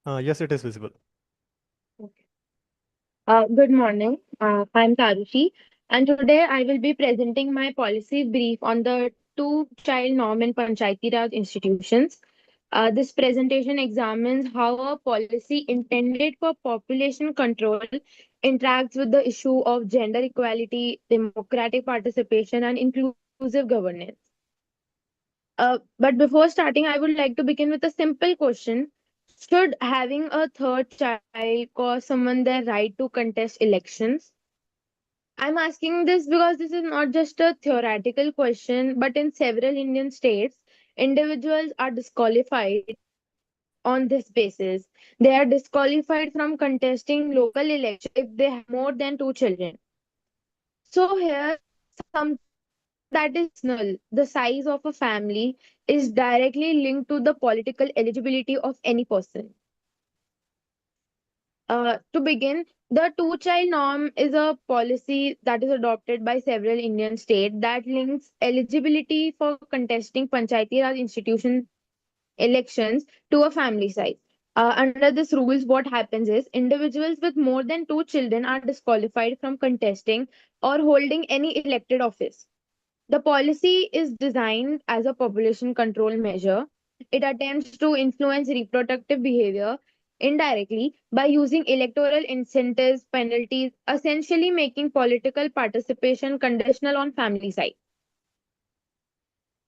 Yes, it is visible. Okay. Good morning. I'm Tarushi, and today I will be presenting my policy brief on the two-child norm in Panchayati Raj institutions. This presentation examines how a policy intended for population control interacts with the issue of gender equality, democratic participation, and inclusive governance. But before starting, I would like to begin with a simple question. Should having a third child cause someone their right to contest elections? I'm asking this because this is not just a theoretical question, but in several Indian states, individuals are disqualified on this basis. They are disqualified from contesting local elections if they have more than two children. So here, something that is personal, the size of a family, is directly linked to the political eligibility of any person. To begin, the two-child norm is a policy that is adopted by several Indian states that links eligibility for contesting Panchayati Raj institution elections to a family size. Under this rules, what happens is individuals with more than two children are disqualified from contesting or holding any elected office. The policy is designed as a population control measure. It attempts to influence reproductive behavior indirectly by using electoral incentives, penalties, essentially making political participation conditional on family size.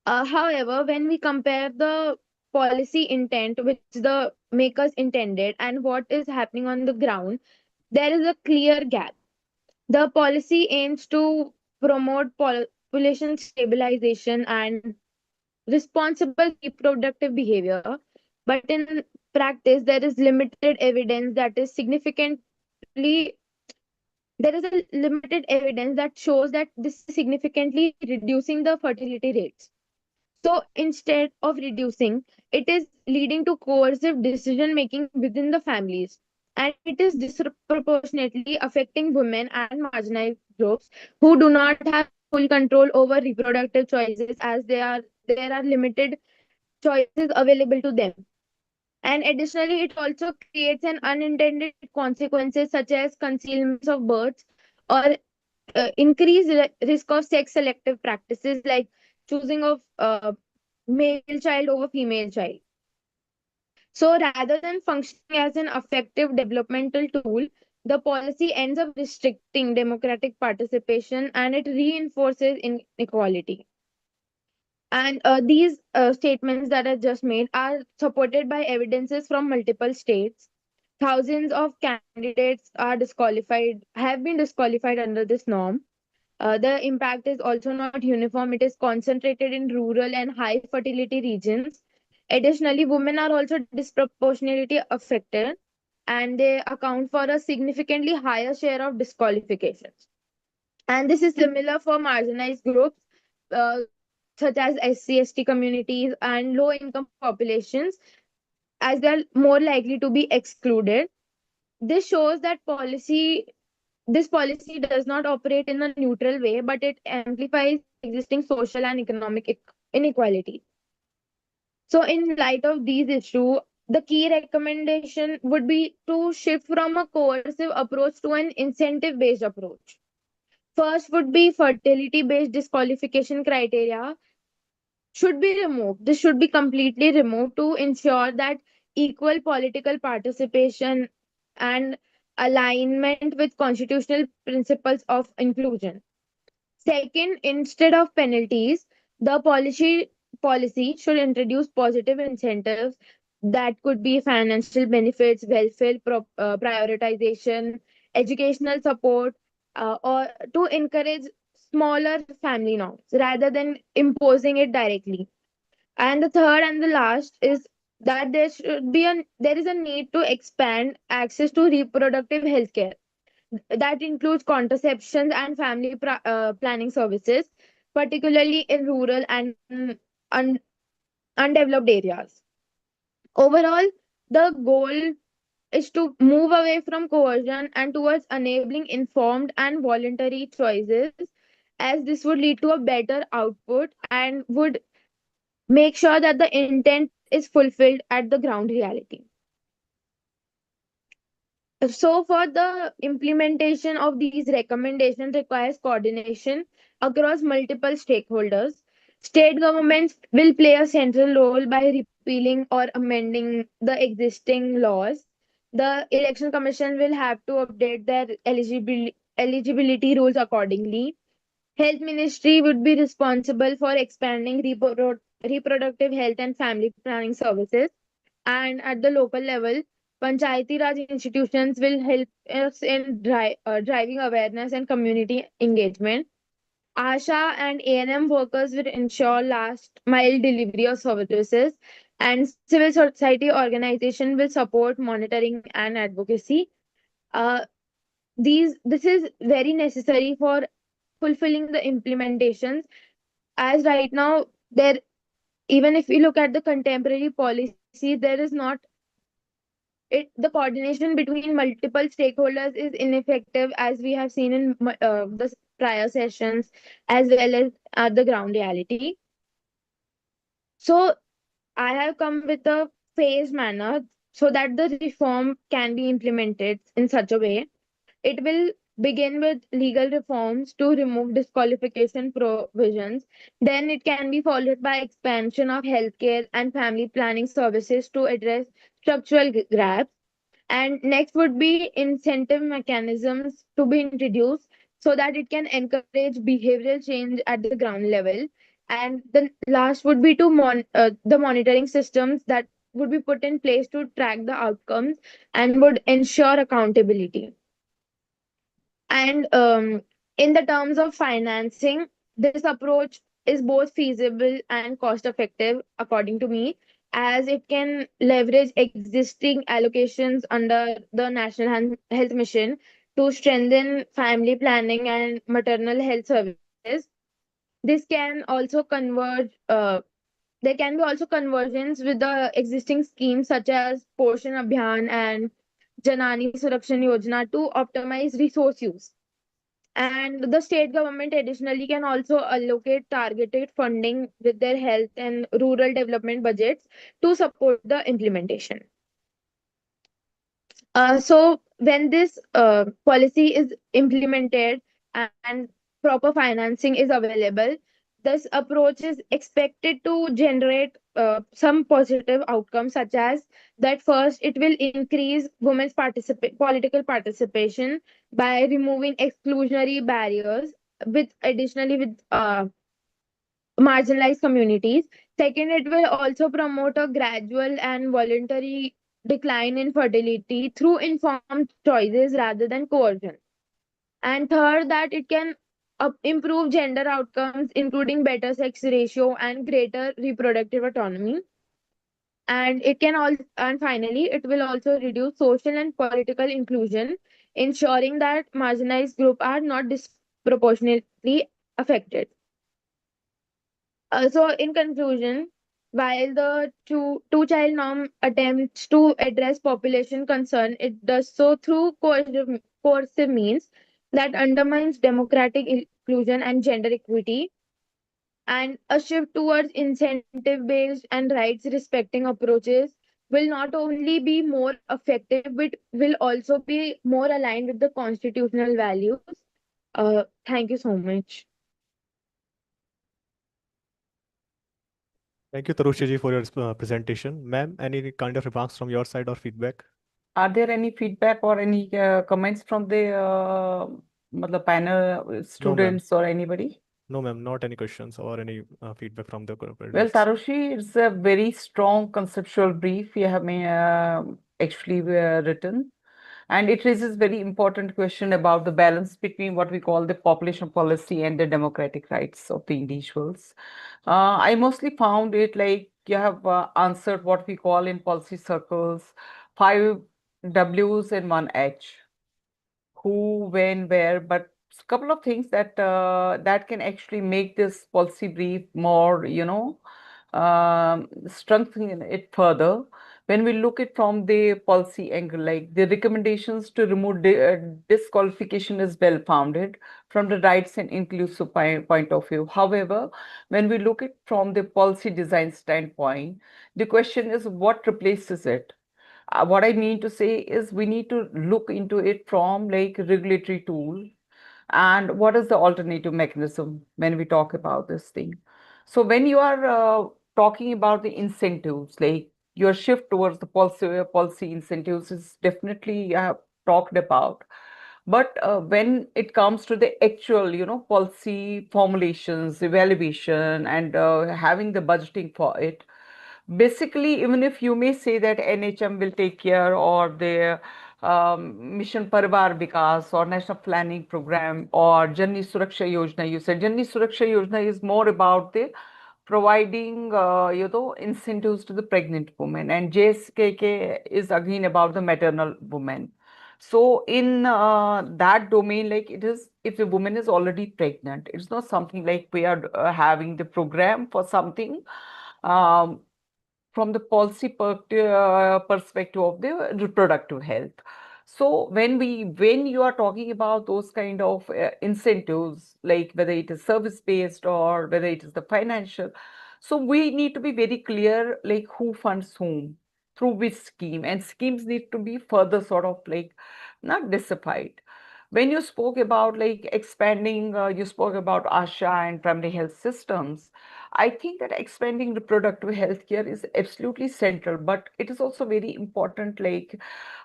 However, when we compare the policy intent, which the makers intended, and what is happening on the ground, there is a clear gap. The policy aims to promote population stabilization and responsible reproductive behavior, but in practice, there is limited evidence that is significantly there is a limited evidence that shows that this is significantly reducing the fertility rates. So instead of reducing, it is leading to coercive decision making within the families. And it is disproportionately affecting women and marginalized groups who do not have full control over reproductive choices, as there are limited choices available to them. And additionally, it also creates an unintended consequences such as concealments of births or increased risk of sex selective practices like choosing of male child over female child. So rather than functioning as an effective developmental tool, the policy ends up restricting democratic participation and it reinforces inequality. And these statements that I just made are supported by evidences from multiple states. Thousands of candidates are disqualified, have been disqualified under this norm. The impact is also not uniform. It is concentrated in rural and high fertility regions. Additionally, women are also disproportionately affected and they account for a significantly higher share of disqualifications. And this is similar for marginalized groups uh, such as SC, ST communities and low income populations, as they are more likely to be excluded. This shows that this policy does not operate in a neutral way, but it amplifies existing social and economic inequality. So, in light of these issues, the key recommendation would be to shift from a coercive approach to an incentive based approach. First would be fertility based disqualification criteria should be removed. This should be completely removed to ensure that equal political participation and alignment with constitutional principles of inclusion. Second, instead of penalties, the policy should introduce positive incentives that could be financial benefits, welfare prioritization, educational support, or to encourage smaller family norms rather than imposing it directly. And the third and the last is that there is a need to expand access to reproductive health care that includes contraception and family planning services, particularly in rural and un- undeveloped areas. Overall, the goal is to move away from coercion and towards enabling informed and voluntary choices, as this would lead to a better output and would make sure that the intent is fulfilled at the ground reality. So, for the implementation of these recommendations requires coordination across multiple stakeholders. State governments will play a central role by repealing or amending the existing laws. The Election Commission will have to update their eligibility rules accordingly. Health Ministry would be responsible for expanding reproductive health and family planning services. And at the local level, Panchayati Raj institutions will help us in driving awareness and community engagement. ASHA and A&M workers will ensure last mile delivery of services, and civil society organization will support monitoring and advocacy. Uh, this is very necessary for fulfilling the implementations, as right now there, even if we look at the contemporary policy, there is not the coordination between multiple stakeholders is ineffective, as we have seen in the prior sessions as well as at the ground reality. So I have come with a phased manner so that the reform can be implemented in such a way. It will begin with legal reforms to remove disqualification provisions. Then it can be followed by expansion of healthcare and family planning services to address structural gaps. And next would be incentive mechanisms to be introduced so that it can encourage behavioral change at the ground level. And the last would be to the monitoring systems that would be put in place to track the outcomes and would ensure accountability. And in the terms of financing, this approach is both feasible and cost effective, according to me, as it can leverage existing allocations under the National Health Mission to strengthen family planning and maternal health services. This can also converge. There can be also conversions with the existing schemes such as Poshan Abhiyan and Janani Surakshan Yojana to optimize resource use. And the state government additionally can also allocate targeted funding with their health and rural development budgets to support the implementation. So when this policy is implemented and proper financing is available, this approach is expected to generate some positive outcomes, such as that first, it will increase women's political participation by removing exclusionary barriers with additionally with marginalized communities. Second, it will also promote a gradual and voluntary decline in fertility through informed choices rather than coercion. And third, that it can improve gender outcomes, including better sex ratio and greater reproductive autonomy. And it can all and finally, it will also reduce social and political inclusion, ensuring that marginalized groups are not disproportionately affected. So, in conclusion, while the two-child norm attempts to address population concern, it does so through coercive means that undermines democratic inclusion and gender equity. And a shift towards incentive-based and rights-respecting approaches will not only be more effective, but will also be more aligned with the constitutional values. Thank you so much. Thank you, Tarushi ji, for your presentation. Ma'am, any kind of remarks from your side or feedback? Are there any feedback or any comments from the panel, students or anybody? No, ma'am, not any questions or any feedback from the corporate. Well, Tarushi, it's a very strong conceptual brief you have actually written. And it raises very important question about the balance between what we call the population policy and the democratic rights of the individuals. I mostly found it like you have answered what we call in policy circles 5 W's and 1 H. Who, when, where, but a couple of things that that can actually make this policy brief more, strengthen it further. When we look at from the policy angle, like the recommendations to remove disqualification is well founded from the rights and inclusive point of view. However, when we look at from the policy design standpoint, the question is what replaces it? What I mean to say is we need to look into it from like regulatory tool and what is the alternative mechanism when we talk about this thing. So when you are talking about the incentives, like your shift towards the policy incentives is definitely talked about. But when it comes to the actual, policy formulations, evaluation, and having the budgeting for it, basically, even if you may say that NHM will take care or the Mission Parivar Vikas or National Planning Program or Janani Suraksha Yojana, you said Janani Suraksha Yojana is more about the providing, incentives to the pregnant women, and JSKK is again about the maternal women. So in that domain, like it is, if a woman is already pregnant, it's not something like we are having the program for something. Um, from the policy perspective of the reproductive health. So when you are talking about those kind of incentives, like whether it is service based or whether it is the financial, so we need to be very clear like who funds whom through which scheme, and schemes need to be further sort of like not deciphered. When you spoke about like expanding, you spoke about ASHA and primary health systems. I think that expanding reproductive health care is absolutely central, but it is also very important, like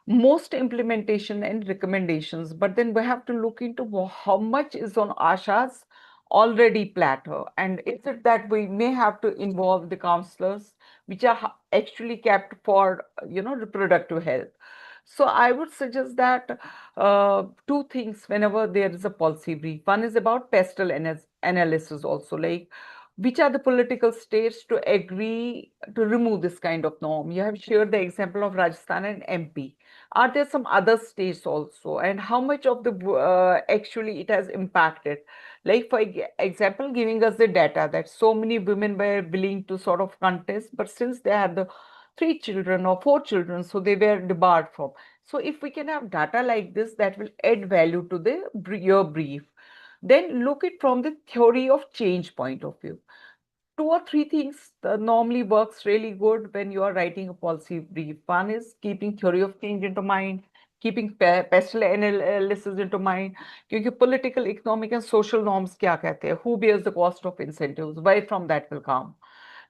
most implementation and recommendations. But then we have to look into how much is on ASHA's already platter, and is it that we may have to involve the counselors, which are actually kept for reproductive health. So I would suggest that two things whenever there is a policy brief. One is about pestle analysis also, like which are the political states to agree to remove this kind of norm. You have shared the example of Rajasthan and MP. Are there some other states also? And how much of the actually it has impacted? Like for example, giving us the data that so many women were willing to sort of contest, but since they had the 3 children or 4 children, so they were debarred from. So if we can have data like this, that will add value to your brief. Then look it from the theory of change point of view. 2 or 3 things normally works really good when you are writing a policy brief. One is keeping theory of change into mind, keeping pestle analysis into mind. क्योंकि political, economic and social norms क्या कहते हैं? Who bears the cost of incentives? Where from that will come?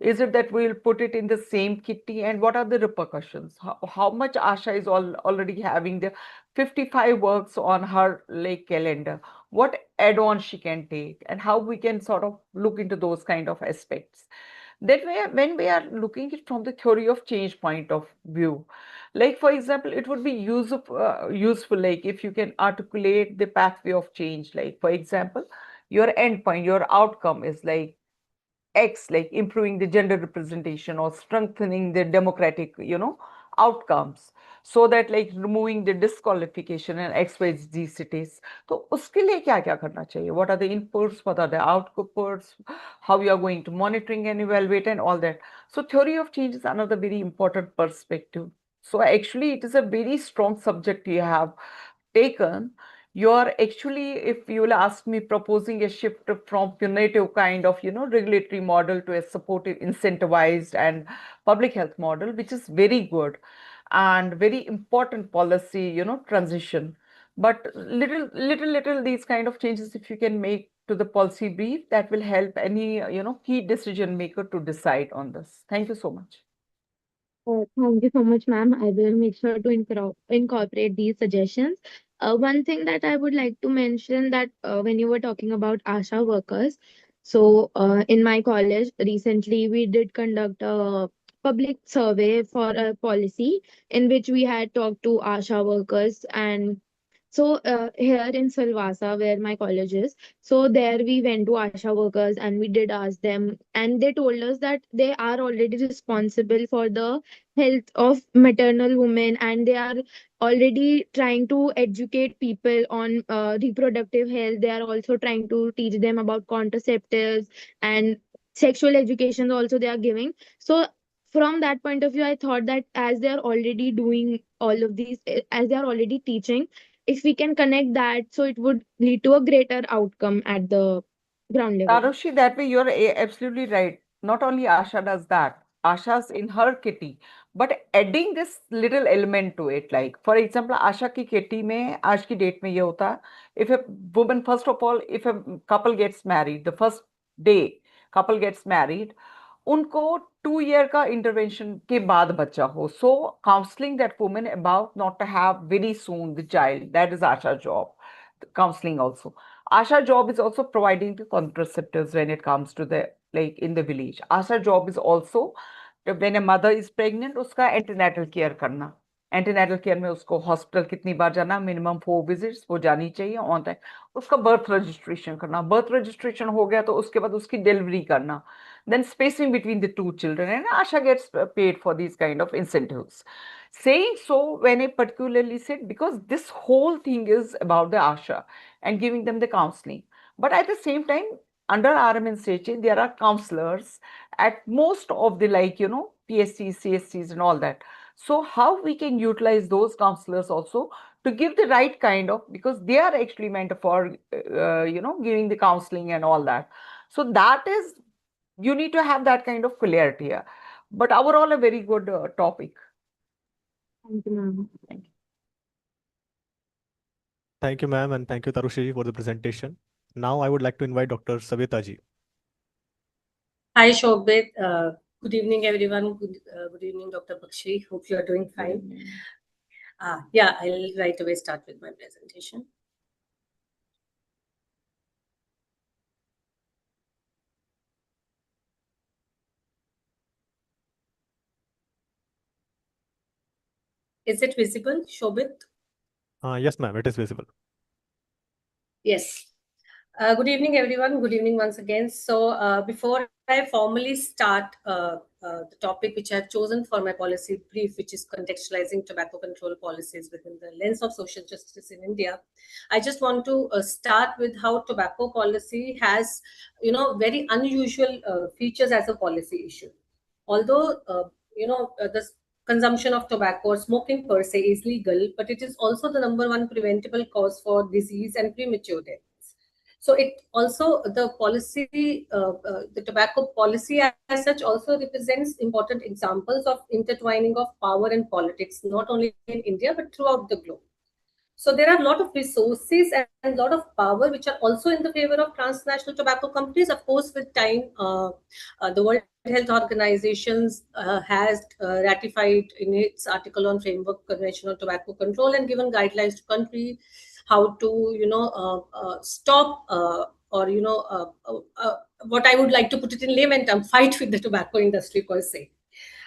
Is it that we'll put it in the same kitty, and what are the repercussions? How much Asha is already having the 55 works on her like calendar? What add-on she can take, and how we can sort of look into those kind of aspects. That way, when we are looking it from the theory of change point of view, like for example, it would be useful like if you can articulate the pathway of change. Like for example, your endpoint, your outcome is like X, like improving the gender representation or strengthening the democratic, outcomes. So that like removing the disqualification in XYZ cities. तो उसके लिए क्या क्या करना चाहिए? What are the inputs? What are the outputs? How you are going to monitoring and evaluate and all that. So theory of change is another very important perspective. So actually, it is a very strong subject you have taken. You're actually, if you will ask me, proposing a shift from punitive kind of regulatory model to a supportive, incentivized and public health model, which is very good and very important policy transition. But little these kind of changes, if you can make to the policy brief, that will help any key decision maker to decide on this. Thank you so much. Thank you so much, ma'am. I will make sure to incorporate these suggestions. One thing that I would like to mention that when you were talking about ASHA workers, so in my college recently we did conduct a public survey for a policy in which we had talked to ASHA workers. And so here in Silvassa, where my college is, so there we went to ASHA workers and we did ask them, and they told us that they are already responsible for the health of maternal women, and they are already trying to educate people on reproductive health. They are also trying to teach them about contraceptives and sexual education also they are giving. So from that point of view, I thought that as they are already doing all of these, as they are already teaching, if we can connect that, so it would lead to a greater outcome at the ground level. That way you're absolutely right. Not only Asha does that, Asha's in her kitty, but adding this little element to it, like for example, आशा की खेती में आज की date में ये होता है, if a woman, first of all, if a couple gets married, the first day couple gets married, उनको 2 year का intervention के बाद बच्चा हो, so counseling that woman about not to have very soon the child, that is Asha's job. Counseling also, Asha's job is also providing the contraceptives when it comes to the, like in the village. Asha's job is also when a mother is pregnant, उसका antenatal care करना, antenatal care में उसको hospital कितनी बार जाना, minimum 4 visits वो जानी चाहिए on time, उसका बर्थ रजिस्ट्रेशन करना, बर्थ रजिस्ट्रेशन हो गया तो उसके बाद उसकी डिलीवरी करना, then spacing between the 2 children, and Asha gets paid for these kind of incentives. Saying so, when I particularly said, because this whole thing is about the Asha and giving them the counseling, but at the same time, under RMN there are counselors at most of the, like, PSCs, CSCs and all that. So how we can utilize those counselors also to give the right kind of, because they are actually meant for, giving the counseling and all that. So that is, you need to have that kind of clarity here. But overall, a very good topic. Thank you, ma'am. Thank you. Thank you, ma'am, and thank you, Tarushi, for the presentation. Now I would like to invite Dr. Savita ji. Hi, Shobit. Good evening, everyone. Good evening, Dr. Bakshi. Hope you are doing fine. Yeah, I'll right away start with my presentation. Is it visible, Shobit? Yes, ma'am, it is visible. Yes. Good evening, everyone. Good evening once again. So before I formally start the topic which I've chosen for my policy brief, which is contextualizing tobacco control policies within the lens of social justice in India, I just want to start with how tobacco policy has, very unusual features as a policy issue. Although, the consumption of tobacco or smoking per se is legal, but it is also the #1 preventable cause for disease and premature death. So it also, the tobacco policy as such also represents important examples of intertwining of power and politics, not only in India, but throughout the globe. So there are a lot of resources and a lot of power which are also in the favor of transnational tobacco companies. Of course, with time, the World Health Organizations has ratified in its article on Framework Convention on Tobacco Control and given guidelines to countries how to, stop or, what I would like to put it in layman term, fight with the tobacco industry per se.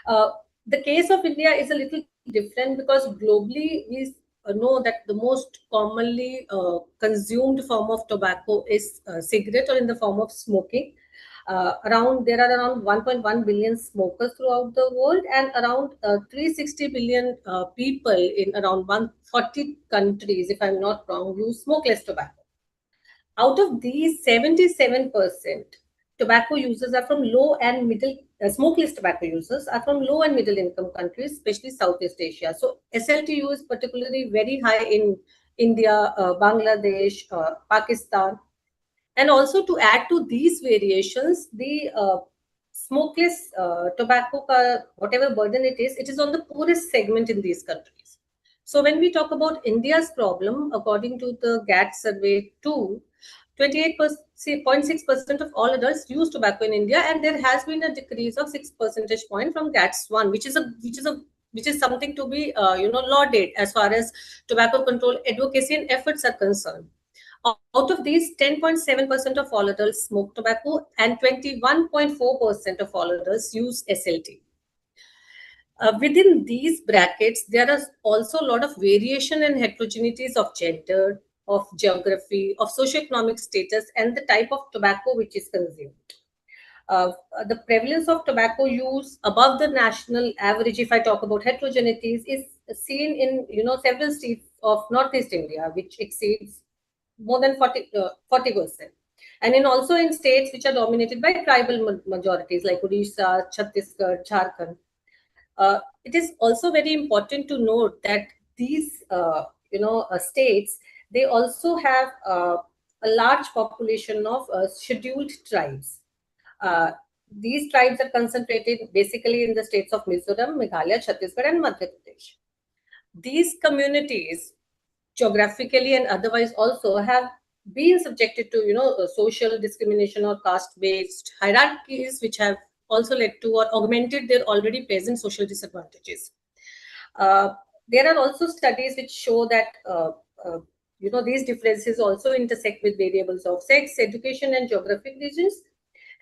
The case of India is a little different because globally we know that the most commonly consumed form of tobacco is cigarette or in the form of smoking. There are around 1.1 billion smokers throughout the world, and around 360 billion people in around 140 countries, if I'm not wrong, use smokeless tobacco. Out of these, 77% tobacco users are from low and middle, smokeless tobacco users are from low and middle income countries, especially Southeast Asia. So SLTU is particularly very high in India, Bangladesh, Pakistan. And also to add to these variations, the smokeless tobacco, whatever burden it is on the poorest segment in these countries. So when we talk about India's problem, according to the GATT survey 2, 28.6% of all adults use tobacco in India, and there has been a decrease of 6 percentage point from GATT's 1, which is something to be lauded as far as tobacco control advocacy and efforts are concerned. Out of these, 10.7% of all adults smoke tobacco, and 21.4% of all adults use SLT. Within these brackets, there are also a lot of variation and heterogeneities of gender, of geography, of socioeconomic status, and the type of tobacco which is consumed. The prevalence of tobacco use above the national average, if I talk about heterogeneities, is seen in several states of Northeast India, which exceeds more than 40%, and also in states which are dominated by tribal majorities like Odisha, Chhattisgarh, Jharkhand. It is also very important to note that these states, they also have a large population of scheduled tribes. These tribes are concentrated basically in the states of Mizoram, Meghalaya, Chhattisgarh, and Madhya Pradesh. These communities, geographically and otherwise, also have been subjected to social discrimination or caste-based hierarchies, which have also led to or augmented their already present social disadvantages. There are also studies which show that these differences also intersect with variables of sex, education, and geographic regions.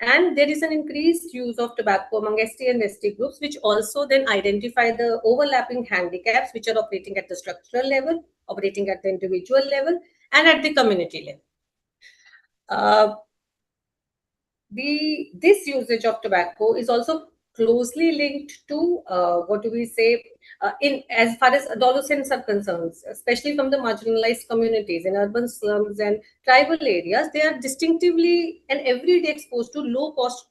And there is an increased use of tobacco among ST and ST groups, which also then identify the overlapping handicaps which are operating at the structural level, operating at the individual level, and at the community level. This usage of tobacco is also closely linked to in as far as adolescents are concerned, especially from the marginalized communities in urban slums and tribal areas. They are distinctively and every day exposed to low cost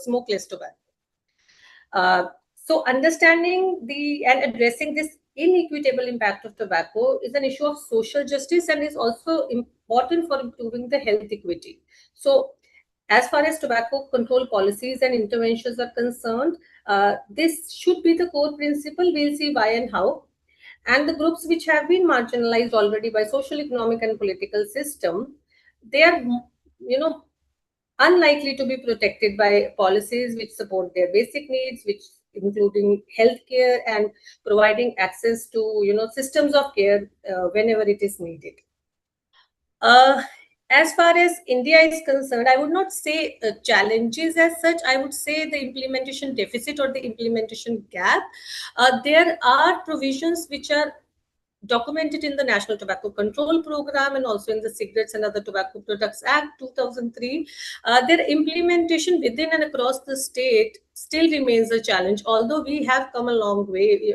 smokeless tobacco. So understanding and addressing this inequitable impact of tobacco is an issue of social justice and is also important for improving the health equity. So as far as tobacco control policies and interventions are concerned, this should be the core principle. We'll see why and how. And the groups which have been marginalized already by social, economic, and political system, they are, unlikely to be protected by policies which support their basic needs, which including healthcare and providing access to, systems of care whenever it is needed. As far as India is concerned, I would not say challenges as such. I would say the implementation deficit or the implementation gap. There are provisions which are documented in the National Tobacco Control Program and also in the Cigarettes and Other Tobacco Products Act 2003. Their implementation within and across the state still remains a challenge, although we have come a long way.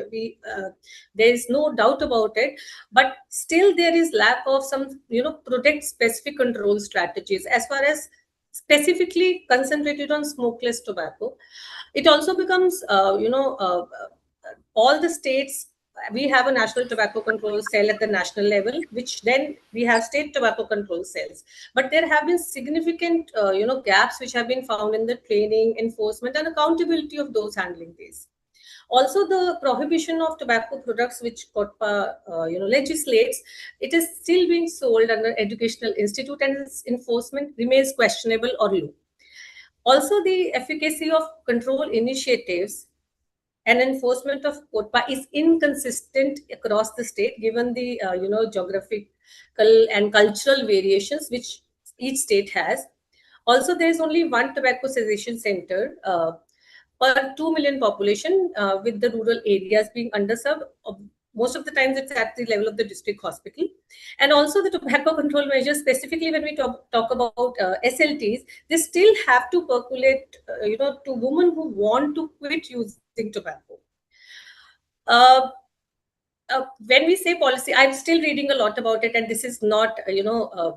There is no doubt about it, but still there is lack of some, product specific control strategies as far as specifically concentrated on smokeless tobacco. It also becomes, all the states, we have a national tobacco control cell at the national level, which then we have state tobacco control cells. But there have been significant, gaps which have been found in the training, enforcement, and accountability of those handling these. Also, the prohibition of tobacco products, which COTPA, legislates, it is still being sold under educational institute, and its enforcement remains questionable or low. Also, the efficacy of control initiatives and enforcement of COTPA is inconsistent across the state, given the geographical and cultural variations which each state has. Also, there is only one tobacco cessation center per 2 million population, with the rural areas being underserved. Most of the times it's at the level of the district hospital. And also the tobacco control measures, specifically when we talk about SLTs, they still have to percolate, to women who want to quit using tobacco. When we say policy, I'm still reading a lot about it, and this is not,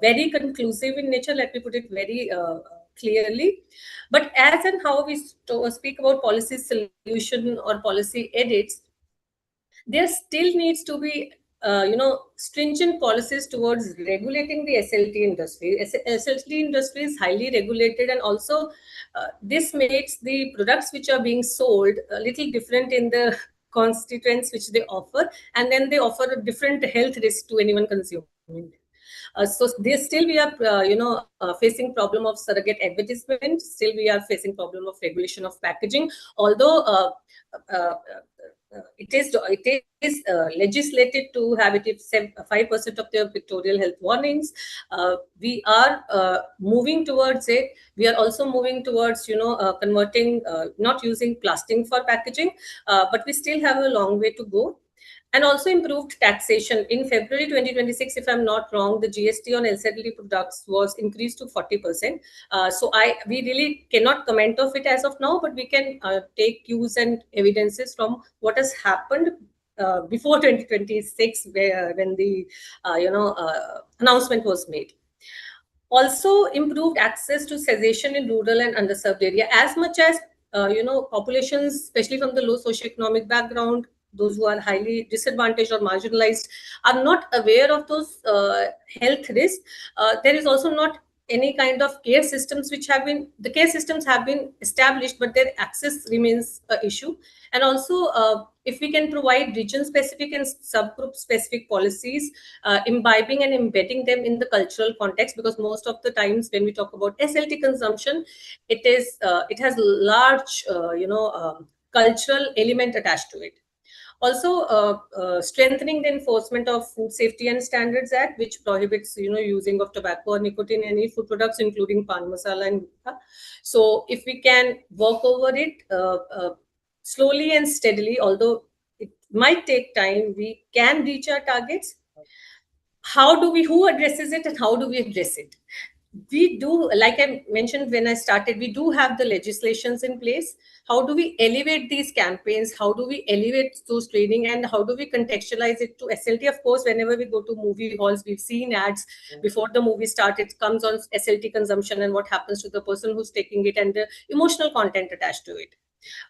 very conclusive in nature. Let me put it very clearly. But as and how we speak about policy solution or policy edits, there still needs to be, stringent policies towards regulating the SLT industry. SLT industry is highly regulated, and also this makes the products which are being sold a little different in the constituents which they offer, and then they offer a different health risk to anyone consuming. So still we are, facing problem of surrogate advertisement. Still we are facing problem of regulation of packaging. Although it is legislated to have it 5% of the pictorial health warnings. We are moving towards it. We are also moving towards, converting, not using plastic for packaging, but we still have a long way to go. And also improved taxation. In February 2026, if I'm not wrong, the GST on LCD products was increased to 40%. So we really cannot comment of it as of now, but we can take cues and evidences from what has happened before 2026, when the announcement was made. Also, improved access to cessation in rural and underserved area. As much as populations, especially from the low socioeconomic background, those who are highly disadvantaged or marginalized, are not aware of those health risks. There is also not any kind of care systems the care systems have been established, but their access remains an issue. And also, if we can provide region specific and subgroup specific policies, imbibing and embedding them in the cultural context, because most of the times when we talk about SLT consumption, it has large cultural element attached to it. Also, strengthening the enforcement of Food Safety and Standards Act, which prohibits using of tobacco or nicotine in any food products, including pan masala and gutta. So, if we can work over it slowly and steadily, although it might take time, we can reach our targets. Who addresses it and how do we address it? We do, like I mentioned when I started, we do have the legislations in place. How do we elevate these campaigns? How do we elevate those training, and how do we contextualize it to SLT? Of course, whenever we go to movie halls, we've seen ads before the movie starts. It comes on SLT consumption and what happens to the person who's taking it and the emotional content attached to it.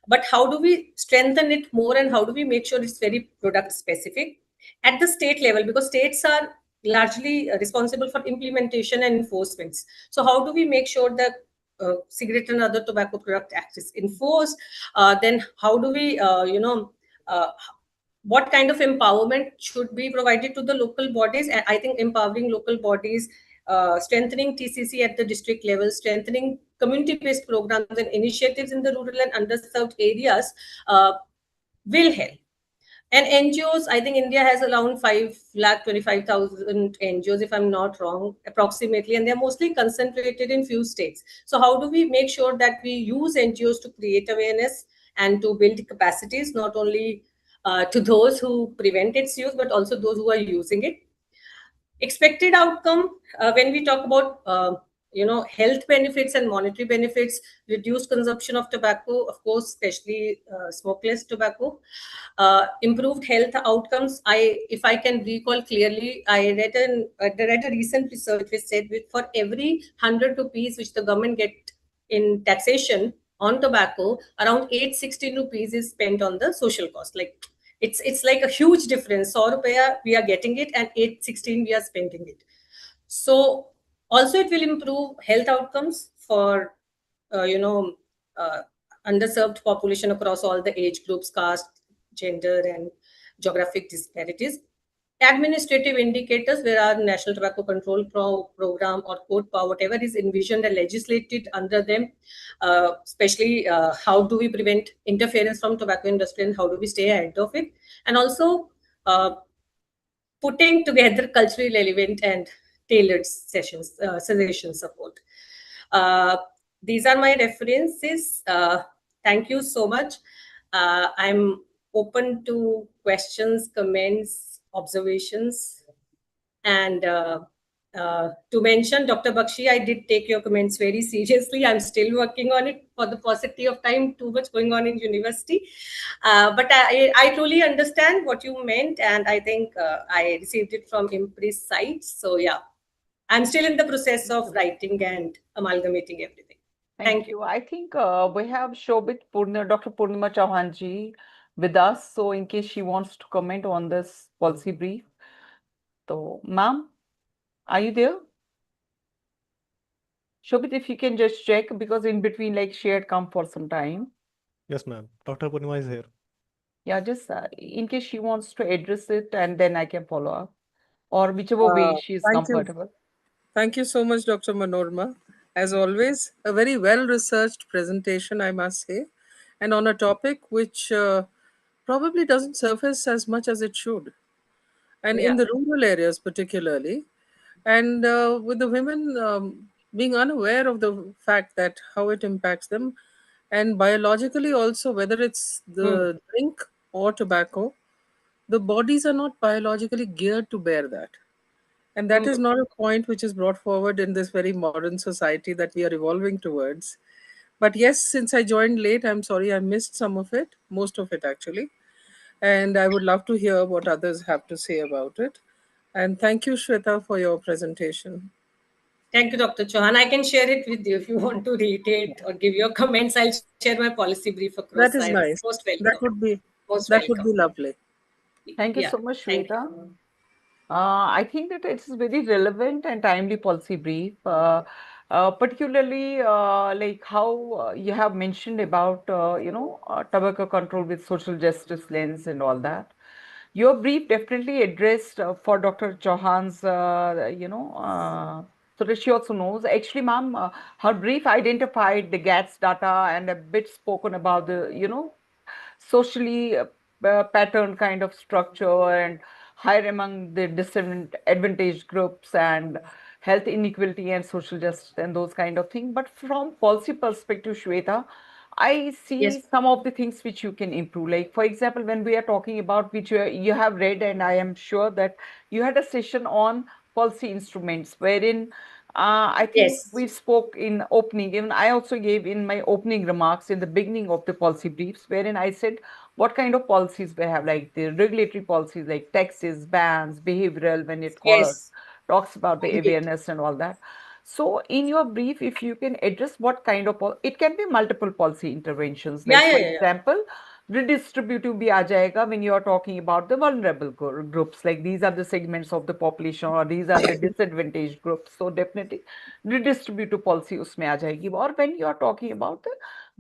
But how do we strengthen it more, and how do we make sure it's very product specific at the state level? Because states are largely responsible for implementation and enforcements. So how do we make sure that cigarette and other tobacco product act is enforced? Then how do we, what kind of empowerment should be provided to the local bodies? And I think empowering local bodies, strengthening TCC at the district level, strengthening community-based programs and initiatives in the rural and underserved areas will help. And NGOs, I think India has around 5,25,000 NGOs, if I'm not wrong, approximately, and they're mostly concentrated in few states. So how do we make sure that we use NGOs to create awareness and to build capacities, not only to those who prevent its use, but also those who are using it? Expected outcome, when we talk about health benefits and monetary benefits, reduced consumption of tobacco, of course, especially smokeless tobacco, improved health outcomes. If I can recall clearly, I read a recent research which said for every 100 rupees which the government get in taxation on tobacco, around 816 rupees is spent on the social cost. Like it's like a huge difference. 100 rupees we are getting it, and 816 we are spending it. So also it will improve health outcomes for underserved population across all the age groups, caste, gender, and geographic disparities. Administrative indicators, where our National Tobacco Control Program or CODPA, whatever is envisioned and legislated under them, especially how do we prevent interference from tobacco industry and how do we stay ahead of it, and also putting together culturally relevant and tailored sessions, suggestion support. These are my references. Thank you so much. I'm open to questions, comments, observations. And to mention, Dr. Bakshi, I did take your comments very seriously. I'm still working on it for the paucity of time, too much going on in university. But I truly understand what you meant, and I think I received it from IMPRI's site. So yeah, I'm still in the process of writing and amalgamating everything. Thank you. I think we have Dr. Purnima Chauhan ji with us. So in case she wants to comment on this policy brief. So ma'am, are you there? Shobit, if you can just check, because in between, like, she had come for some time. Yes, ma'am. Dr. Purnima is here. Yeah, just in case she wants to address it, and then I can follow up, or whichever way she is comfortable. Thank you so much, Dr. Manorama. As always, a very well-researched presentation, I must say, and on a topic which probably doesn't surface as much as it should, and in the rural areas particularly, and with the women being unaware of the fact that how it impacts them, and biologically also, whether it's the drink or tobacco, the bodies are not biologically geared to bear that. And that is not a point which is brought forward in this very modern society that we are evolving towards. But yes, since I joined late, I'm sorry I missed some of it, most of it actually. And I would love to hear what others have to say about it. And thank you, Shweta, for your presentation. Thank you, Dr. Chauhan. I can share it with you if you want to read it or give your comments. I'll share my policy brief across. That is nice. Most welcome. That would be most that welcome. would be lovely. Thank you so much, Shweta. I think that it's very relevant and timely policy brief, particularly like how you have mentioned about, tobacco control with social justice lens and all that. Your brief definitely addressed for Dr. Chauhan's, so that she also knows. Actually, ma'am, her brief identified the GATS data and a bit spoken about the, socially patterned kind of structure and higher among the disadvantaged groups and health inequality and social justice and those kind of things. But from policy perspective, Shweta, I see Yes. some of the things which you can improve. Like, for example, when we are talking about which you have read, and I am sure that you had a session on policy instruments, wherein I think Yes. we spoke in opening, even I also gave in my opening remarks in the beginning of the policy briefs, wherein I said what kind of policies we have, like the regulatory policies, like taxes, bans, behavioral, when it Yes. talks about the Indeed. awareness and all that. So in your brief, if you can address what kind of, it can be multiple policy interventions, Yeah, like yeah, for yeah, yeah. example, redistributive bhi aa jayega when you are talking about the vulnerable groups, like these are the segments of the population or these are the disadvantaged groups. So definitely redistributive policy usme aa jayegi. Or when you are talking about the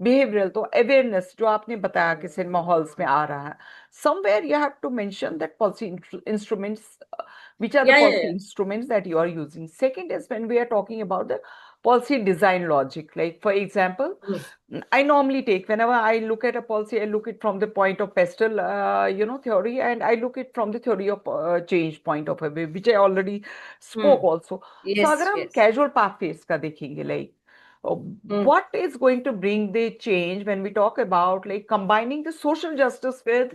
behavioral, तो awareness जो आपने बताया कि cinema halls में आ रहा है, somewhere you have to mention that policy instruments, which are the Yeah, yeah, policy yeah. instruments that you are using. Second is when we are talking about the policy design logic, like for example, I normally take, whenever I look at a policy, I look it from the point of pestle, theory, and I look it from the theory of change point of view, which I already spoke also. So Yes, अगर हम yes. casual pathways का देखेंगे, like what is going to bring the change when we talk about like combining the social justice with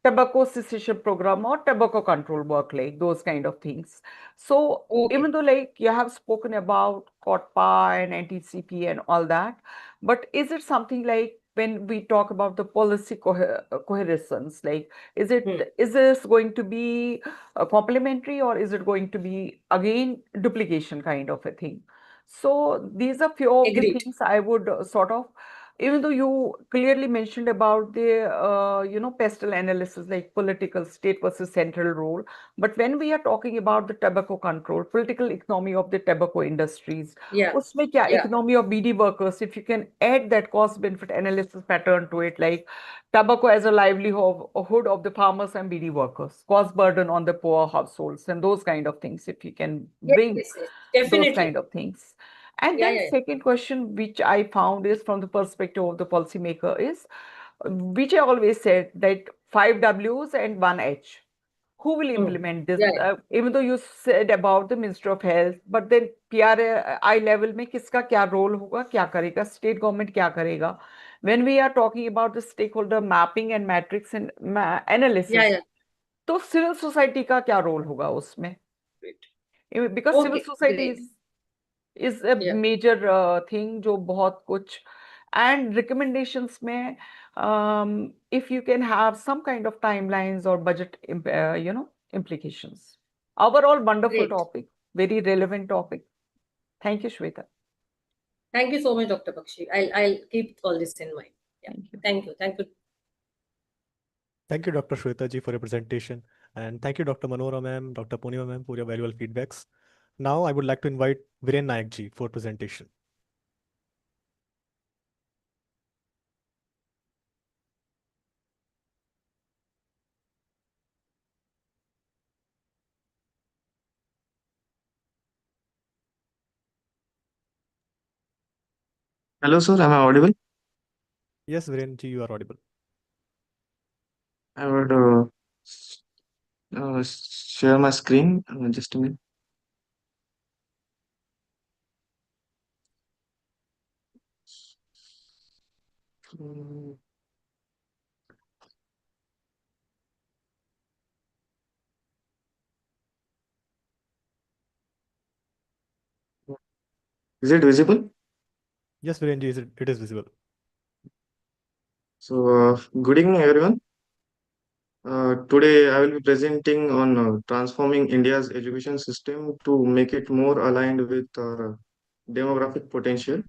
tobacco cessation program or tobacco control work, like those kind of things. So Okay. even though like you have spoken about COTPA and NTCP and all that, but is it something like when we talk about the policy coherence, like is this going to be complementary or is it going to be again duplication kind of a thing? So these are few of the Agreed. things I would sort of, even though you clearly mentioned about the pestle analysis, like political state versus central role, but when we are talking about the tobacco control, political economy of the tobacco industries, Yeah, उसमें क्या yeah, economy of BD workers, if you can add that cost benefit analysis pattern to it, like tobacco as a livelihood of the farmers and BD workers, cost burden on the poor households, and those kind of things, if you can yes, bring yes, yes. those Definitely. kind of things. And Yeah, then yeah, second question, which I found is from the perspective of the policymaker is, which I always said that 5 Ws and 1 H. Who will yeah. implement this? Yeah, yeah. Even though you said about the Minister of Health, but then PRI level में किसका क्या role होगा, क्या करेगा, state government क्या करेगा? When we are talking about the stakeholder mapping and matrix and Yeah, analysis, yeah. तो civil society का क्या role होगा उसमें? Great. Because civil Okay, society great. is a Yeah. major thing जो बहुत कुछ, and recommendations में if you can have some kind of timelines or budget implications. Overall wonderful Great. topic, very relevant topic. Thank you, Shweta. Thank you so much, Dr. Bakshi. I'll keep all this in mind. Yeah. Thank you. Thank you. Thank you. Thank you, Dr. Shweta ji, for your presentation. And thank you, Dr. Manora ma'am, Dr. Purnima ma'am, for your valuable feedbacks. Now, I would like to invite Viren Nayak ji for presentation. Hello, sir. Am I audible? Yes, Viren ji, you are audible. I would share my screen. Just a minute. Mm, Is it visible? Yes, Viren ji, it is visible. So, good evening, everyone. Today, I will be presenting on transforming India's education system to make it more aligned with our demographic potential.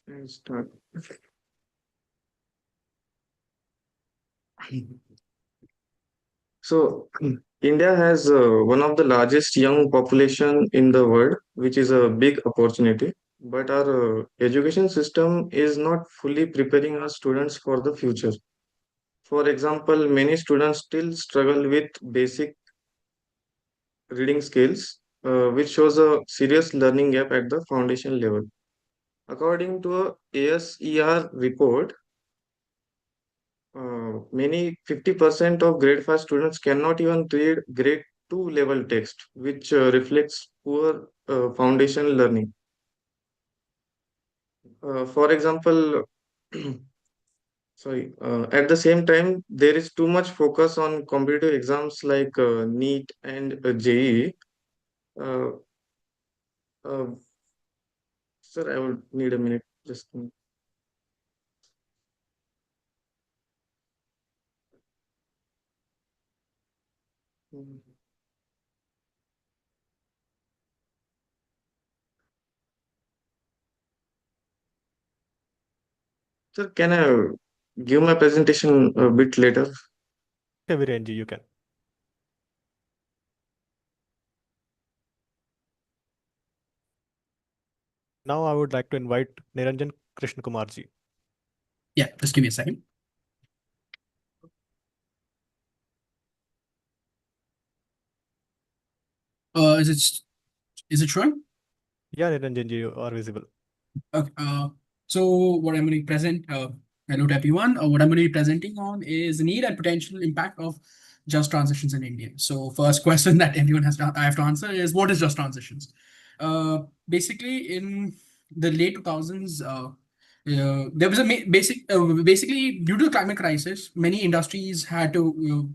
Let's start. So India has one of the largest young population in the world, which is a big opportunity. But our education system is not fully preparing our students for the future. For example, many students still struggle with basic reading skills, which shows a serious learning gap at the foundation level. According to a ASER report, many 50% of grade 5 students cannot even read grade 2 level text, which reflects poor foundation learning. For example, at the same time, there is too much focus on competitive exams like NEET and JEE. Uh, uh, sir, I will need a minute. Just a minute. Sir, can I give my presentation a bit later? Okay, Virenji, you can. Now I would like to invite Niranjan Krishna Kumar ji. Yeah, just give me a second. Is it showing? Yeah, Niranjan ji, you are visible. Okay, so what I'm going to present, hello to everyone. What I'm going to be presenting on is the need and potential impact of just transitions in India. So first question that everyone I have to answer is, what is just transitions? Basically, in the late 2000s, there was a basically due to the climate crisis, many industries had to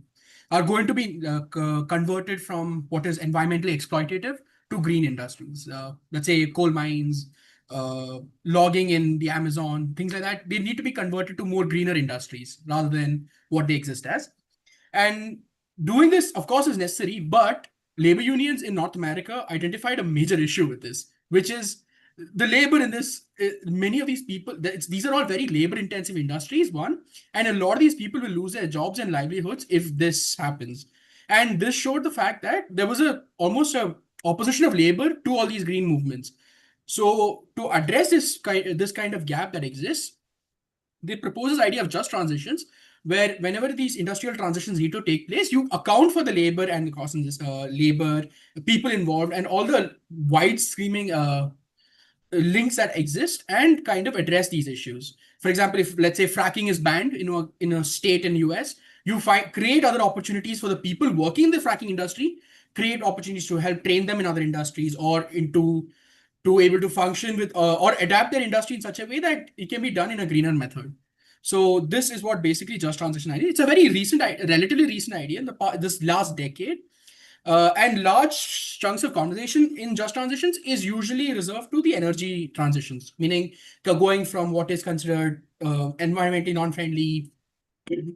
are going to be converted from what is environmentally exploitative to green industries. Let's say coal mines, logging in the Amazon, things like that. They need to be converted to more greener industries rather than what they exist as. And doing this, of course, is necessary, but labor unions in North America identified a major issue with this, which is the labor in this. Many of these people, these are all very labor intensive industries, one, and a lot of these people will lose their jobs and livelihoods if this happens. And this showed the fact that there was almost a opposition of labor to all these green movements. So to address this kind of gap that exists, they propose this idea of just transitions, where whenever these industrial transitions need to take place, you account for the labor and the cost in this labor, the people involved, and all the wide screaming links that exist, and kind of address these issues. For example, if let's say fracking is banned in a state in US, you create other opportunities for the people working in the fracking industry, create opportunities to help train them in other industries or into to able to function with or adapt their industry in such a way that it can be done in a greener method. So this is what basically just transition idea. It's a very recent, relatively recent idea in this last decade. And large chunks of conversation in just transitions is usually reserved to the energy transitions, meaning going from what is considered environmentally non-friendly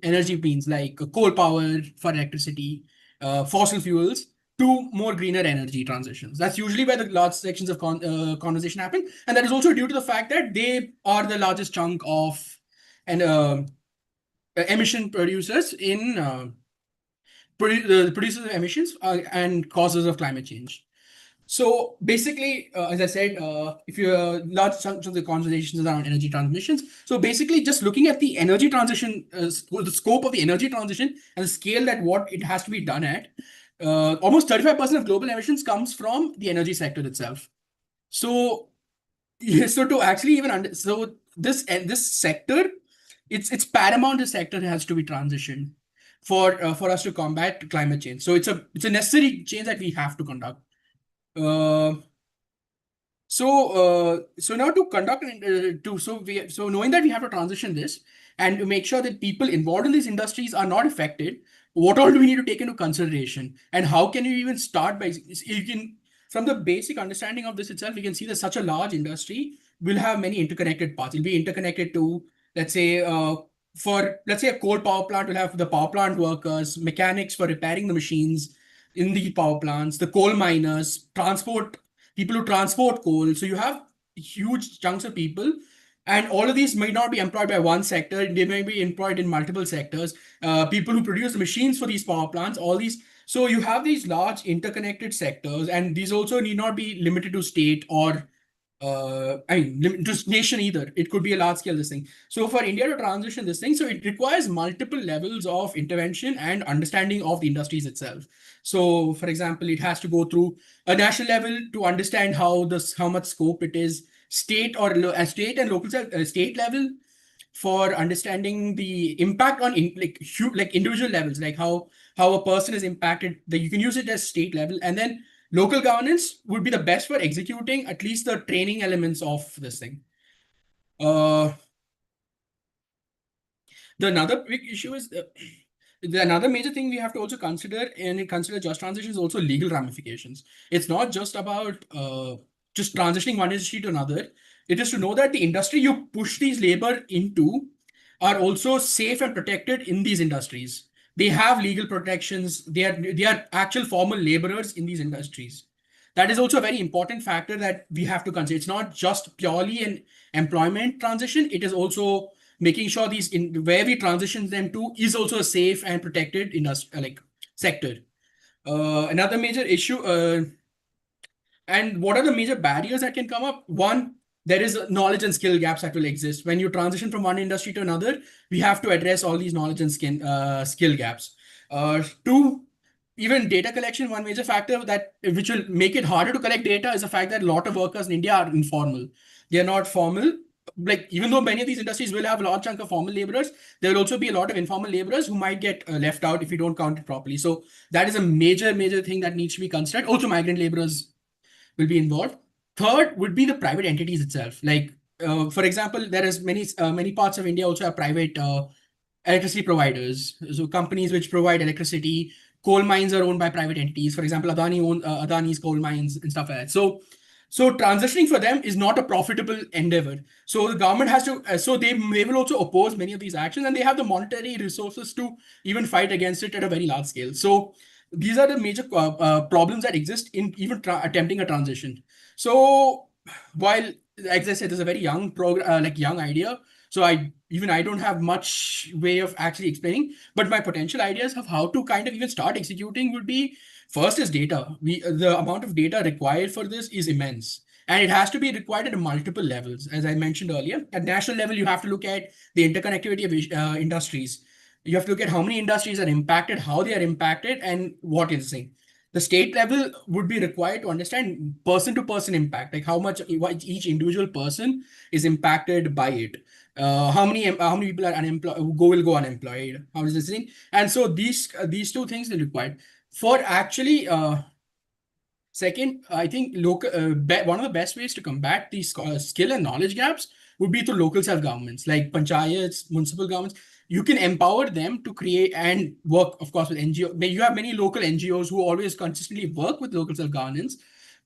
energy means like coal power for electricity, fossil fuels, to more greener energy transitions. That's usually where the large sections of conversation happen. And that is also due to the fact that they are the largest chunk of emission producers in producers of emissions and causes of climate change. So basically, as I said, if you're large chunks of the conversations around energy transmissions, so basically just looking at the energy transition, the scope of the energy transition and the scale that what it has to be done at, almost 35% of global emissions comes from the energy sector itself. So, so to actually even so this sector, it's paramount. This sector has to be transitioned for us to combat climate change. So it's a necessary change that we have to conduct. So now to conduct so knowing that we have to transition this and to make sure that people involved in these industries are not affected, what all do we need to take into consideration, and how can you even start by you can from the basic understanding of this itself, we can see that such a large industry will have many interconnected parts. It'll be interconnected to, let's say, a coal power plant will have the power plant workers, mechanics for repairing the machines in the power plants, the coal miners, people who transport coal. So you have huge chunks of people And all of these may not be employed by one sector, they may be employed in multiple sectors. People who produce the machines for these power plants, all these. So you have these large interconnected sectors, and these also need not be limited to state or just nation either. It could be a large scale this thing. So for India to transition this thing, so it requires multiple levels of intervention and understanding of the industries itself. So for example, it has to go through a national level to understand how much scope it is, state state and local state level for understanding the impact on individual levels, like how a person is impacted, that you can use it as state level. And then local governance would be the best for executing at least the training elements of this thing. Another big issue is another major thing we have to also consider just transition is also legal ramifications. It's not just about just transitioning one industry to another. It is to know that the industry you push these labor into are also safe and protected in these industries. They have legal protections. They are actual formal laborers in these industries. That is also a very important factor that we have to consider. It's not just purely an employment transition. It is also making sure where we transition them to is also a safe and protected industry, sector. Another major issue, and what are the major barriers that can come up? One, there is knowledge and skill gaps that will exist. When you transition from one industry to another, we have to address all these knowledge and skill gaps. Two, even data collection, one major factor which will make it harder to collect data is the fact that a lot of workers in India are informal. They are not formal. Like, even though many of these industries will have a large chunk of formal laborers, there will also be a lot of informal laborers who might get left out if you don't count it properly. So that is a major thing that needs to be considered. Also, migrant laborers will be involved. Third would be the private entities itself. Like, for example, there is many parts of India also have private electricity providers. So companies which provide electricity, coal mines are owned by private entities. For example, Adani's coal mines and stuff like that. So transitioning for them is not a profitable endeavor. So the government has to, so they will also oppose many of these actions, and they have the monetary resources to even fight against it at a very large scale. So these are the major problems that exist in even attempting a transition. So while, as I said, it's a very young young idea. So I don't have much way of actually explaining, but my potential ideas of how to kind of even start executing would be, first is data. The amount of data required for this is immense. And it has to be required at multiple levels. As I mentioned earlier, at national level, you have to look at the interconnectivity of industries. You have to look at how many industries are impacted, how they are impacted, and what is the thing. The state level would be required to understand person-to-person impact, like how much each individual person is impacted by it. How many people are unemployed, will go unemployed? How is this thing? And so these two things are required for actually. Second, I think one of the best ways to combat these skill and knowledge gaps would be through local self-governments, like panchayats, municipal governments. You can empower them to create and work, of course, with NGO. You have many local NGOs who always consistently work with local self-governance.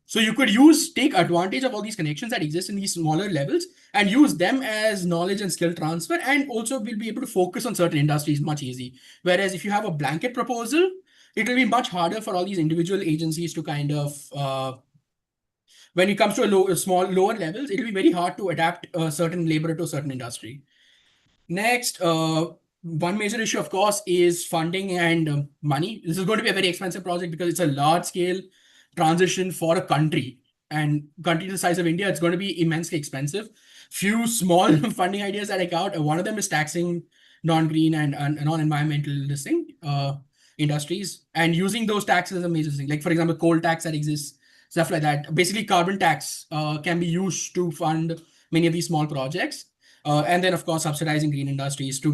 So you could take advantage of all these connections that exist in these smaller levels and use them as knowledge and skill transfer, and also will be able to focus on certain industries much easy. Whereas if you have a blanket proposal, it will be much harder for all these individual agencies to kind of, when it comes to lower levels, it will be very hard to adapt a certain labor to a certain industry. Next, one major issue, of course, is funding and money. This is going to be a very expensive project because it's a large scale transition for a country, and country the size of India, it's going to be immensely expensive. Few small funding ideas that I got. One of them is taxing non-green and non-environmental industries, and using those taxes as a major thing. Like, for example, coal tax that exists, stuff like that. Basically, carbon tax can be used to fund many of these small projects. And then, of course, subsidizing green industries to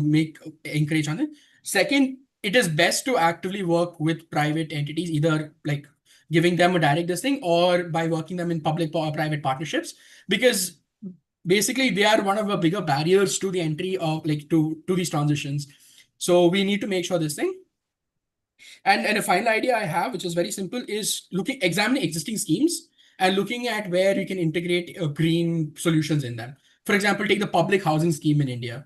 encourage on it. Second, it is best to actively work with private entities, either like giving them a direct thing or by working them in public-private partnerships, because basically they are one of the bigger barriers to the entry of to these transitions. So we need to make sure this thing. And a final idea I have, which is very simple, is examining existing schemes and looking at where you can integrate green solutions in them. For example, take the public housing scheme in India.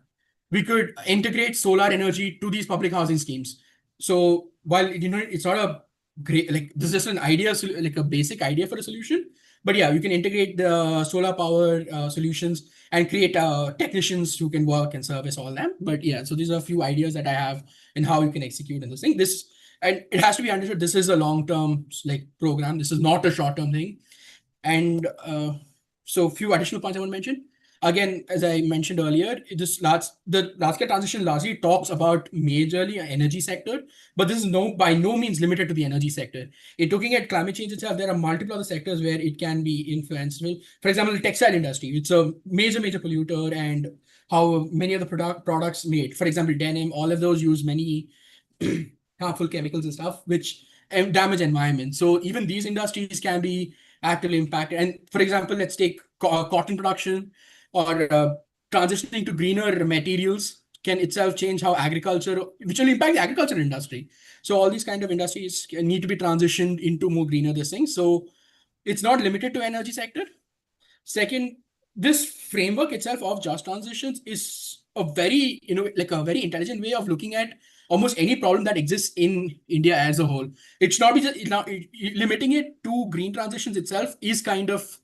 We could integrate solar energy to these public housing schemes. So while it's not a great, like this is just an idea, like a basic idea for a solution. But yeah, you can integrate the solar power solutions and create technicians who can work and service all them. But yeah, so these are a few ideas that I have in how you can execute in this thing. And it has to be understood, this is a long-term like program. This is not a short-term thing. And so a few additional points I want to mention. Again, as I mentioned earlier, the large-scale transition largely talks about majorly energy sector, but this is by no means limited to the energy sector. In looking at climate change itself, there are multiple other sectors where it can be influenced. For example, the textile industry, it's a major polluter, and how many of the products made, for example, denim, all of those use many harmful chemicals and stuff, which damage environment. So even these industries can be actively impacted. And for example, let's take cotton production, or transitioning to greener materials can itself change how agriculture, which will impact the agriculture industry. So all these kind of industries need to be transitioned into more greener this thing. So it's not limited to energy sector. Second, this framework itself of just transitions is a very, like a very intelligent way of looking at almost any problem that exists in India as a whole. It's not just limiting it to green transitions itself is kind of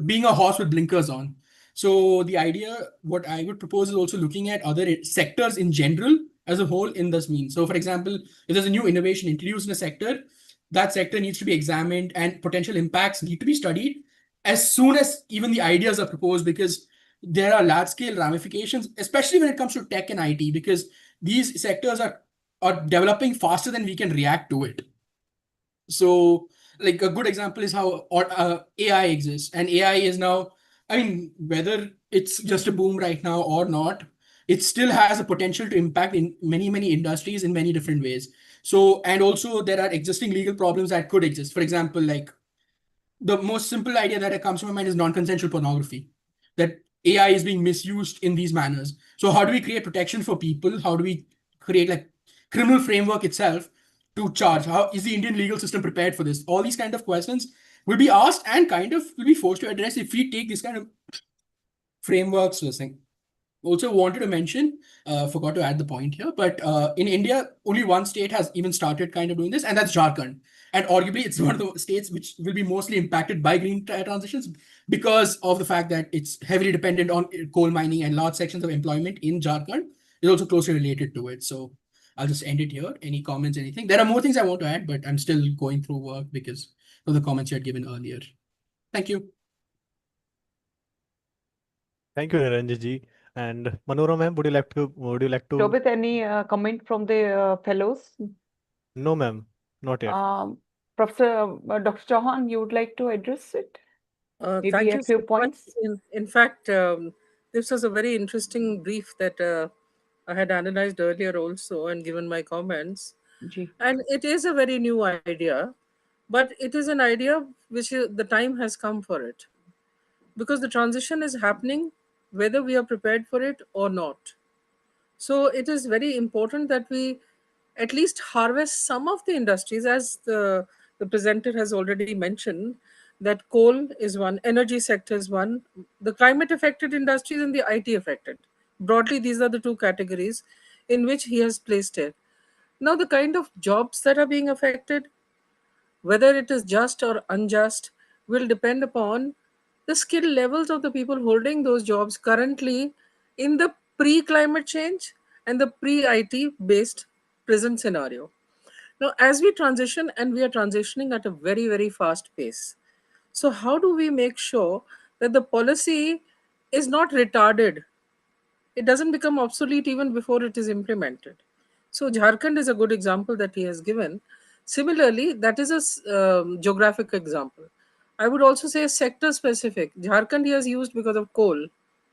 being a horse with blinkers on. So the idea, what I would propose, is also looking at other sectors in general as a whole in this means. So for example, if there's a new innovation introduced in a sector, that sector needs to be examined and potential impacts need to be studied as soon as even the ideas are proposed, because there are large-scale ramifications, especially when it comes to tech and IT, because these sectors are developing faster than we can react to it. So like a good example is how AI exists, and AI is now, I mean, whether it's just a boom right now or not, it still has a potential to impact in many industries in many different ways. So, and also there are existing legal problems that could exist. For example, like the most simple idea that comes to my mind is non-consensual pornography, that AI is being misused in these manners. So how do we create protection for people? How do we create like criminal framework itself to charge? How is the Indian legal system prepared for this? All these kind of questions will be asked and kind of will be forced to address if we take this kind of frameworks listening. Also wanted to mention, forgot to add the point here, but in India, only one state has even started kind of doing this, and that's Jharkhand. And arguably, it's one of the states which will be mostly impacted by green transitions because of the fact that it's heavily dependent on coal mining, and large sections of employment in Jharkhand is also closely related to it. So I'll just end it here. Any comments, anything? There are more things I want to add, but I'm still going through work because of the comments you had given earlier. Thank you. Thank you, Niranjan ji. And Manora ma'am, would you like to? Shobit, any comment from the fellows? No, ma'am, not yet. Professor Dr. Chauhan, you would like to address it? Maybe Thank a you few so much. points. In fact, this was a very interesting brief that I had analyzed earlier also and given my comments. Ji. And it is a very new idea, but it is an idea which the time has come for it, because the transition is happening whether we are prepared for it or not. So it is very important that we at least harvest some of the industries, as the presenter has already mentioned, that coal is one, energy sector is one, the climate affected industries and the IT affected. Broadly, these are the two categories in which he has placed it. Now, the kind of jobs that are being affected, whether it is just or unjust, will depend upon the skill levels of the people holding those jobs currently in the pre-climate change and the pre-IT based present scenario. Now, as we transition, and we are transitioning at a very fast pace, so how do we make sure that the policy is not retarded? It doesn't become obsolete even before it is implemented. So Jharkhand is a good example that he has given. Similarly, that is a geographic example. I would also say sector specific. Jharkhand he has used because of coal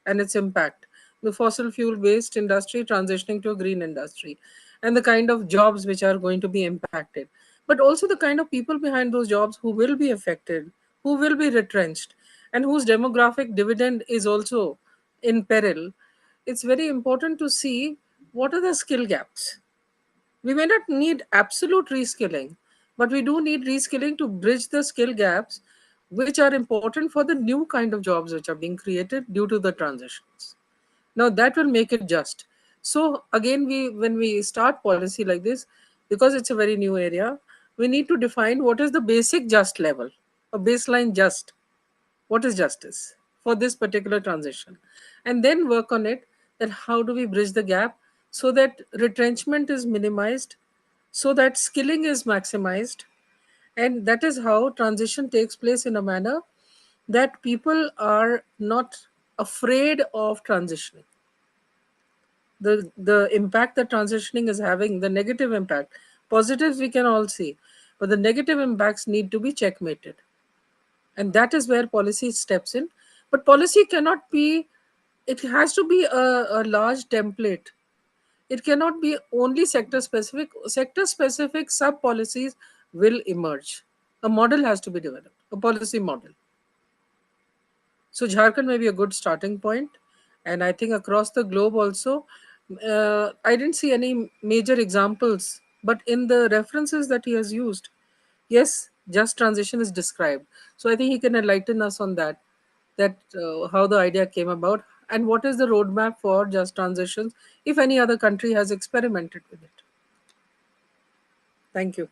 and its impact, the fossil fuel based industry transitioning to a green industry, and the kind of jobs which are going to be impacted, but also the kind of people behind those jobs who will be affected, who will be retrenched, and whose demographic dividend is also in peril. It's very important to see what are the skill gaps. We may not need absolute reskilling, but we do need reskilling to bridge the skill gaps which are important for the new kind of jobs which are being created due to the transitions. Now that will make it just. So again, when we start policy like this, because it's a very new area, we need to define what is the basic just level, a baseline just. What is justice for this particular transition? And then work on it, that how do we bridge the gap so that retrenchment is minimized, so that skilling is maximized, and that is how transition takes place in a manner that people are not afraid of transitioning. The impact that transitioning is having, the negative impact, positives we can all see, but the negative impacts need to be checkmated. And that is where policy steps in. But policy cannot be, it has to be a large template. It cannot be only sector specific. Sector specific sub policies will emerge. A model has to be developed, a policy model. So Jharkhand may be a good starting point, and I think across the globe also, I didn't see any major examples, but in the references that he has used, yes, just transition is described. So I think he can enlighten us on that, how the idea came about and what is the roadmap for just transitions, if any other country has experimented with it. Thank you.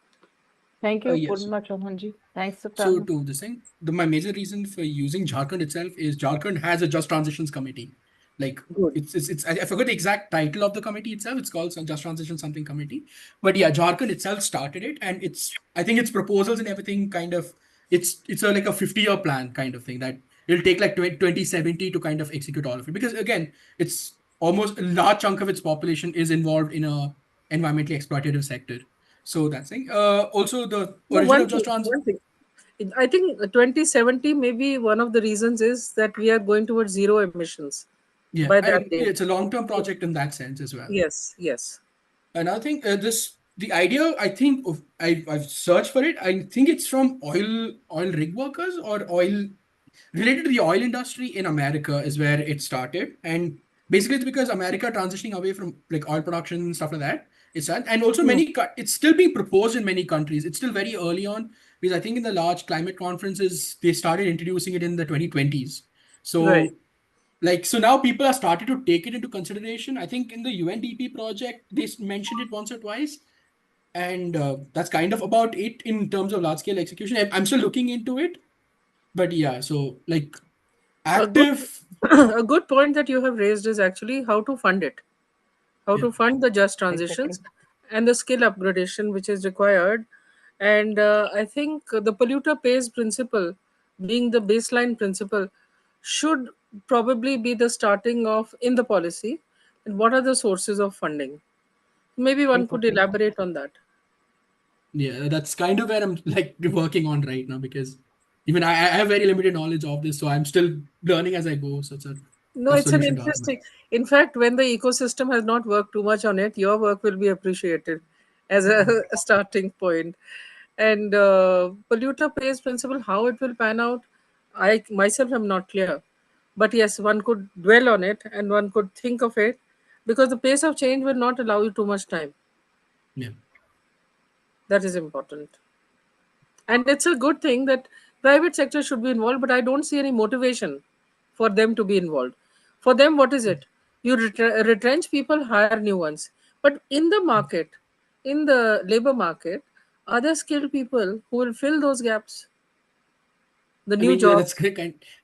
Thank you, Yes. Purnima, Chauhan ji. Thanks for So time. to this thing, my major reason for using Jharkhand itself is Jharkhand has a Just Transitions Committee. Like Good. it's I forgot the exact title of the committee itself. It's called Just Transition something committee. But yeah, Jharkhand itself started it, and I think its proposals and everything kind of it's like a 50-year plan kind of thing that it'll take like 2070 to kind of execute all of it. Because again, it's almost a large chunk of its population is involved in a environmentally exploitative sector. So that's thing. Also the No, origin of Just one thing. I think 2070 maybe one of the reasons is that we are going towards zero emissions Yeah, by that date. it's a long-term project in that sense as well. Yes, yes. Another thing, the idea I think of I've searched for it. I think it's from oil rig workers or oil related to the oil industry in America is where it started, and basically it's because America transitioning away from like oil production and stuff like that. It's that, and also it's still being proposed in many countries. It's still very early on because I think in the large climate conferences they started introducing it in the 2020s. So. Right. Like so now people are starting to take it into consideration. I think in the UNDP project they mentioned it once or twice, and that's kind of about it in terms of large scale execution. I'm still looking into it, but yeah, so like A good, active. a good point that you have raised is actually how to fund it, how Yeah. to fund the just transitions and the skill upgradation which is required. And I think the polluter pays principle, being the baseline principle, should probably be the starting of in the policy. And what are the sources of funding? Maybe one could Important. elaborate on that. Yeah, that's kind of where I'm like working on right now because even I have very limited knowledge of this, so I'm still learning as I go. So it's a No, tough it's an solution to ask. interesting. In fact, when the ecosystem has not worked too much on it, your work will be appreciated as a starting point. And polluter pays principle, how it will pan out, I myself am not clear. But yes, one could dwell on it and one could think of it because the pace of change will not allow you too much time. Yeah. That is important. And it's a good thing that private sector should be involved, but I don't see any motivation for them to be involved. For them, what is it? You retrench people, hire new ones. But in the market, in the labor market, are there skilled people who will fill those gaps, the I new mean, yeah, jobs?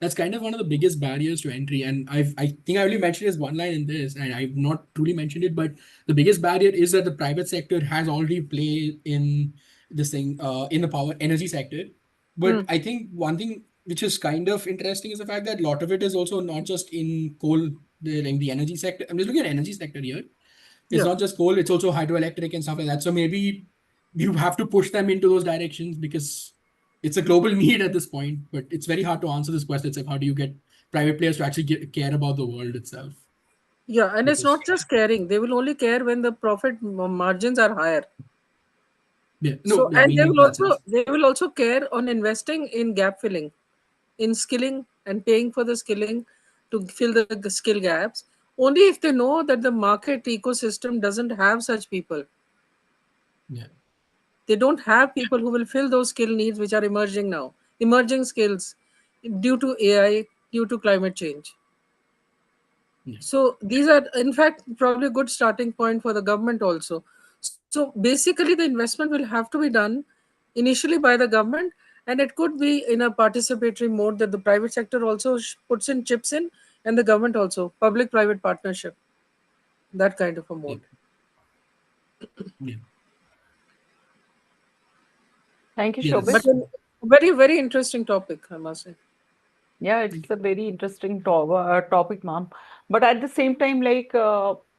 that's kind of one of the biggest barriers to entry. And I think I only mentioned it as one line in this, and I've not truly mentioned it, but the biggest barrier is that the private sector has already played in this thing, in the power energy sector. But I think one thing which is kind of interesting is the fact that a lot of it is also not just in coal, the energy sector. I'm just looking at energy sector here. It's Yeah. not just coal, it's also hydroelectric and stuff like that. So maybe you have to push them into those directions because it's a global need at this point. But it's very hard to answer this question itself. How do you get private players to actually care about the world itself? Yeah, and it's Because not just caring. They will only care when the profit margins are higher. yeah, no, So, yeah, I and mean in that sense. they will also care on investing in gap filling, in skilling and paying for the skilling to fill the skill gaps. Only if they know that the market ecosystem doesn't have such people. Yeah. They don't have people who will fill those skill needs which are emerging now, emerging skills due to AI, due to climate change. Yeah. So these are, in fact, probably a good starting point for the government also. So basically, the investment will have to be done initially by the government, and it could be in a participatory mode that the private sector also puts in chips in, and the government also, public private partnership, that kind of a mode. Yeah. Thank you, Yes. But Shobit. a very, very interesting topic, I must say. Yeah, it's a very interesting topic, ma'am. But at the same time,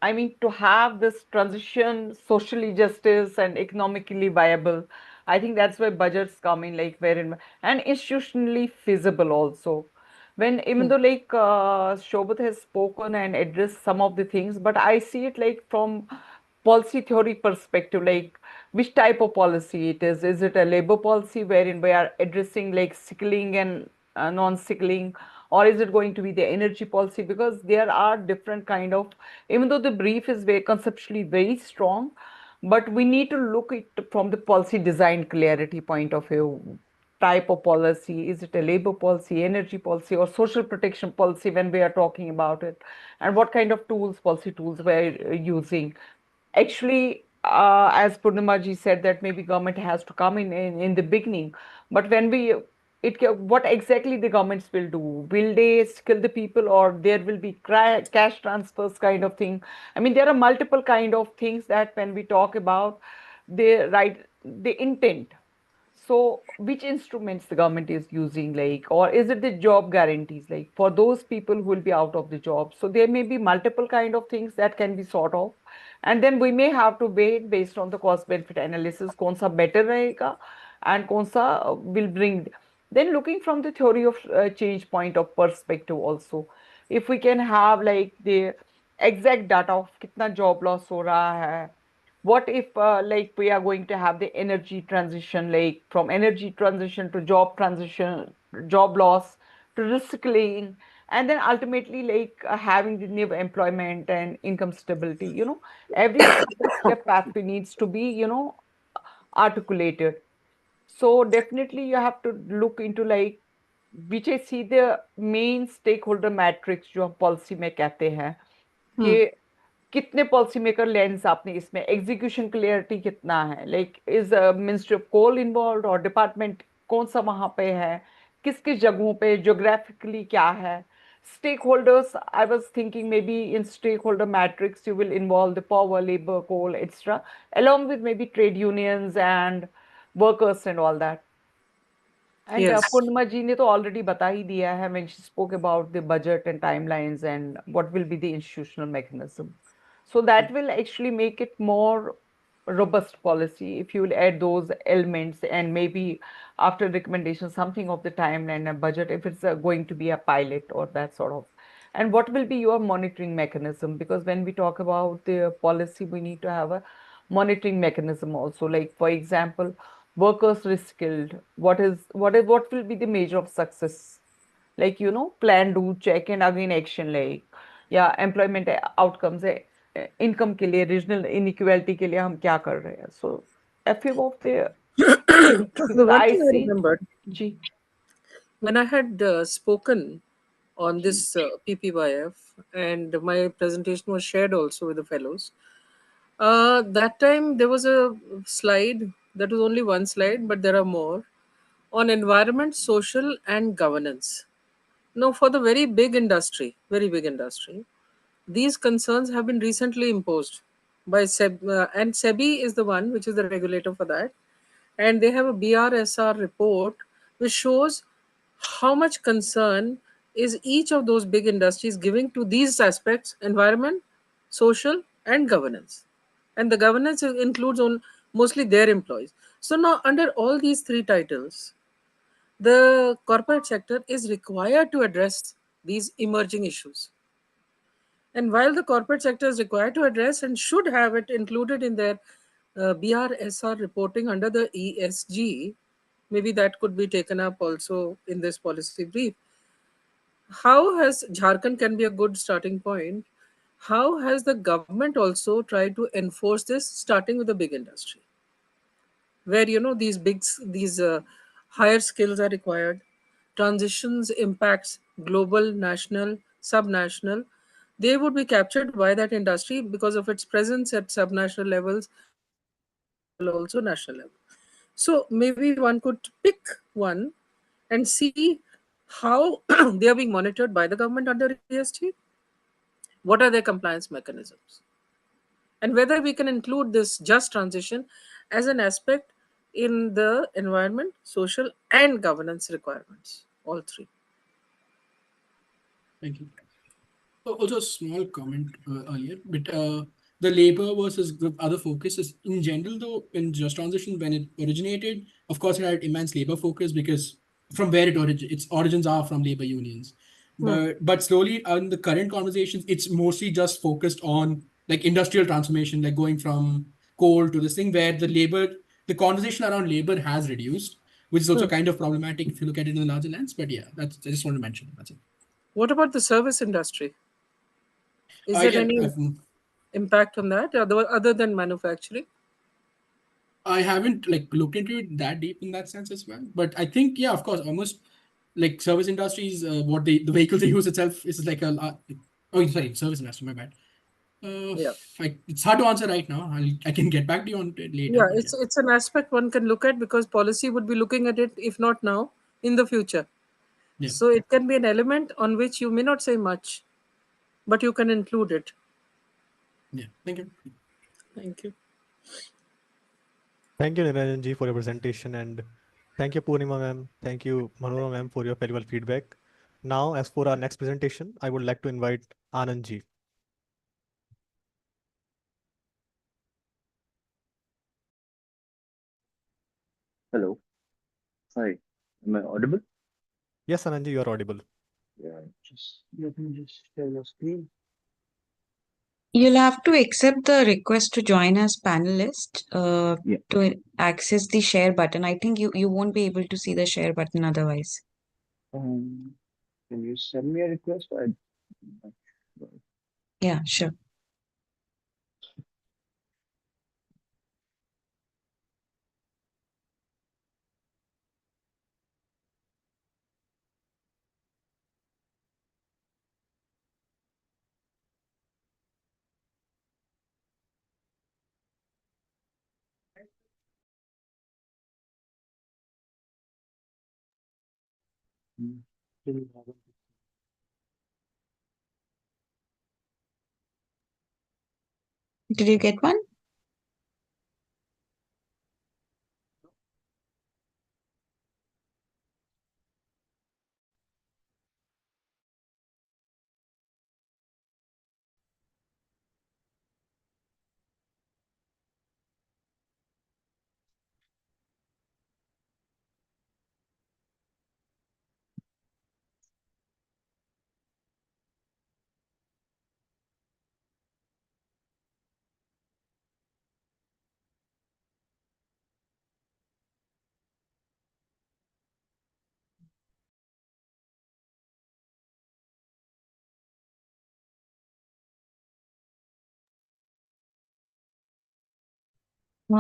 I mean, to have this transition socially justice and economically viable, I think that's where budgets come in, like wherein and institutionally feasible also. When even though Shobit has spoken and addressed some of the things, but I see it like from policy theory perspective, like which type of policy it is. Is it a labor policy wherein we are addressing like skilling and non-skilling, or is it going to be the energy policy? Because there are different kind of, even though the brief is very conceptually very strong, but we need to look it from the policy design clarity point of view. Type of policy, is it a labor policy, energy policy, or social protection policy when we are talking about it, and what kind of tools, policy tools we're using. Actually, as Purnima ji said, that maybe government has to come in the beginning, but when we what exactly the governments will do? Will they skill the people, or there will be cash transfers kind of thing? I mean, there are multiple kind of things that when we talk about the right, the intent. So, which instruments the government is using, like, or is it the job guarantees, like for those people who will be out of the job? So there may be multiple kind of things that can be sort of, and then we may have to wait based on the cost benefit analysis, कौन सा better रहेगा and कौन सा will bring. Then looking from the theory of change point of perspective also, if we can have like the exact data of कितना job loss हो रहा है, what if like we are going to have the energy transition, like from energy transition to job transition, job loss to reskilling, and then ultimately having the new employment and income stability, every step pathway needs to be articulated. So definitely you have to look into like which I see the main stakeholder matrix जो हम policy में कहते हैं कि कितने policy maker lens आपने इसमें, execution clarity कितना है, like is ministry of coal involve, और डिपार्टमेंट कौन सा वहां पे है, किस किस जगहों पे, ज्योग्राफिकली क्या है, stakeholders. I was thinking maybe in stakeholder matrix you will involve the power, labour, coal extra, along with maybe trade unions and workers and all that. And Yes. Purnima ji ने तो already बता ही दिया है when she spoke about the budget and timelines and what will be the institutional mechanism. So that will actually make it more robust policy if you will add those elements, and maybe after recommendation something of the timeline and budget if it's going to be a pilot or that sort of. And what will be your monitoring mechanism? Because when we talk about the policy, we need to have a monitoring mechanism also. Like for example, workers reskilled. What will be the measure of success? Like plan, do, check, and again action. Like yeah, employment outcomes है, income के लिए, regional inequality के लिए हम क्या कर रहे हैं? So a few of the things, The because one I thing I see. remembered ji. when I had spoken on this PPYF, and my presentation was shared also with the fellows. That time there was a slide, that was only one slide, but there are more on environment, social, and governance. Now, for the very big industry, these concerns have been recently imposed by and SEBI is the one which is the regulator for that. And they have a BRSR report which shows how much concern is each of those big industries giving to these aspects: environment, social, and governance. And the governance includes mostly their employees. So now, under all these three titles, the corporate sector is required to address these emerging issues. And while the corporate sector is required to address and should have it included in their BRSR reporting under the ESG, maybe that could be taken up also in this policy brief. How has Jharkhand can be a good starting point? How has the government also tried to enforce this, starting with the big industry, where these higher skills are required, transitions impacts global, national, subnational, they would be captured by that industry because of its presence at subnational levels, also national level. So maybe one could pick one and see how they are being monitored by the government under ESG. What are their compliance mechanisms? And whether we can include this just transition as an aspect in the environment, social, and governance requirements, all three. Thank you. Also, a small comment earlier, but the labor versus the other focus is in general, though, in just transition, when it originated, of course, it had immense labor focus because from where its origins are from labor unions. But slowly, in the current conversations, it's mostly just focused on like industrial transformation, like going from coal to this thing where the conversation around labor has reduced, which is also kind of problematic if you look at it in the larger lens. But yeah, I just want to mention that's it. What about the service industry? Is there Again, any impact on that other than manufacturing? I haven't like looked into it that deep in that sense as well, but I think yeah, of course, almost like service industries, what the vehicles they use itself is like oh sorry, service industry, my bad. Yeah. It's hard to answer right now. I can get back to you on it later. Yeah, but it's an aspect one can look at because policy would be looking at it, if not now, in the future. Yeah. So it can be an element on which you may not say much, but you can include it. Yeah. Thank you. Thank you. Thank you, Niranjan ji, for your presentation, and thank you, Purnima ma'am. Thank you, Manorama ma'am, for your valuable feedback. Now, as for our next presentation, I would like to invite Anand ji. Hello. Hi. Am I audible? Yes, Anand ji, you are audible. Yeah, just let me just share your screen. You'll have to accept the request to join as panelist Yeah. to access the share button. I think you won't be able to see the share button otherwise. Can you send me a request? Yeah, sure. Still haven't. Did you get one?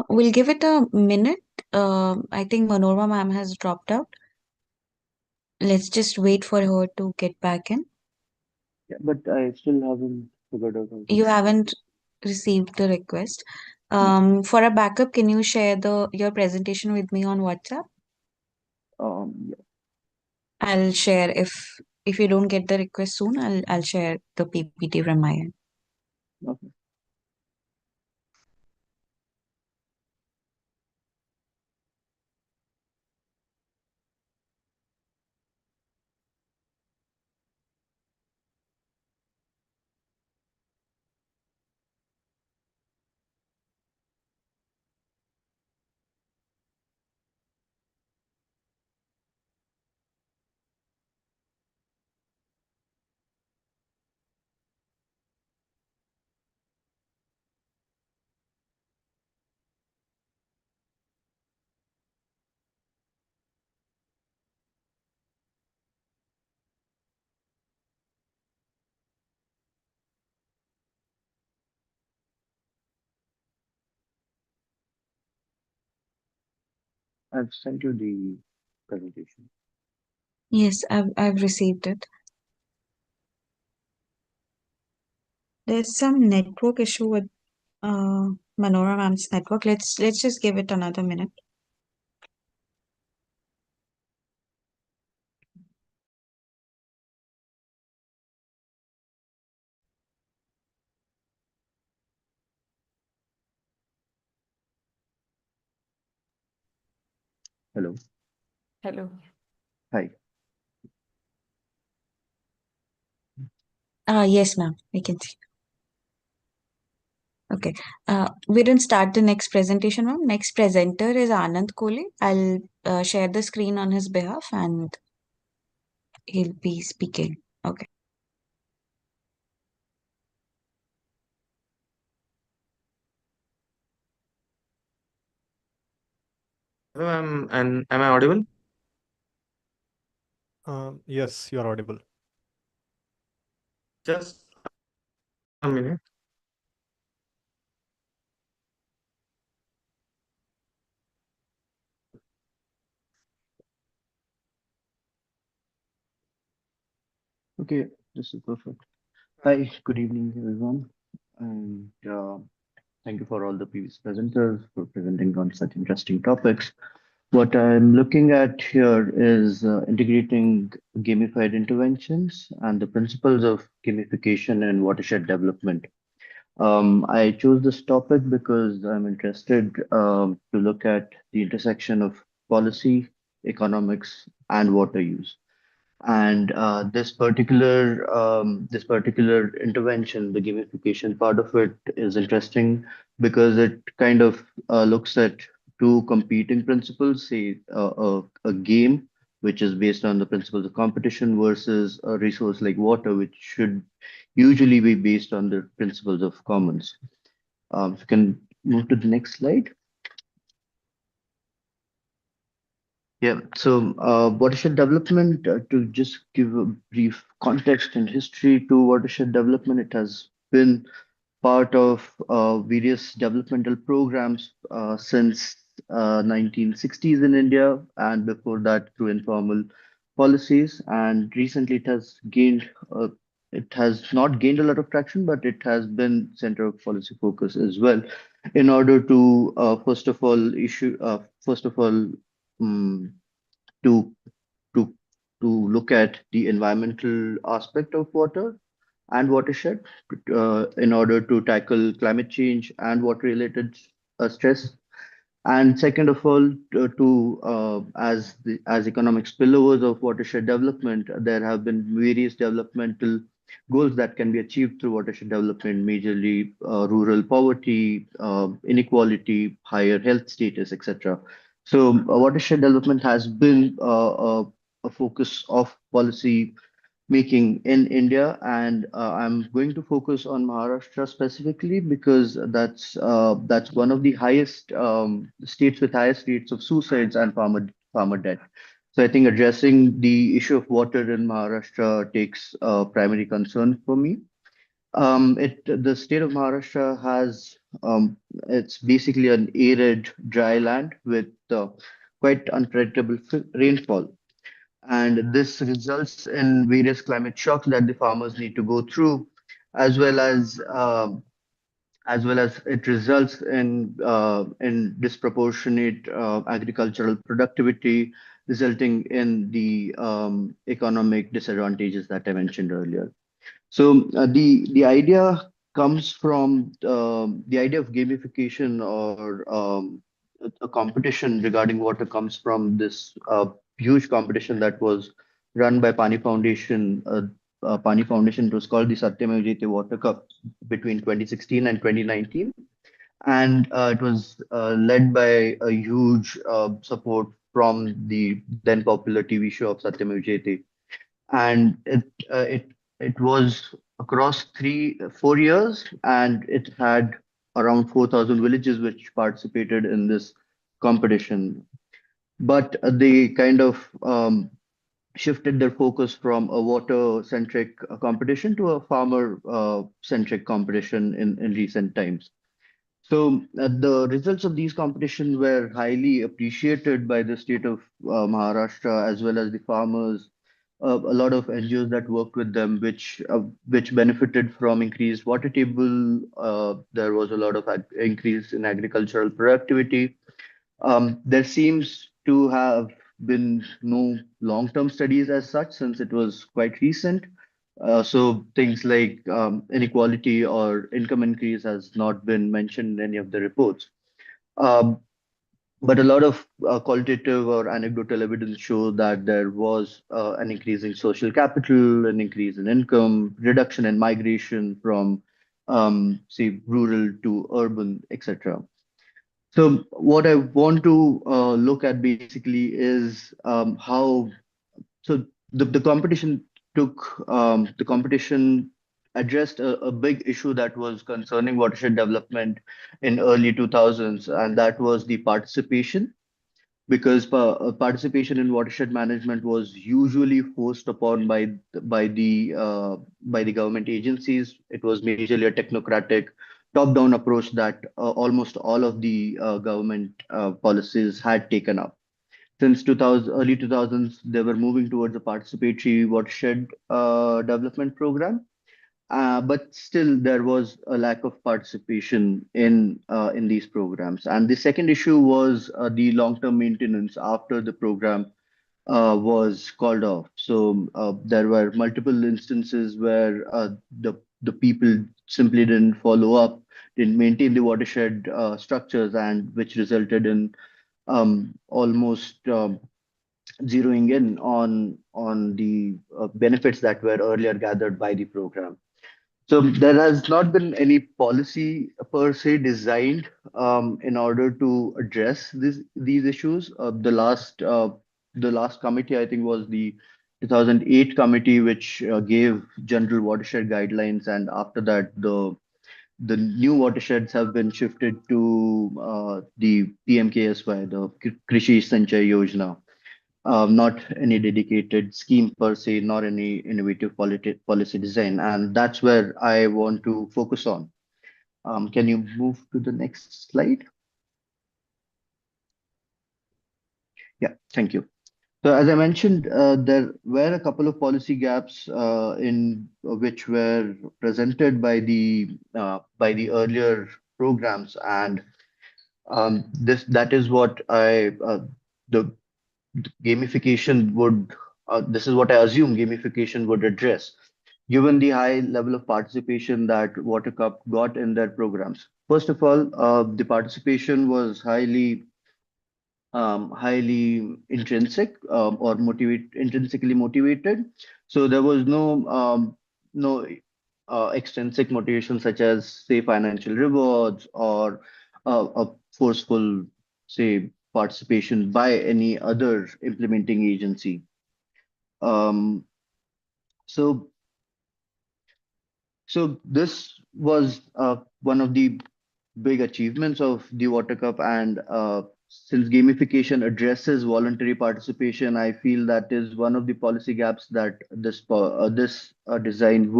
We'll give it a minute. I think Manorama ma'am has dropped out. Let's just wait for her to get back in. Yeah, but I still haven't figured out how to. You haven't received the request. For a backup, can you share your presentation with me on WhatsApp? Yeah. I'll share if you don't get the request soon, I'll share the PPT from my end. Okay. I've sent you the presentation. Yes, I've received it. There's some network issue with Manorama's network. Let's just give it another minute. Hello. Hello. Hi. Yes, ma'am. We can see. Okay. We didn't start the next presentation, ma'am. Next presenter is Anand Kole. I'll share the screen on his behalf and he'll be speaking. Okay. Hello, am I audible? Yes, you're audible. Just a minute. Okay, this is perfect. Hi, good evening, everyone. And thank you for all the previous presenters for presenting on such interesting topics. What I'm looking at here is integrating gamified interventions and the principles of gamification and watershed development. I chose this topic because I'm interested to look at the intersection of policy, economics, and water use. And this particular intervention, the gamification part of it, is interesting because it kind of looks at two competing principles, say a game which is based on the principles of competition versus a resource like water, which should usually be based on the principles of commons. If you can move to the next slide. Yeah, so watershed development, to just give a brief context and history to watershed development, it has been part of various developmental programs since 1960s in India, and before that through informal policies. And recently it has not gained a lot of traction, but it has been center of policy focus as well, in order to first of all, um, to to to look at the environmental aspect of water and watershed in order to tackle climate change and water related stress. And second of all, as economic spillovers of watershed development, there have been various developmental goals that can be achieved through watershed development, majorly rural poverty, inequality, higher health status, etc. So watershed development has been a focus of policy making in India, and I'm going to focus on Maharashtra specifically because that's one of the highest states with highest rates of suicides and farmer death. So I think addressing the issue of water in Maharashtra takes primary concern for me. The state of Maharashtra has it's basically an arid dry land with quite unpredictable rainfall, and this results in various climate shocks that the farmers need to go through, as well as it results in disproportionate agricultural productivity, resulting in the economic disadvantages that I mentioned earlier. So the idea comes from the idea of gamification, or a competition regarding water, comes from this huge competition that was run by Pani Foundation. Pani Foundation, it was called the Satyam Jayate Water Cup between 2016 and 2019, and it was led by a huge support from the then popular TV show of Satyam Jayate, and it was across 4 years, and it had around 4,000 villages which participated in this competition. But they kind of shifted their focus from a water-centric competition to a farmer-centric competition in recent times. So the results of these competitions were highly appreciated by the state of Maharashtra, as well as the farmers. A lot of NGOs that worked with them, which benefited from increased water table. There was a lot of increase in agricultural productivity. There seems to have been no long-term studies as such, since it was quite recent. So things like inequality or income increase has not been mentioned in any of the reports. Um, but a lot of qualitative or anecdotal evidence show that there was an increase in social capital, an increase in income, reduction in migration from, say, rural to urban, etc. So what I want to look at basically is how so the competition the competition addressed a big issue that was concerning watershed development in early 2000s, and that was the participation, because participation in watershed management was usually forced upon by the government agencies. It was majorly a technocratic top-down approach that almost all of the government policies had taken up. Since 2000, early 2000s, they were moving towards a participatory watershed development program, but still there was a lack of participation in these programs. And the second issue was the long-term maintenance after the program was called off. So there were multiple instances where the people simply didn't follow up, didn't maintain the watershed structures, and which resulted in almost zeroing in on the benefits that were earlier gathered by the program. So there has not been any policy per se designed in order to address these issues. The last committee, I think, was the 2008 committee, which gave general watershed guidelines, and after that, the new watersheds have been shifted to the PMKSY, the Krishi Sanchay Yojana. Not any dedicated scheme per se, nor any innovative policy design. And that's where I want to focus on. Can you move to the next slide? Yeah, thank you. So as I mentioned, there were a couple of policy gaps in which were presented by the earlier programs, and this that is what the gamification would this is what I assume gamification would address, given the high level of participation that Water Cup got in their programs. First of all, the participation was highly intrinsic or intrinsically motivated. So there was no extrinsic motivation such as, say, financial rewards or a forceful, say, participation by any other implementing agency. Um, so so this was one of the big achievements of the Water Cup, and since gamification addresses voluntary participation, I feel that is one of the policy gaps that this design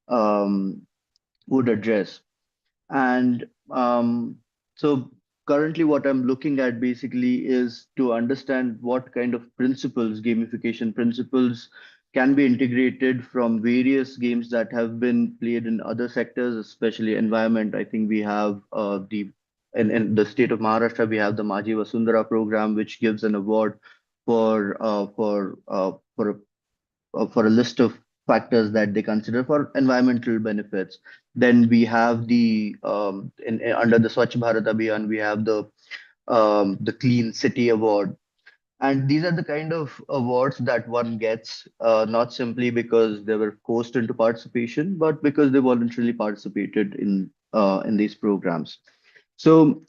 um, would address. And so currently what I'm looking at basically is to understand what kind of principles, gamification principles, can be integrated from various games that have been played in other sectors, especially environment. I think we have in the state of Maharashtra, we have the Maji Vasundhara program, which gives an award for for a list of factors that they consider for environmental benefits. Then we have under the Swachh Bharat Abhiyan, we have the Clean City Award. And these are the kind of awards that one gets, not simply because they were forced into participation, but because they voluntarily participated in these programs. So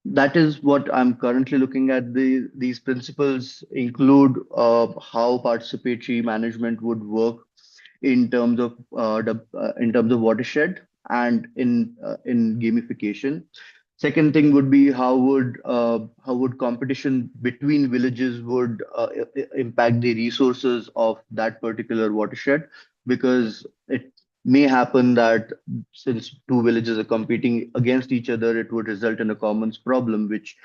that is what I'm currently looking at. These principles include how participatory management would work in terms of watershed and in gamification. Second thing would be how would competition between villages would impact the resources of that particular watershed, because it may happen that since two villages are competing against each other, it would result in a commons problem, which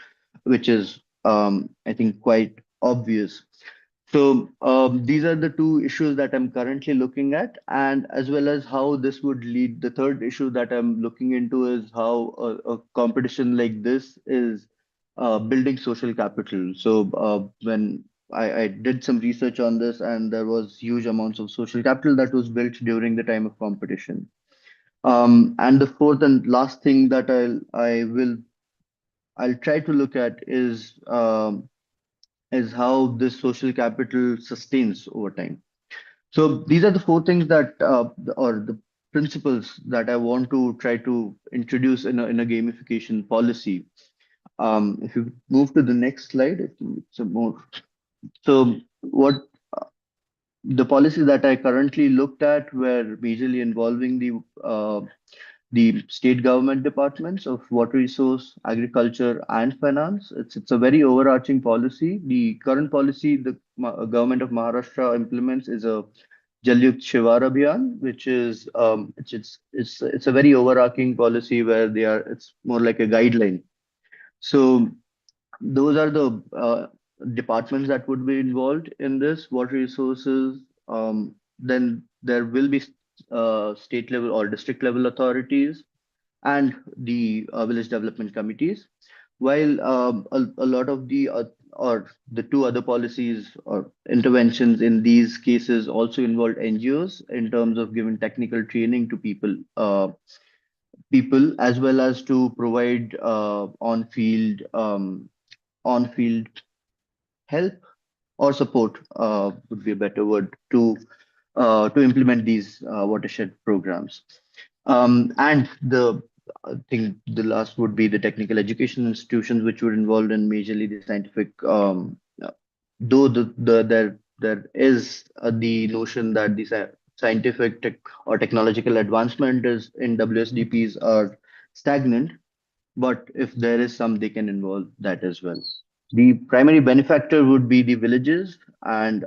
is I think quite obvious. So these are the two issues that I'm currently looking at, and as well as how this would lead. The third issue that I'm looking into is how a competition like this is building social capital. So when I did some research on this, and there was huge amounts of social capital that was built during the time of competition. And the fourth and last thing that I will I'll try to look at is how this social capital sustains over time. So these are the four things that, or the principles that I want to try to introduce in a gamification policy. If you move to the next slide, I think it's a more. So what the policies that I currently looked at were majorly involving the state government departments of water resource, agriculture, and finance. It's a very overarching policy. The current policy the government of Maharashtra implements is a Jalyukt Shivar Abhiyan, which is it's a very overarching policy where it's more like a guideline. So those are the departments that would be involved in this water resources. Then there will be state level or district level authorities and the village development committees. While a lot of or the two other policies or interventions in these cases also involved NGOs in terms of giving technical training to people as well as to provide on-field help or support would be a better word to implement these watershed programs. And I think the last would be the technical education institutions, which were involved in majorly the scientific. Though there is the notion that the scientific or technological advancement is in WSDPs are stagnant, but if there is some, they can involve that as well. The primary benefactor would be the villages, and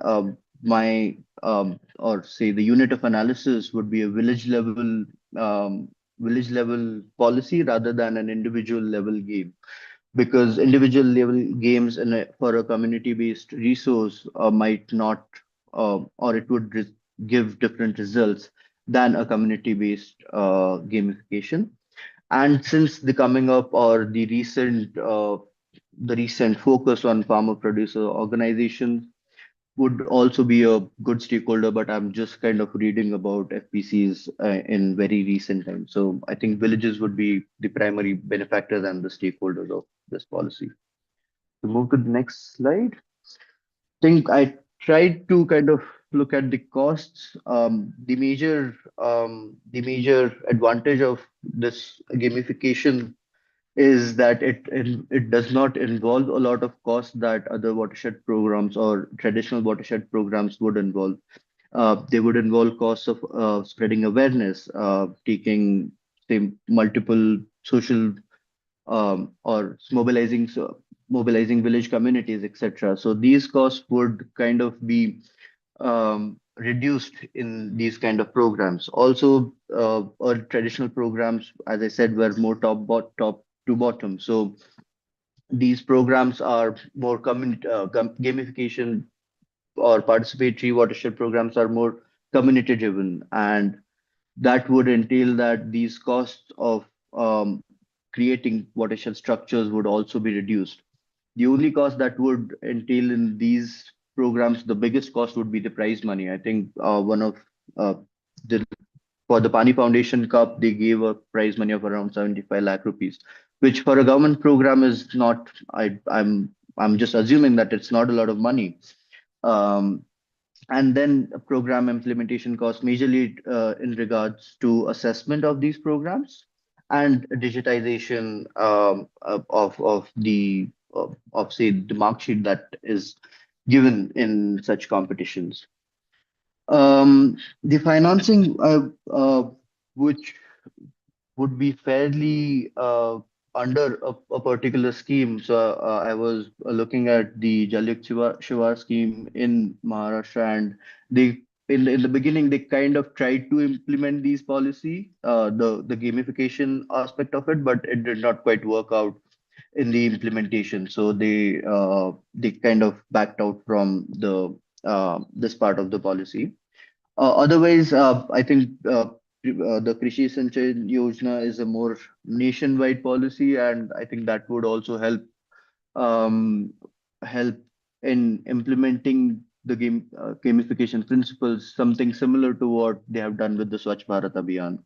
or say the unit of analysis would be a village level policy rather than an individual level game, because individual level games for a community based resource might not or it would give different results than a community based gamification. And since the coming up or the recent focus on farmer producer organizations would also be a good stakeholder, but I'm just kind of reading about FPCs in very recent times. So I think villages would be the primary benefactors and the stakeholders of this policy. To move to the next slide, think I tried to kind of look at the costs. The major advantage of this gamification is that it does not involve a lot of costs that other watershed programs or traditional watershed programs would involve. They would involve costs of spreading awareness, taking say multiple social or mobilizing village communities, etc. So these costs would kind of be reduced in these kind of programs. Also, our traditional programs, as I said, were more top to bottom. So these programs are more gamification or participatory watershed programs are more community driven, and that would entail that these costs of creating watershed structures would also be reduced. The only cost that would entail in these programs, the biggest cost would be the prize money. I think one of the for the Pani Foundation Cup, they gave a prize money of around 75 lakh rupees, which for a government program is not. I'm just assuming that it's not a lot of money. Um, and then program implementation costs majorly in regards to assessment of these programs and digitization of say the mark sheet that is given in such competitions. The financing which would be fairly under a particular scheme. So I was looking at the Jalyukt Shivar scheme in Maharashtra, and they in the beginning they kind of tried to implement these policy, the gamification aspect of it, but it did not quite work out in the implementation. So they kind of backed out from the this part of the policy. Otherwise, I think the Krishi Sanchay Yojana is a more nationwide policy, and I think that would also um, help in implementing the gamification principles, something similar to what they have done with the Swachh Bharat Abhiyan.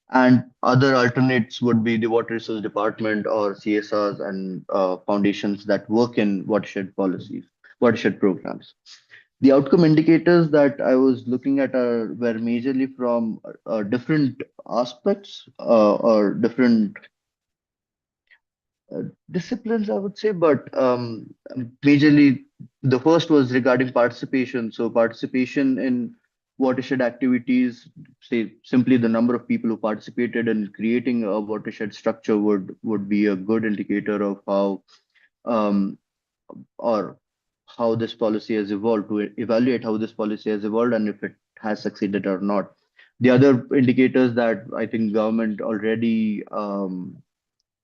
And other alternates would be the Water Resource Department or CSRs and foundations that work in watershed policies, watershed programs. The outcome indicators that I was looking at were majorly from different aspects or different disciplines, I would say, but majorly the first was regarding participation. So participation in watershed activities, say simply the number of people who participated in creating a watershed structure would be a good indicator of how um, or how this policy has evolved, to evaluate how this policy has evolved and if it has succeeded or not. The other indicators that I think government already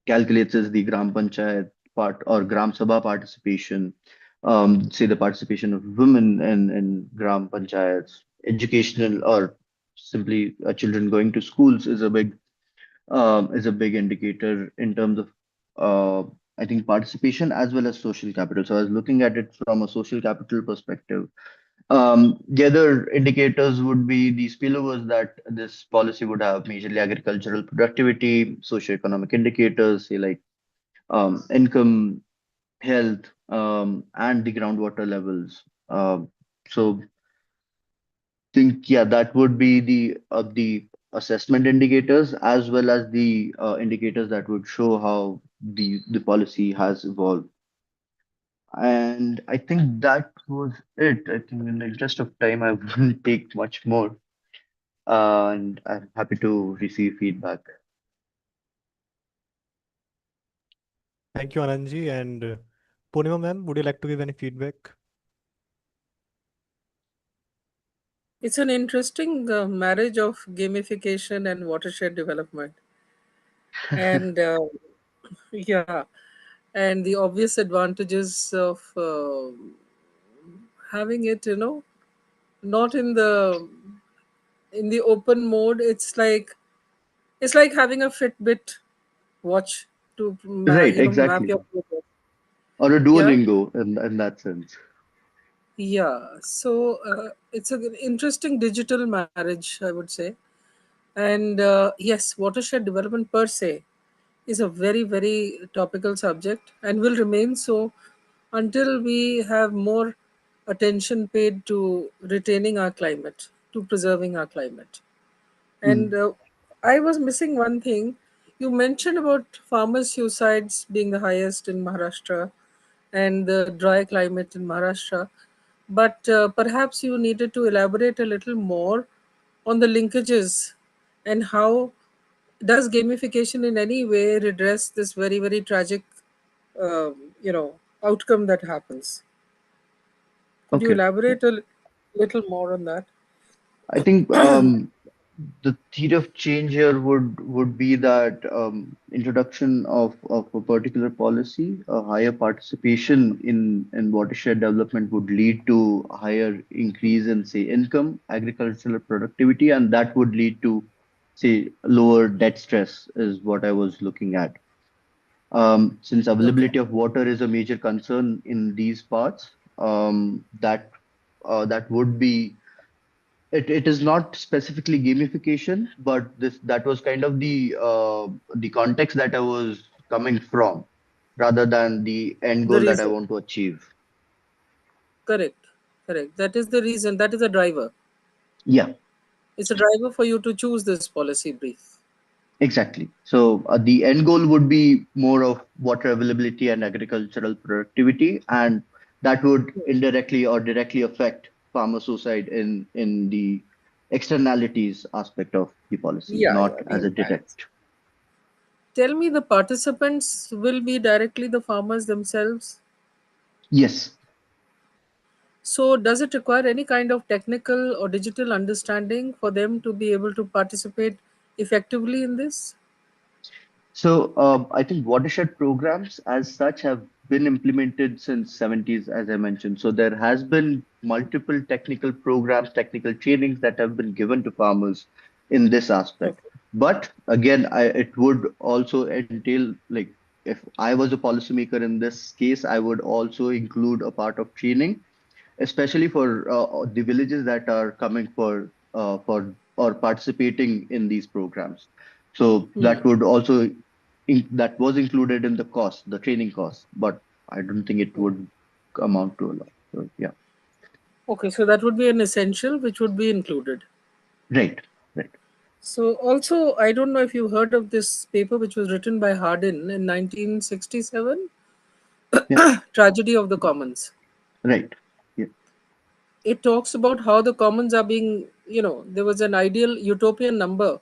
calculates is the Gram Panchayat part or Gram Sabha participation, say the participation of women in Gram Panchayats, educational or simply children going to schools is a big indicator in terms of I think participation as well as social capital. So I was looking at it from a social capital perspective. The other indicators would be the spillovers that this policy would have, majorly agricultural productivity, socioeconomic indicators, say like income, health, and the groundwater levels. So think, yeah, that would be the assessment indicators as well as the indicators that would show how the policy has evolved. And I think that was it. I think in the interest of time, I wouldn't take much more. And I'm happy to receive feedback. Thank you, Anandji. And Purnima ma'am, would you like to give any feedback? It's an interesting marriage of gamification and watershed development. And yeah, and the obvious advantages of having it, not in the open mode. It's like having a Fitbit watch to Right, map exactly. your progress. Or a Yeah, Duolingo in that sense. yeah. So it's an interesting digital marriage, I would say. And yes, watershed development per se is a very, very topical subject and will remain so until we have more attention paid to retaining our climate, to preserving our climate. And Mm, I was missing one thing. You mentioned about farmer suicides being the highest in Maharashtra and the dry climate in Maharashtra. But perhaps you needed to elaborate a little more on the linkages and how does gamification in any way redress this very, very tragic, outcome that happens? Could you okay. elaborate a little more on that? I think the theory of change here would be that introduction of a particular policy, a higher participation in watershed development would lead to higher increase in, say, income, agricultural productivity, and that would lead to, say, lower debt stress is what I was looking at. Since Okay. availability of water is a major concern in these parts, that would be it is not specifically gamification, but this that was kind of the context that I was coming from, rather than the end The goal that I reason. want to achieve. Correct. Correct. That is the reason. That is a driver. Yeah, It's a driver for you to choose this policy brief. exactly. So the end goal would be more of water availability and agricultural productivity, and that would indirectly or directly affect farmer suicide in the externalities aspect of the policy, Yeah, not yeah, the as a impacts. direct. Tell me, the participants will be directly the farmers themselves. Yes. So, does it require any kind of technical or digital understanding for them to be able to participate effectively in this? So I think watershed programs as such have been implemented since 70s, as I mentioned. So there has been multiple technical programs, technical trainings that have been given to farmers in this aspect. Okay. But again, it would also entail, like, if I was a policymaker in this case, I would also include a part of training, especially for the villages that are coming for or participating in these programs. So that would also that was included in the cost, the training cost, but I don't think it would amount to a lot. So yeah, Okay, so that would be an essential which would be included. right, right. So also, I don't know if you heard of this paper which was written by Hardin in 1967, Yeah, Tragedy of the Commons. right. Yeah, It talks about how the commons are being, there was an ideal utopian number,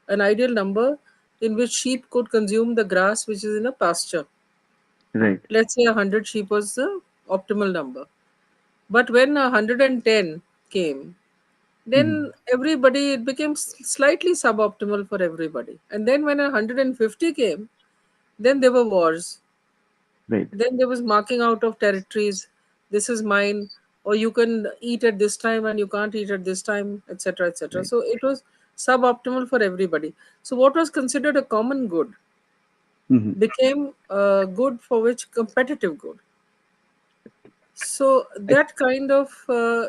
an ideal number in which sheep could consume the grass which is in a pasture. right. Let's say 100 sheep was the optimal number. But when 110 came, Mhm. then everybody, it became slightly suboptimal for everybody. And then when 150 came, then there were wars. Right, Then there was marking out of territories. This is mine, or you can eat at this time and you can't eat at this time, etc., etc. right. So it was suboptimal for everybody. So what was considered a common good Mhm. became good for which competitive good. So I that kind of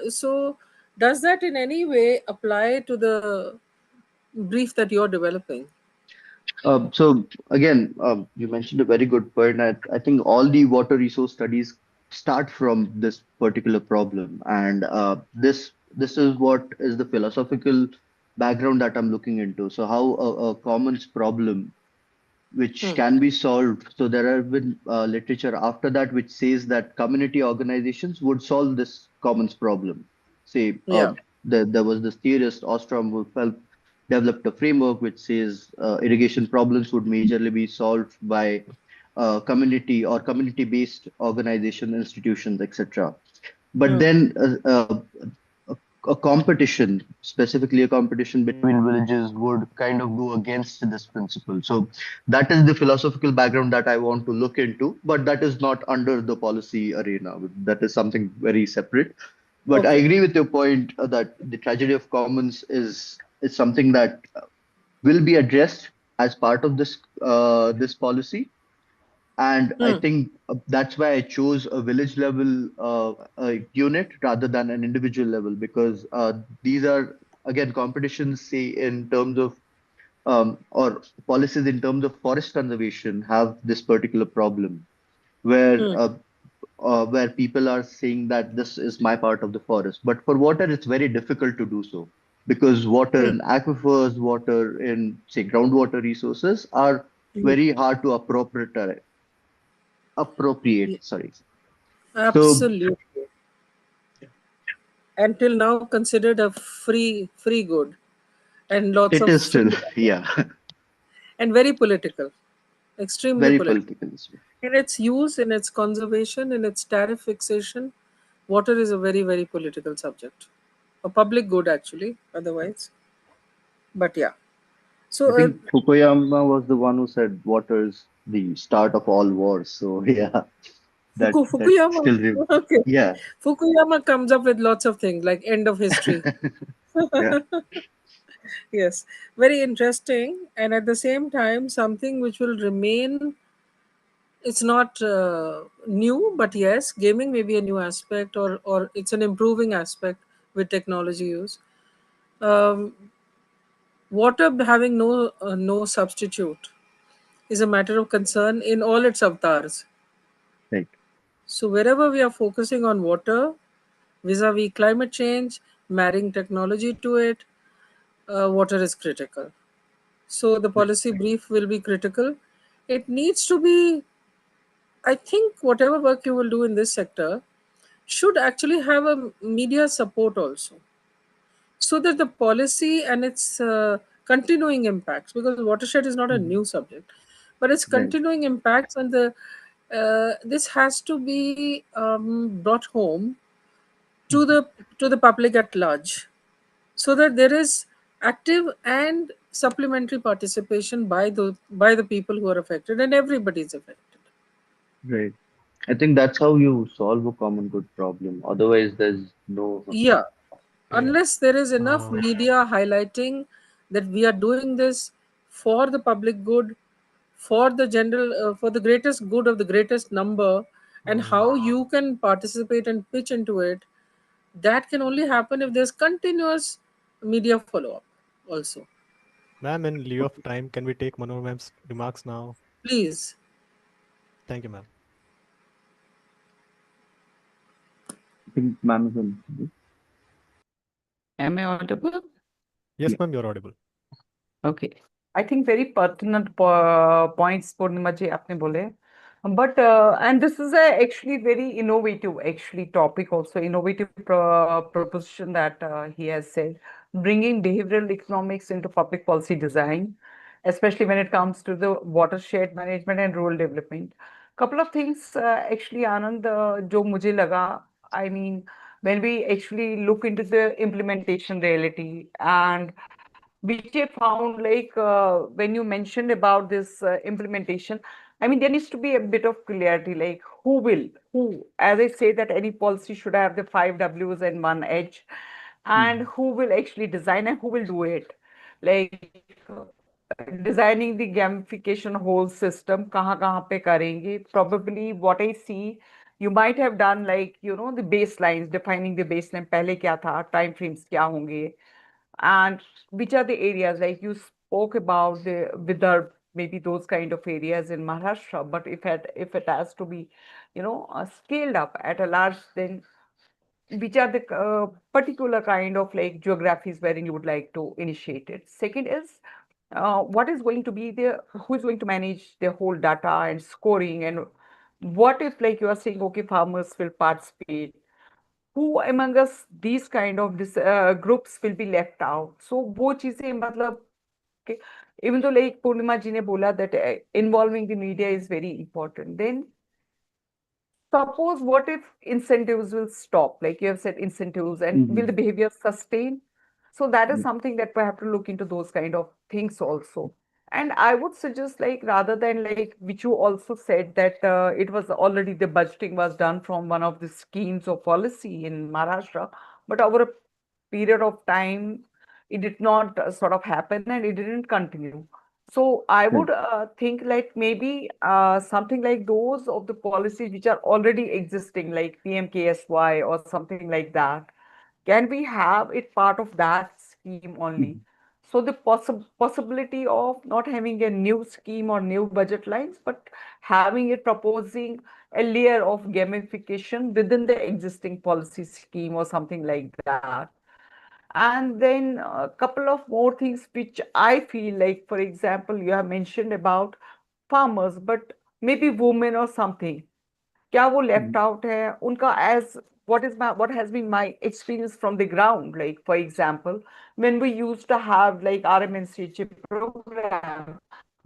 so does that in any way apply to the brief that you're developing? So again, you mentioned a very good point. I think all the water resource studies start from this particular problem, and this is what is the philosophical background that I'm looking into. So how a commons problem which Hmm. can be solved. So there have been literature after that which says that community organizations would solve this commons problem. Say, Yeah. there was this theorist Ostrom who developed a framework which says irrigation problems would majorly be solved by community or community-based organization, institutions, etc. But Hmm. then a, a competition, specifically a competition between villages, would kind of go against this principle. So that is the philosophical background that I want to look into, but that is not under the policy arena. That is something very separate. But I Okay. agree with your point that the tragedy of commons is something that will be addressed as part of this policy. And I Hmm. think that's why I chose a village level unit rather than an individual level, because these are, again, competitions, say, in terms of or policies in terms of forest conservation have this particular problem Hmm. where people are saying that this is my part of the forest. But for water, it's very difficult to do so because water Hmm. in aquifers, water in, say, groundwater resources are Hmm. very hard to Yeah, appropriate. Sorry. So absolutely. Until now considered a free good, and lots it of is still, free yeah, and very political, extremely very political. political as well. In its use, in its conservation, in its tariff fixation, water is a very political subject, a public good actually. Otherwise, but yeah. I So think Fukuyama was the one who said water is the start of all wars. So yeah, that Fukuyama. still, Okay, yeah, Fukuyama comes up with lots of things like end of history. yeah, Yes, very interesting, and at the same time, something which will remain. It's not new, but yes, gaming may be a new aspect, or it's an improving aspect with technology use. Um, Water having no substitute is a matter of concern in all its avatars. right, So wherever we are focusing on water, vis-a-vis climate change, marrying technology to it, water is critical. So the right, policy brief will be critical. It needs to be, I think, whatever work you will do in this sector should actually have a media support also, so that the policy and its continuing impacts, because watershed is not a mhm, new subject, but its right, continuing impacts and the this has to be brought home to mhm, the public at large, so that there is active and supplementary participation by the people who are affected, and everybody is affected. right. I think that's how you solve a common good problem. Otherwise, there's no, Yeah, Okay. unless there is enough Uh, media highlighting that we are doing this for the public good, for the general for the greatest good of the greatest number, and mm, how you can participate and pitch into it, that can only happen if there's continuous media follow up also. Ma'am, in lieu of time, can we take Manor ma'am's remarks now? Please. Thank you, ma'am. I think ma'am is on. Am I audible? Yes, Yeah. ma'am, you're audible. Okay. I think very pertinent points Purnima ji आपने बोले. But and this is a actually very innovative actually topic also innovative proposition that he has said, bringing behavioral economics into public policy design, especially when it comes to the watershed management and rural development. Couple of things actually Anand जो मुझे लगा, I mean when we actually look into the implementation reality and which I found like when you mentioned about this implementation, I mean, there needs to be a bit of clarity, like who, as I say that any policy should have the 5 Ws and 1 H, and who will actually design and who will do it. Like designing the gamification whole system, कहाँ पे करेंगे? Probably what I see, you might have done like, you know, the baselines, defining the baseline, पहले क्या था, time frames क्या होंगे, and which are the areas like you spoke about the Vidarbh, maybe those kind of areas in Maharashtra, but if it has to be, you know, scaled up at a large, then which are the particular kind of like geographies wherein you would like to initiate it. Second is what is going to be the who is going to manage the whole data and scoring, and what if like you are saying okay farmers will participate, who among us these kind of this groups will be left out. So वो चीजें मतलब कि even though like Purnima ji ने बोला that involving the media is very important, then suppose what if incentives will stop, like you have said incentives, and will the behavior sustain? So that is something that we have to look into those kind of things also. And I would suggest like rather than like which you also said that it was already the budgeting was done from one of the schemes of policy in Maharashtra, but over a period of time it did not sort of happen and it didn't continue. So I would think like maybe something like those of the policies which are already existing, like PMKSY or something like that. Can we have it part of that scheme only? So the possibility of not having a new scheme or new budget lines, but having it proposing a layer of gamification within the existing policy scheme or something like that. And then a couple of more things which I feel like, for example, you have mentioned about farmers, but maybe women or something. क्या वो left out है उनका as what has been my experience from the ground, like for example when we used to have like RMNCH program,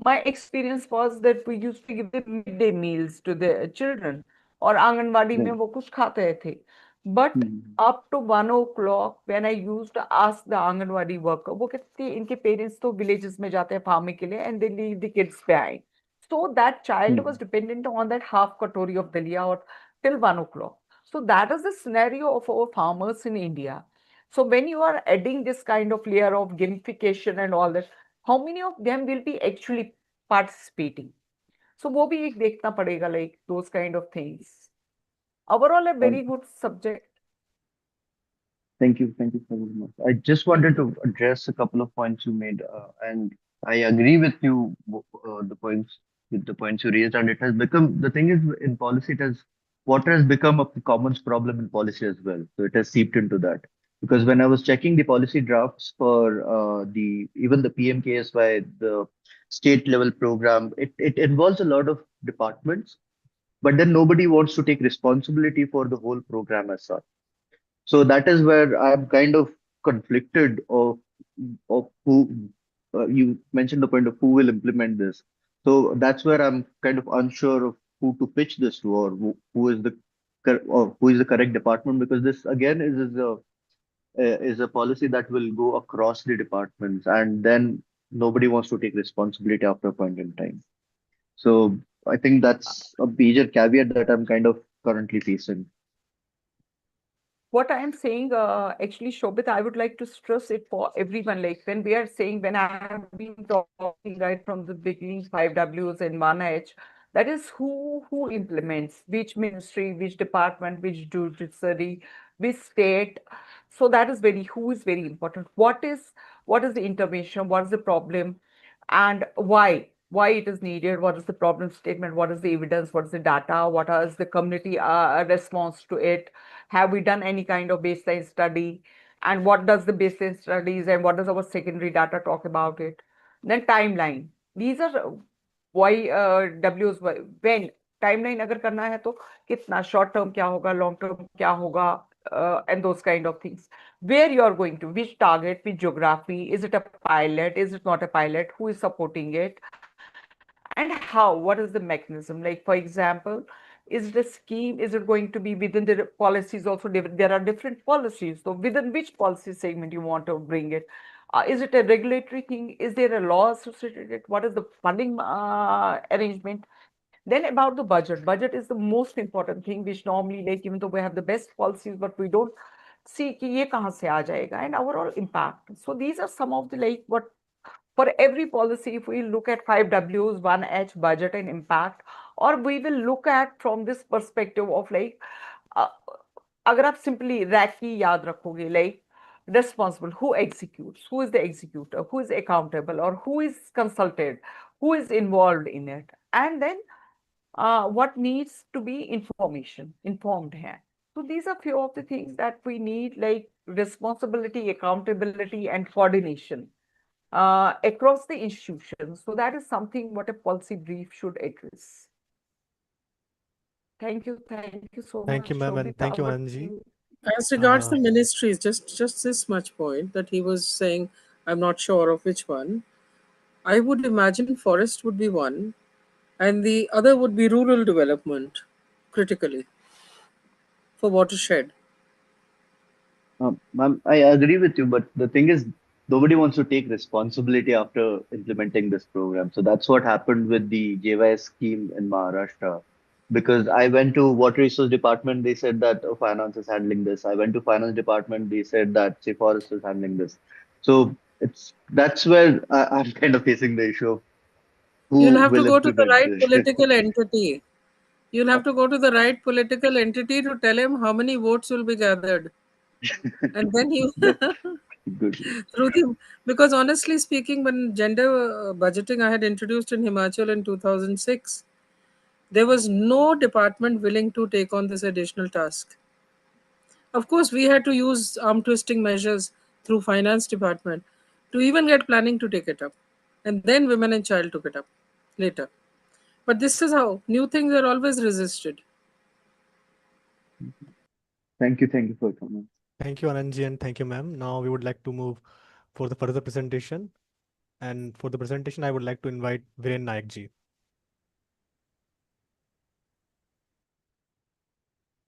my experience was that we used to give the midday meals to the children और आंगनवाड़ी में वो कुछ खाते थे, but up to 1 o'clock when I used to ask the anganwadi worker, वो कहती इनके parents तो villages में जाते हैं farming के लिए and they leave the kids behind. So that child was dependent on that half katori of dalia or till 1 o'clock. So that is the scenario of our farmers in India. So when you are adding this kind of layer of gamification and all that, how many of them will be actually participating? So वो भी एक देखना पड़ेगा, like those kind of things. Overall, a very good subject. Thank you. Thank you so much. I just wanted to address a couple of points you made, and I agree with you, the points you raised, and it has become, the thing is in policy, water has become a common problem in policy as well. So it has seeped into that. Because when I was checking the policy drafts for even the PMKSY, the state level program, it involves a lot of departments, but then nobody wants to take responsibility for the whole program as such. So that is where I'm kind of conflicted of who you mentioned the point of who will implement this. So that's where I'm kind of unsure of who to pitch this to, or who is the correct department, because this again is a policy that will go across the departments, and then nobody wants to take responsibility after a point in time. So I think that's a major caveat that I'm kind of currently facing. What I am saying, actually, Shobit, I would like to stress it for everyone. Like when we are saying, when I have been talking right from the beginning, 5 Ws and 1 H, that is who implements, which ministry, which department, which judiciary, which state. So that is who is very important. What is the intervention? What is the problem? And why it is needed? What is the problem statement? What is the evidence? What is the data? What is the community response to it? Have we done any kind of baseline study? And what does the baseline studies and what does our secondary data talk about it? Then timeline. These are why W's when timeline अगर करना है तो कितना short term क्या होगा, long term क्या होगा, and those kind of things. Where you are going to, which target, which geography, is it a pilot, is it not a pilot, who is supporting it, and how, what is the mechanism? Like, for example, is it a scheme, is it going to be within the policies also? There are different policies, so within which policy segment you want to bring it? Is it a regulatory thing? Is there a law associated? What is the funding arrangement? Then about the budget is the most important thing, which normally, like, even though we have the best policies, but we don't see कि ये कहाँ से आ जाएगा, and overall impact. So these are some of the, like, what for every policy, if we look at 5Ws, 1H, budget and impact, or we will look at from this perspective of like, uh, अगर आप simply rack की याद रखोगे, like responsible, who executes, who is the executor, who is accountable, or who is consulted, who is involved in it, and then what needs to be informed here. So these are few of the things that we need, like responsibility, accountability, and coordination across the institutions. So that is something what a policy brief should address. Thank you so Thank much. you, ma'am, and Shobhita, thank you, over to Anand ji. you. As regards Uh, the ministries, just this much point that he was saying, I'm not sure of which one. I would imagine forest would be one, and the other would be rural development, critically, for watershed. Ma'am, I agree with you, but the thing is, nobody wants to take responsibility after implementing this program. So that's what happened with the JYS scheme in Maharashtra. Because I went to Water Resource Department, they said that finance is handling this. I went to Finance Department, they said that say forest is handling this. So that's where I'm kind of facing the issue of You'll who have to will go to the implement right this. political entity. You'll have to go to the right political entity to tell him how many votes will be gathered. And then you That's good. through the, because honestly speaking, when gender budgeting I had introduced in Himachal in 2006, there was no department willing to take on this additional task. Of course, we had to use arm twisting measures through finance department to even get planning to take it up, and then women and child took it up later. But this is how new things are always resisted. Thank you for your comments. Thank you, Anand ji, and thank you, ma'am. Now we would like to move for the further presentation. And for the presentation, I would like to invite Viren Nayak ji.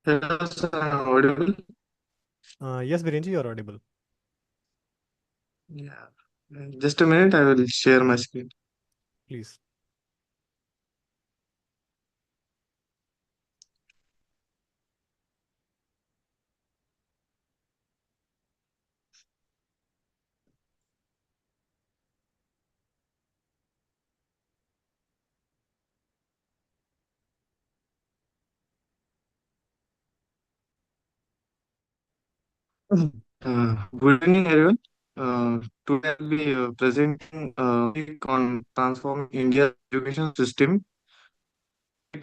Hello, sir. I'm audible. Yes, Viren ji, you're audible. Yeah. Just a minute. I will share my screen. Please. Good evening, everyone. Today I'll be presenting a topic on transforming India's education system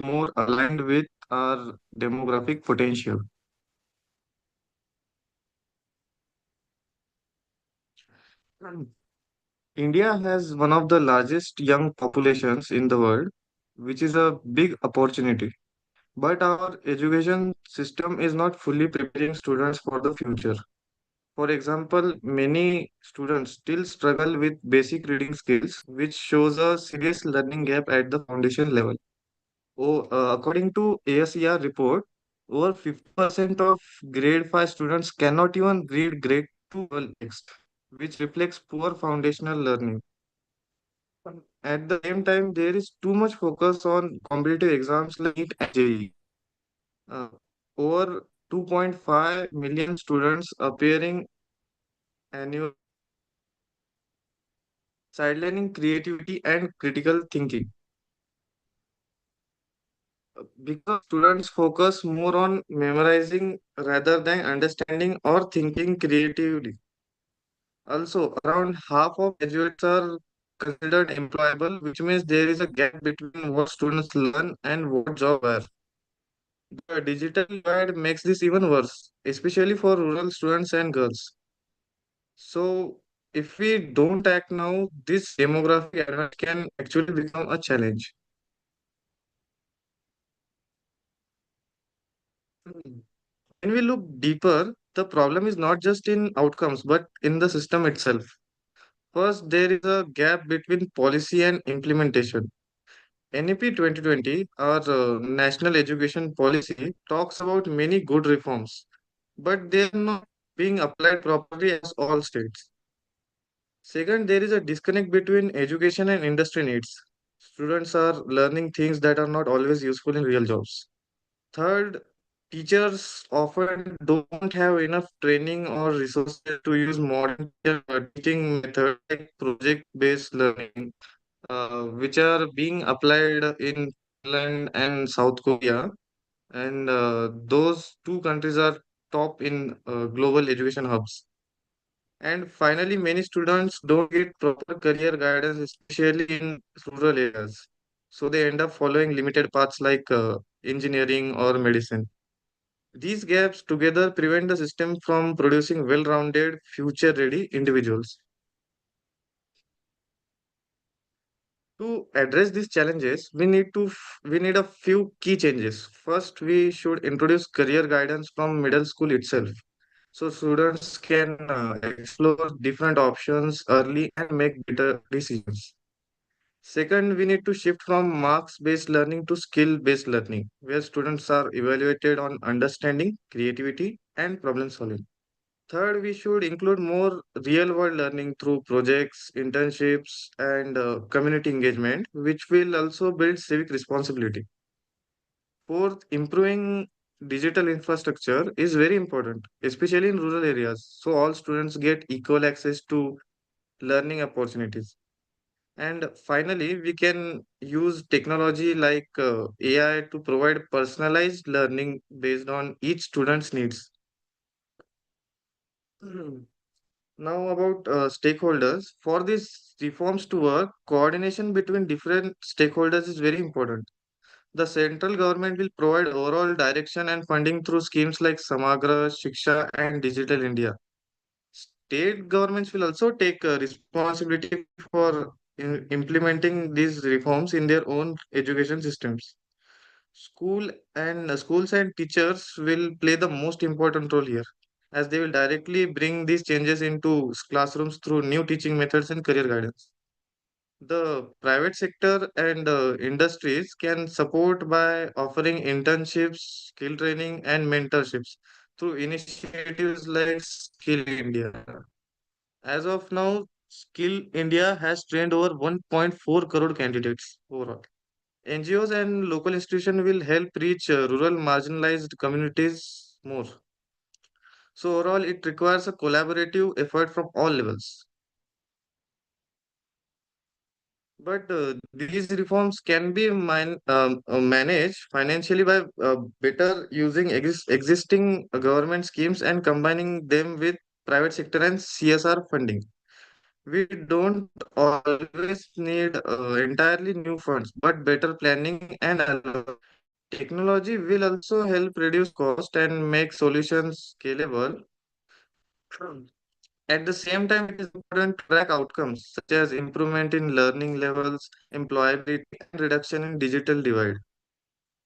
more aligned with our demographic potential. India has one of the largest young populations in the world, which is a big opportunity. But our education system is not fully preparing students for the future. For example, many students still struggle with basic reading skills, which shows a serious learning gap at the foundation level. According to ASER report, over 50% of grade 5 students cannot even read grade 2 level text, which reflects poor foundational learning. At the same time, there is too much focus on competitive exams like NEET and JEE. Uh, Over 2.5 million students appearing annually, sidelining creativity and critical thinking. because students focus more on memorizing rather than understanding or thinking creatively. Also, around half of graduates are considered employable, which means there is a gap between what students learn and what job are. The digital divide makes this even worse, especially for rural students and girls. So, if we don't act now, this demographic advantage can actually become a challenge. Hmm. When we look deeper, the problem is not just in outcomes, but in the system itself. First, there is a gap between policy and implementation. NEP 2020, our National Education Policy, talks about many good reforms, but they are not being applied properly as all states. Second, there is a disconnect between education and industry needs. Students are learning things that are not always useful in real jobs. Third, teachers often don't have enough training or resources to use modern teaching methods like project-based learning, which are being applied in Finland and South Korea. And those two countries are top in global education hubs. And finally, many students don't get proper career guidance, especially in rural areas. So they end up following limited paths like engineering or medicine. These gaps together prevent the system from producing well rounded, future ready individuals. To address these challenges, we need a few key changes. First, we should introduce career guidance from middle school itself, so students can explore different options early and make better decisions. Second, we need to shift from marks-based learning to skill-based learning, where students are evaluated on understanding, creativity, and problem solving. Third, we should include more real world learning through projects, internships, and community engagement, which will also build civic responsibility. Fourth, improving digital infrastructure is very important, especially in rural areas, so all students get equal access to learning opportunities. And finally, we can use technology like AI to provide personalized learning based on each student's needs. Now about stakeholders. For these reforms to work, coordination between different stakeholders is very important. The central government will provide overall direction and funding through schemes like Samagra, Shiksha, and Digital India. State governments will also take responsibility for implementing these reforms in their own education systems. Schools and teachers will play the most important role here, as they will directly bring these changes into classrooms through new teaching methods and career guidance. The private sector and industries can support by offering internships, skill training, and mentorships through initiatives like Skill India. As of now, Skill India has trained over 1.4 crore candidates overall. NGOs and local institutions will help reach rural marginalized communities more. So overall, it requires a collaborative effort from all levels. But these reforms can be managed financially by better using existing government schemes and combining them with private sector and CSR funding. We don't always need entirely new funds, but better planning and technology will also help reduce cost and make solutions scalable. At the same time, it is important to track outcomes such as improvement in learning levels, employability, and reduction in digital divide.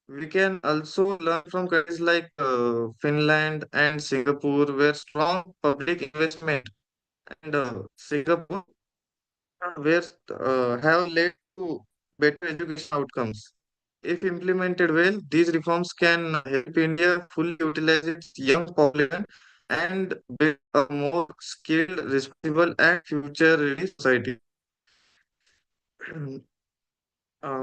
We can also learn from countries like Finland and Singapore, where strong public investment and Singapore where have led to better education outcomes. If implemented well, these reforms can help India fully utilize its young population and build a more skilled, responsible, and future-ready society.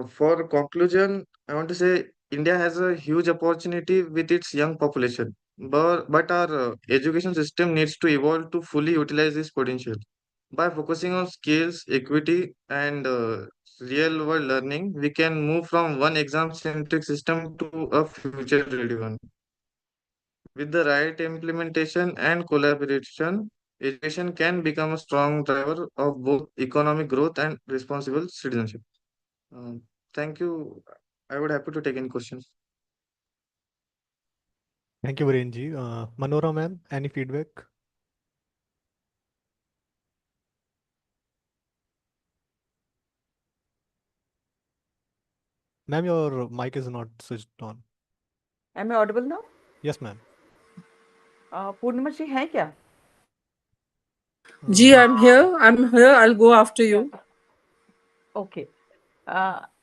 For conclusion, I want to say India has a huge opportunity with its young population, but our education system needs to evolve to fully utilize this potential. By focusing on skills, equity, and real world learning, we can move from one exam centric system to a future ready one. With the right implementation and collaboration, education can become a strong driver of both economic growth and responsible citizenship. Um, Thank you. I would happy to take any questions. Thank you, Virenji. Manora ma'am, any feedback? Ma'am, your mic is not switched on. Am I audible now? Yes, ma'am. Purnima ji hai kya? Ji, I'm here. I'm here. I'll go after Yeah. you. Okay.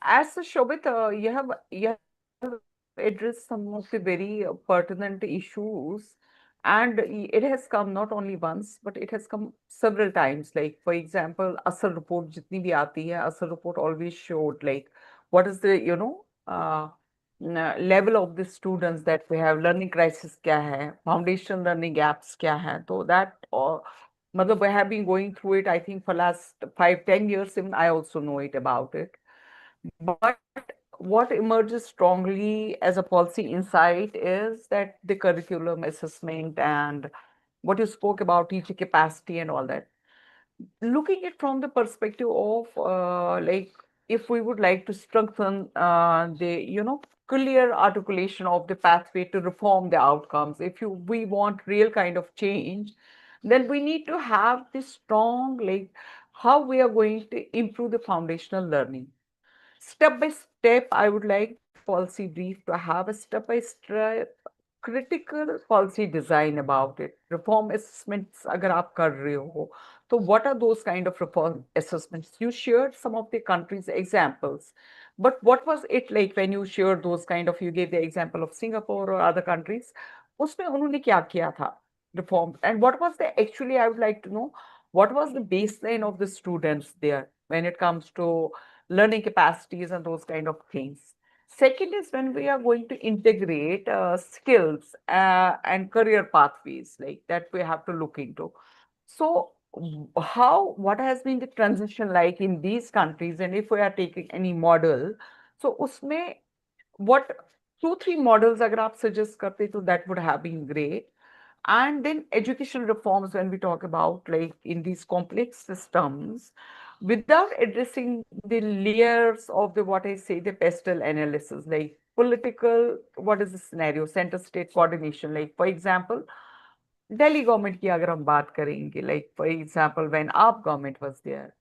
As Shobit, you have addressed some of the very pertinent issues, and it has come not only once, but it has come several times. Like, for example, ASR report, jitni bhi aati hai, ASR report always showed like what is the level of the students that we have, learning crisis kya hai, foundation learning gaps kya hai. So that matlab we have been going through it, I think, for last 5-10 years. Even I also know it about it. But what emerges strongly as a policy insight is that the curriculum assessment and what you spoke about, teacher capacity and all that. Looking it from the perspective of like, if we would like to strengthen the clear articulation of the pathway to reform the outcomes, if we want real kind of change, then we need to have this strong, like, how we are going to improve the foundational learning. Step by step, I would like the policy brief to have a step by step critical policy design about it. Reform assessments, agar aap kar rahe ho, so what are those kind of reform assessments? You shared some of the countries' examples, but what was it like when you shared those kind of, you gave the example of Singapore or other countries? उसमें उन्होंने क्या किया था reform, and what was the, actually I would like to know what was the baseline of the students there when it comes to learning capacities and those kind of things. Second is when we are going to integrate skills and career pathways, like that we have to look into. So what has been the transition like in these countries, and if we are taking any model, so usme what 2-3 models agar aap suggest karte, so that would have been great. And then education reforms, when we talk about like in these complex systems, without addressing the layers of the, what I say, the pestle analysis, like political, what is the scenario, center state coordination. Like, for example, Delhi government ki agar hum baat karenge, like for example, when AAP government was there,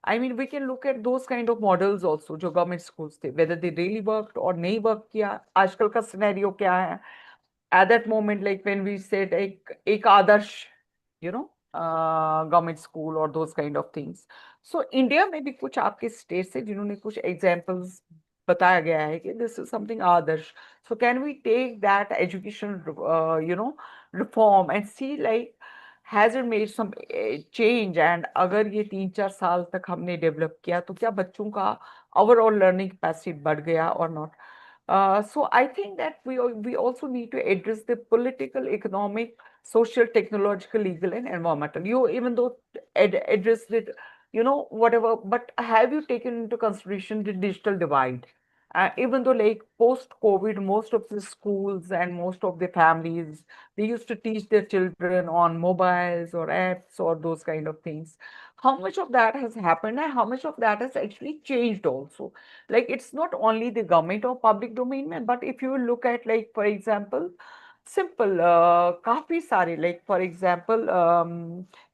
I mean, we can look at those kind of models also, जो government schools थे, whether they really worked or नहीं work किया, आजकल का scenario क्या है? At that moment, like when we said एक आदर्श, government school or those kind of things. So India में भी कुछ आपके state से जिन्होंने कुछ examples बताया गया है कि this is something Adarsh. So can we take that education, reform and see like has it made some change, and अगर ये 3-4 साल तक हमने develop किया तो क्या बच्चों का overall learning capacity बढ़ गया or not? So I think that we also need to address the political, economic, social, technological, legal, and environmental. You even though addressed it, whatever, but have you taken into consideration the digital divide? Even though like post-COVID, most of the schools and most of the families, they used to teach their children on mobiles or apps or those kind of things. How much of that has happened and how much of that has actually changed also? Like, it's not only the government or public domain में, but if you look at like, for example, simple काफी सारे, like for example,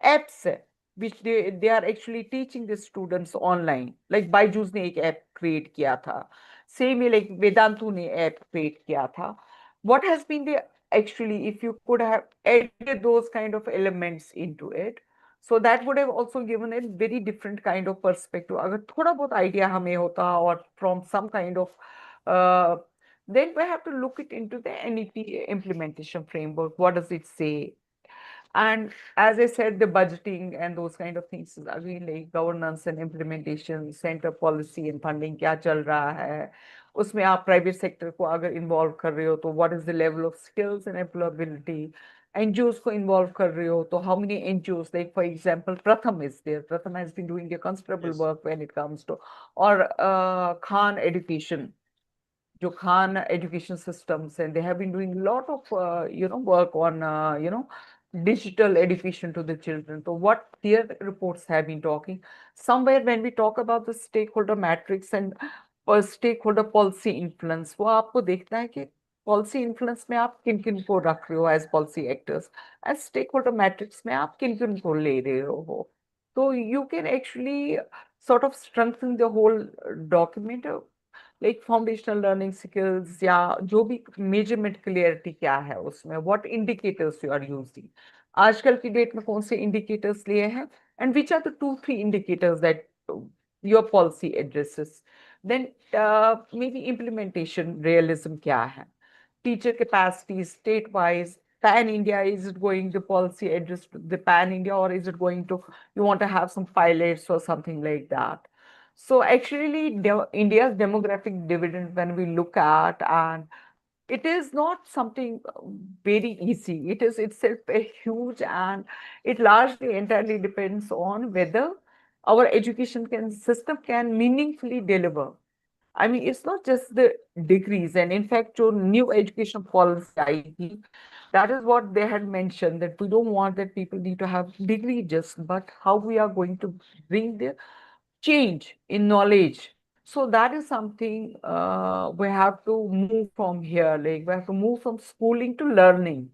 apps है, which they are actually teaching the students online. Like Byju's ने एक app create किया था, same ही like Vedantu ने app create किया था. What has been the, actually, if you could have added those kind of elements into it, so that would have also given a very different kind of perspective. अगर थोड़ा बहुत idea हमें होता, or from some kind of then we have to look it into the NEP implementation framework. What does it say? And as I said, the budgeting and those kind of things is again like governance and implementation, center policy and funding क्या चल रहा है, उसमें आप private sector को अगर involve कर रहे हो तो what is the level of skills and employability, NGOs को इन्वॉल्व कर रहे हो तो how many NGOs, like for example Pratham is there, Pratham has been doing a considerable work when it comes to, or Khan education, जो Khan education systems, and they have been doing a lot of work on digital education to the children. So what their reports have been talking, somewhere when we talk about the stakeholder matrix and stakeholder policy influence, वो आपको देखना है कि policy influence में आप किन किन को रख रहे हो as policy actors, as stakeholder matrix में आप किन किन को ले रहे हो. So you can actually sort of strengthen the whole document, like foundational learning skills, या जो भी मेजरमेंट क्लियरिटी क्या है उसमें, what indicators you are using, आजकल की डेट में कौन से इंडिकेटर्स लिए हैं, and which are the 2-3 indicators that your policy addresses. Then maybe implementation realism क्या है, teacher capacity state wise, pan India, is it going the policy address to the pan India, or is it going to, you want to have some pilots or something like that. So actually India's demographic dividend, when we look at, and it is not something very easy, it is itself a huge, and it largely entirely depends on whether our education system can meaningfully deliver. I mean, it's not just the degrees, and in fact, your new education policy, IT, that is what they had mentioned, that we don't want that people need to have degree just, but how we are going to bring the change in knowledge. So that is something we have to move from here. Like we have to move from schooling to learning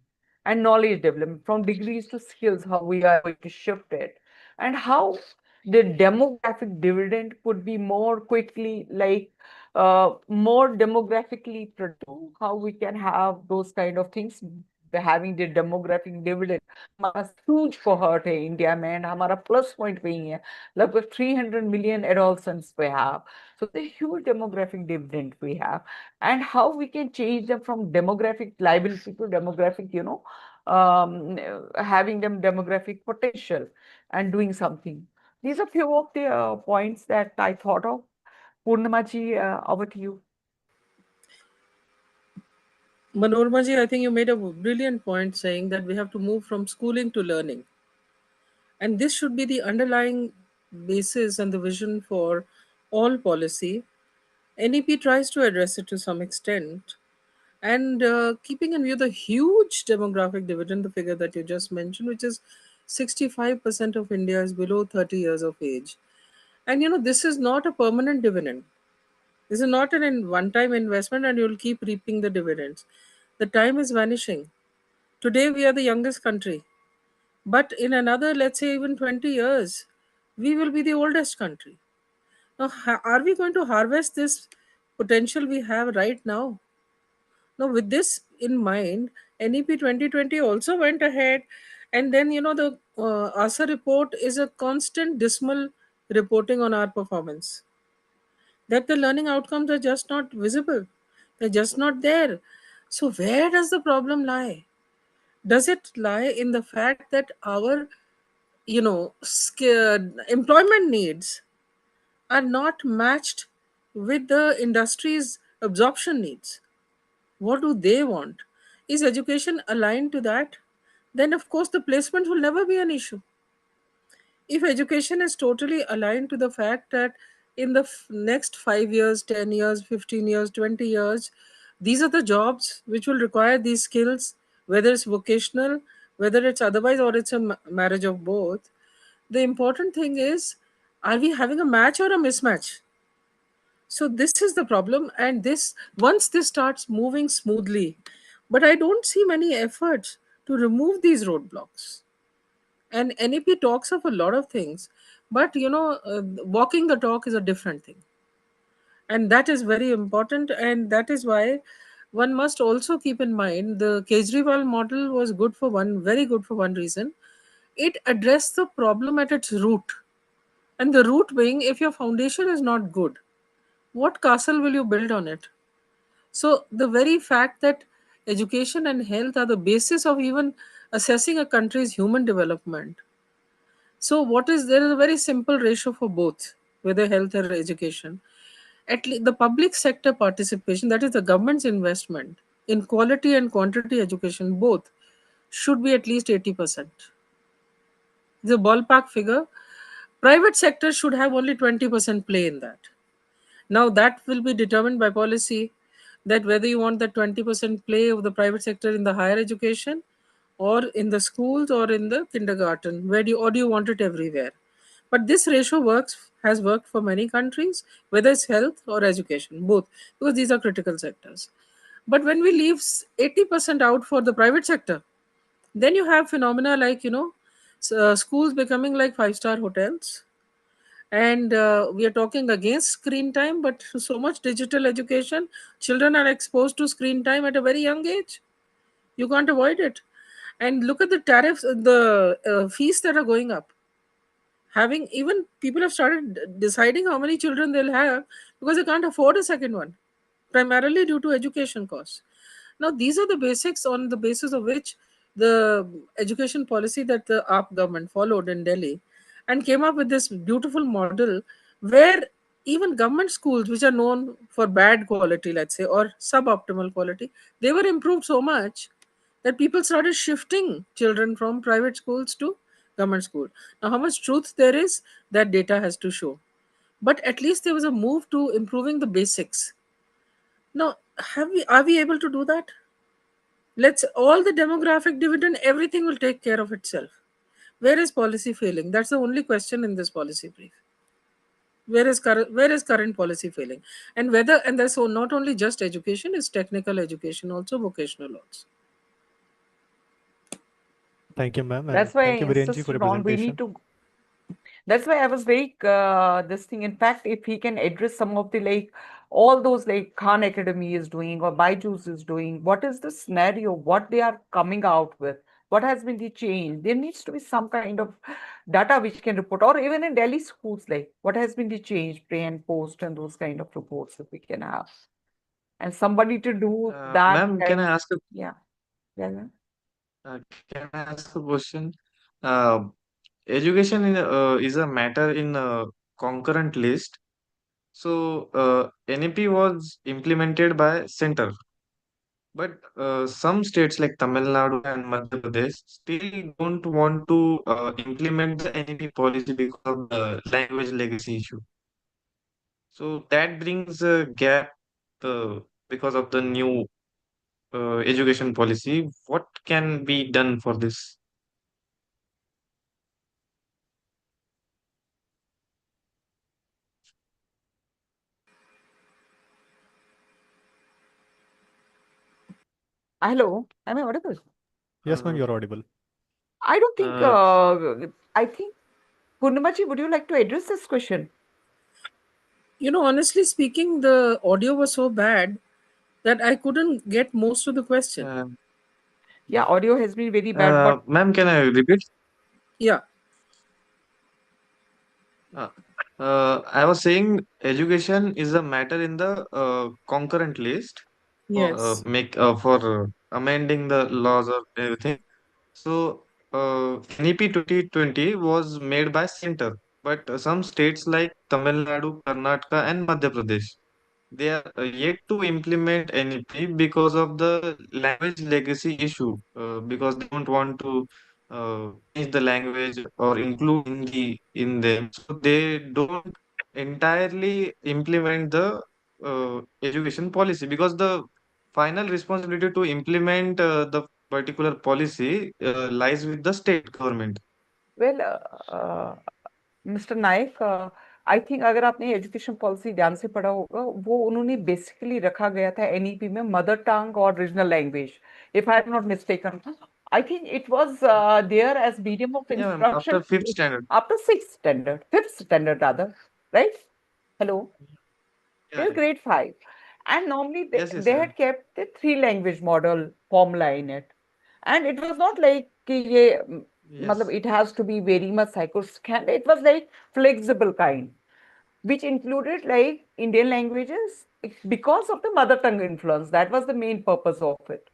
and knowledge development, from degrees to skills, how we are going to shift it, and how the demographic dividend could be more quickly, like more demographically productive, how we can have those kind of things, having the demographic dividend. हमारा huge cohort है India में, and हमारा plus point वही है, लगभग 300 million adolescents we have. So the huge demographic dividend we have, and how we can change them from demographic liability to demographic, having them demographic potential and doing something. These are few of the points that I thought of. Purnima ji, over to you. Manorama ji, I think you made a brilliant point saying that we have to move from schooling to learning. And this should be the underlying basis and the vision for all policy. NEP tries to address it to some extent. And keeping in view the huge demographic dividend, the figure that you just mentioned, which is 65% of India is below 30 years of age. And this is not a permanent dividend. This is not an one-time investment and you'll keep reaping the dividends. The time is vanishing. Today we are the youngest country. But in another, let's say even 20 years, we will be the oldest country. Now, are we going to harvest this potential we have right now? Now, with this in mind, NEP 2020 also went ahead. And then, the ASA report is a constant dismal reporting on our performance. That the learning outcomes are just not visible. They're just not there. So where does the problem lie? Does it lie in the fact that our, employment needs are not matched with the industry's absorption needs? What do they want? Is education aligned to that? Then, of course, the placement will never be an issue. If education is totally aligned to the fact that in the next 5 years, 10 years, 15 years, 20 years, these are the jobs which will require these skills, whether it's vocational, whether it's otherwise, or it's a marriage of both. The important thing is, are we having a match or a mismatch? So this is the problem, and once this starts moving smoothly, but I don't see many efforts to remove these roadblocks. And NEP talks of a lot of things, but walking the talk is a different thing, and that is very important. And that is why one must also keep in mind the Kejriwal model was very good for one reason. It addressed the problem at its root, and the root being, if your foundation is not good, what castle will you build on it? So the very fact that education and health are the basis of even assessing a country's human development. So there is a very simple ratio for both, whether health or education. at least the public sector participation, that is the government's investment in quality and quantity education both, should be at least 80%. The ballpark figure. Private sector should have only 20% play in that. Now that will be determined by policy, that whether you want the 20% play of the private sector in the higher education or in the schools or in the kindergarten, or do you want it everywhere? But this ratio has worked for many countries, whether it's health or education, both, because these are critical sectors. But when we leave 80% out for the private sector, then you have phenomena like, schools becoming like five-star hotels. And we are talking against screen time, but so much digital education, children are exposed to screen time at a very young age. You can't avoid it. And look at the tariffs, the fees that are going up. Having even people have started deciding how many children they'll have because they can't afford a second one, primarily due to education costs. Now, these are the basics on the basis of which the education policy that the AAP government followed in Delhi and came up with this beautiful model where even government schools, which are known for bad quality, let's say, or suboptimal quality, they were improved so much that people started shifting children from private schools to government school. Now, how much truth there is, that data has to show. But at least there was a move to improving the basics. Now, are we able to do that? Let's all the demographic dividend, everything will take care of itself. Where is policy failing? That's the only question in this policy brief. Where is current policy failing? And that's so not only just education, it's technical education also, vocational also. Thank you, ma'am, and That's why I thank you, Virenji, for insisted your on we need presentation. to. That's why I was very this thing. In fact, if he can address some of the all those Khan Academy is doing or Byju's is doing, what is the scenario? What they are coming out with? What has been the change? There needs to be some kind of data which can report, or even in Delhi schools, what has been the change, pre and post, and those kind of reports if we can have, and somebody to do that Ma'am, can I kind. ask a Yeah, yeah. can I ask a question? Uh, Education is a matter in a concurrent list. So NEP was implemented by center, but some states like Tamil Nadu and Madhya Pradesh still don't want to implement the NEP policy because of the language legacy issue. So that brings a gap because of the new education policy. What can be done for this? Hello, am I audible? Yes, ma'am, Uh, you're audible. I don't think, uh, I think, Purnima ji, would you like to address this question? Honestly speaking, the audio was so bad that I couldn't get most of the question. uh, Yeah, audio has been very bad, but Ma'am, can I repeat? Yeah. Uh, I was saying education is a matter in the concurrent list for Yes. amending the laws or everything. So NEP 2020 was made by center, but some states like Tamil Nadu, Karnataka, and Madhya Pradesh, they are yet to implement NEP because of the language legacy issue, because they don't want to change the language or include Hindi in them. So they don't entirely implement the education policy because the final responsibility to implement the particular policy lies with the state government. well, mister Nayak, I think अगर आपने education policy ध्यान से पढ़ा होगा, वो उन्होंने basically रखा गया था एनईपी में मदर टंग और regional language, if I am not mistaken. I think it was there as medium of Yeah, ma'am, after instruction fifth standard. after fifth standard rather, right? Hello, Yeah, till grade 5. And normally yes, yes, they ma'am. had kept the three language model formula in it. And it was not like कि ये मतलब Yes. it has to be very much psychoscan. It was like flexible kind, which included like Indian languages because of the mother tongue influence. That was the main purpose of it.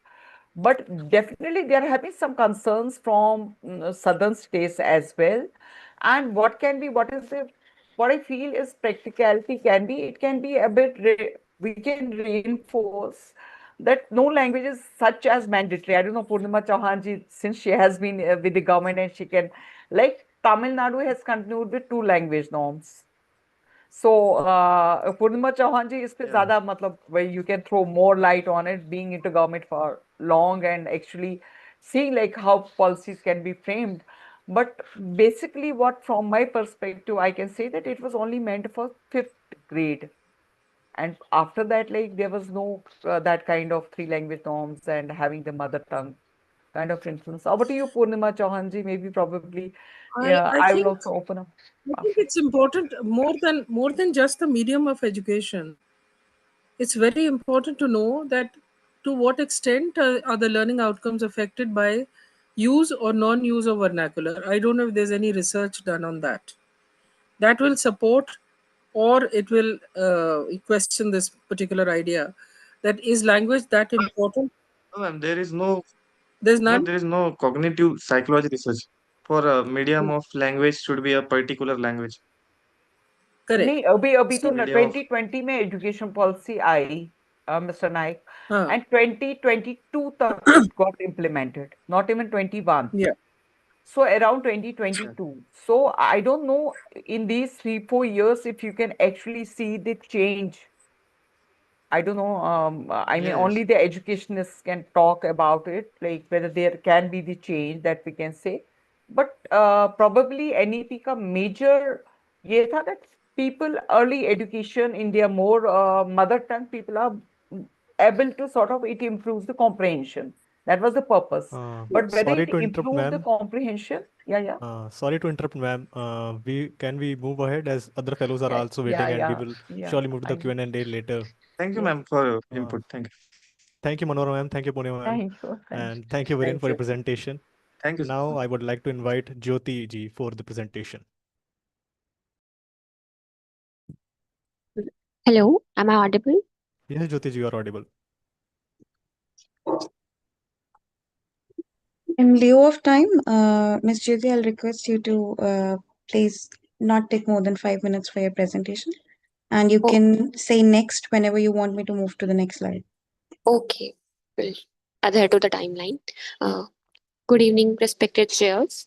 But definitely there have been some concerns from southern states as well. And what is the what I feel is practicality it can be a bit, we can reinforce that no language is such as mandatory. I don't know, Purnima Chauhan ji, since she has been with the government and she can, like Tamil Nadu has continued with 2 language norms. So, Purnima Chauhan ji, is pe Yeah. zyada matlab, where you can throw more light on it, being into government for long and actually seeing like how policies can be framed. But basically, what from my perspective, I can say that it was only meant for 5th grade. And after that, like there was no that kind of 3 language norms and having the mother tongue kind of influence. Over to you, Purnima Chauhan ji. Maybe probably, yeah, I I will think also open up I think after. it's important more than just the medium of education. It's very important to know that to what extent are the learning outcomes affected by use or non-use of vernacular. I don't know if there's any research done on that. That will support or it will question this particular idea that is language that important. No, ma'am, there is no There's none. there is no cognitive psychology research for a medium of language should be a particular language. Correct. नहीं अभी तो So, Medium of 2020 में education policy I mister Naik huh, and 2022 तक it got implemented, not even 21. yeah. So around 2022. So I don't know in these 3-4 years if you can actually see the change. I don't know. I mean, yes. only the educationists can talk about it, like whether there can be the change that we can say. But probably NEP का major ये था that people early education in their more mother tongue, people are able to sort of, it improves the comprehension. That was the purpose. But whether Sorry it to interrupt, improved the ma'am. comprehension, yeah. Sorry to interrupt, ma'am. We move ahead as other fellows are also waiting, and we will Yeah. surely move to the I know. Q&A later. Thank you, Yes. ma'am, for your Uh, input. Thank you. Thank you, Manorama ma'am. Thank you, Purnima ma'am. Thank you. And thank you, Viren, Thank for your you. presentation. Thank you. Now I would like to invite Jyoti ji for the presentation. Hello, am I audible? Yes, Jyoti ji, you are audible. In lieu of time, Ms. Jyoti, I'll request you to please not take more than 5 minutes for your presentation. And you Oh. can say next whenever you want me to move to the next slide. Okay, we'll adhere to the timeline. Good evening, respected chairs.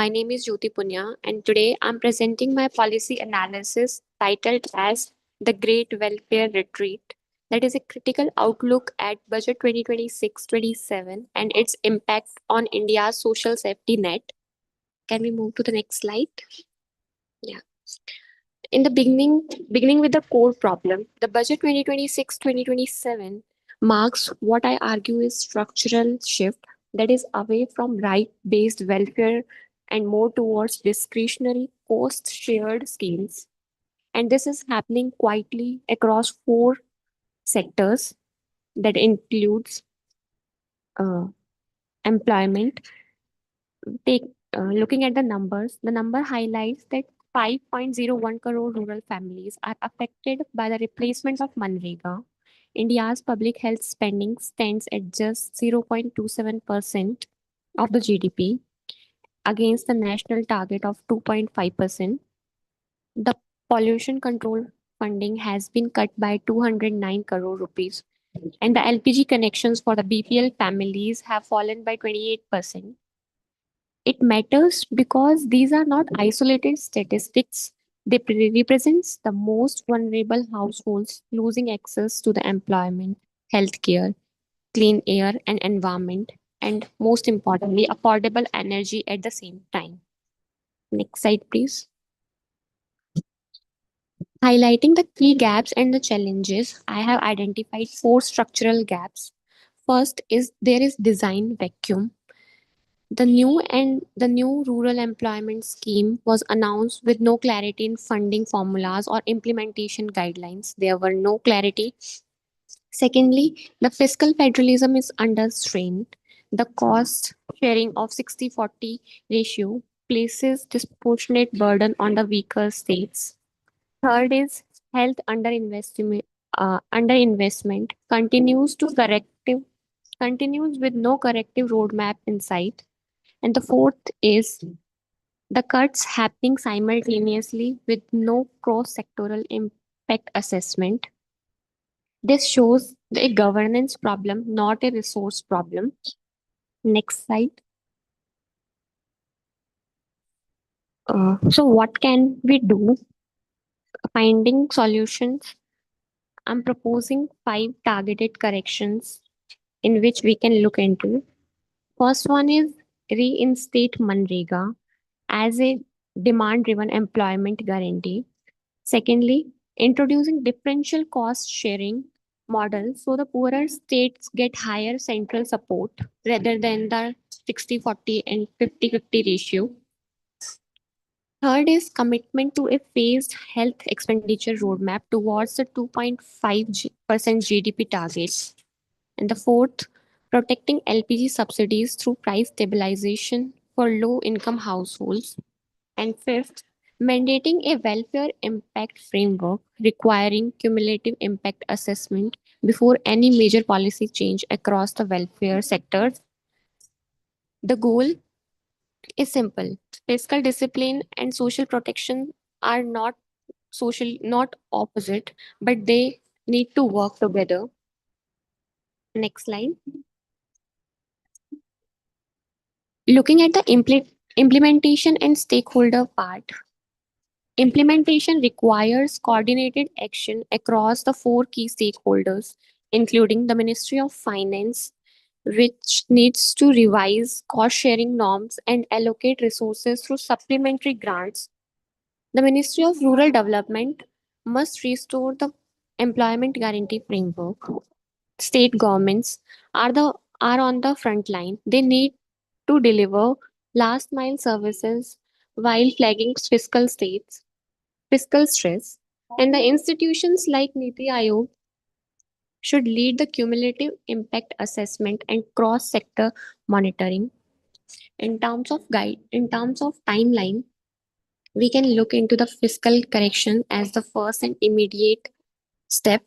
My name is Jyoti Punya, and today I'm presenting my policy analysis titled as The Great Welfare Retreat. That is a critical outlook at Budget 2026-27 and its impact on India's social safety net. Can we move to the next slide? Yeah. In the beginning with the core problem, the budget 2026-2027 marks what I argue is structural shift that is away from right-based welfare and more towards discretionary cost-shared schemes. And this is happening quietly across 4 sectors that includes uh, employment. Looking at the numbers, the number highlights that 5.01 crore rural families are affected by the replacement of Manrega. India's public health spending stands at just 0.27% of the GDP against the national target of 2.5%. The pollution control funding has been cut by 209 crore rupees, and the LPG connections for the BPL families have fallen by 28%. It matters because these are not isolated statistics. They represent the most vulnerable households losing access to the employment, healthcare, clean air and environment, and most importantly, affordable energy at the same time. Next slide, please. Highlighting the key gaps and the challenges, I have identified 4 structural gaps. First is there is design vacuum. The new rural employment scheme was announced with no clarity in funding formulas or implementation guidelines. There were no clarity. Secondly, the fiscal federalism is under strain. The cost sharing of 60-40 ratio places disproportionate burden on the weaker states. Third is health underinvestment continues with no corrective roadmap in sight. And the fourth is The cuts happening simultaneously with no cross-sectoral impact assessment. This shows a governance problem, not a resource problem. Next slide. So what can we do? Finding solutions. I'm proposing 5 targeted corrections in which we can look into. First one is reinstate Manrega as a demand-driven employment guarantee. Secondly, introducing differential cost sharing model so the poorer states get higher central support rather than the 60-40 and 50-50 ratio. Third is commitment to a phased health expenditure roadmap towards the 2.5% GDP target. And the fourth, protecting LPG subsidies through price stabilization for low income households. And fifth, mandating a welfare impact framework requiring cumulative impact assessment before any major policy change across the welfare sectors. The goal is simple. Fiscal discipline and social protection are not opposite, but they need to work together. Next slide. Looking at the implementation and stakeholder part, implementation requires coordinated action across the 4 key stakeholders, including the Ministry of Finance, which needs to revise cost sharing norms and allocate resources through supplementary grants. The Ministry of Rural Development must restore the employment guarantee framework. State governments are on the front line. They need to deliver last mile services while flagging fiscal stress, and the institutions like Niti Aayog should lead the cumulative impact assessment and cross sector monitoring. In terms of timeline, we can look into the fiscal correction as the first and immediate step,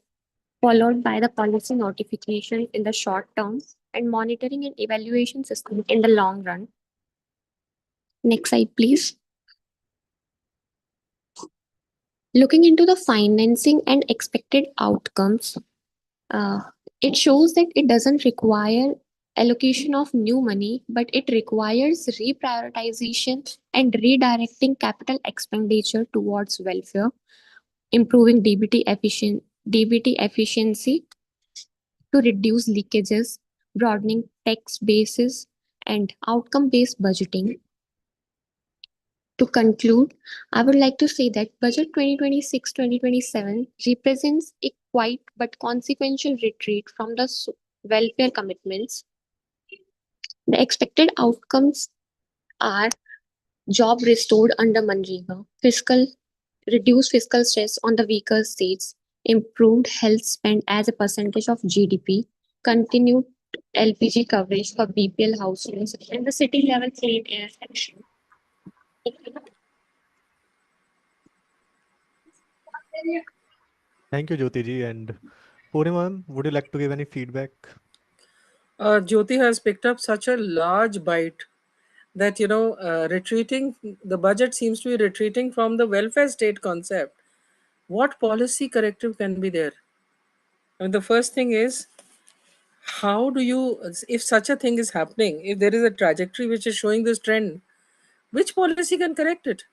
followed by the policy notification in the short term and monitoring and evaluation system in the long run. Next slide, please. Looking into the financing and expected outcomes, uh, it shows that it doesn't require allocation of new money, but it requires reprioritization and redirecting capital expenditure towards welfare, improving DBT efficiency to reduce leakages, broadening tax bases, and outcome based budgeting. To conclude, I would like to say that Budget 2026-2027 represents a quiet but consequential retreat from the welfare commitments. The expected outcomes are job restored under Manrega, reduced fiscal stress on the weaker states, improved health spend as a percentage of GDP, continued LPG coverage for BPL households, and the city level clean air action. Thank you, Jyoti ji. And Purnima, ma'am, would you like to give any feedback? Jyoti has picked up such a large bite that, retreating, the budget seems to be retreating from the welfare state concept. What policy corrective can be there? I mean, the first thing is, how do you, if such a thing is happening, if there is a trajectory which is showing this trend, which policy can correct it?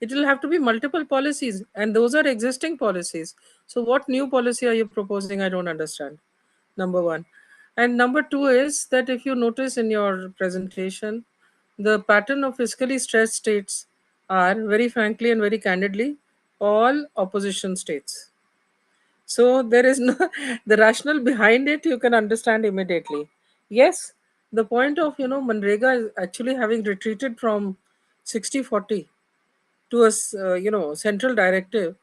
It will have to be multiple policies, and those are existing policies. So what new policy are you proposing? I don't understand. Number one. And number two is that if you notice in your presentation, the pattern of fiscally stressed states are, very frankly and very candidly, all opposition states. So there is no the rationale behind it, you can understand immediately. Yes, the point of Manrega is actually having retreated from 60-40 to a central directive.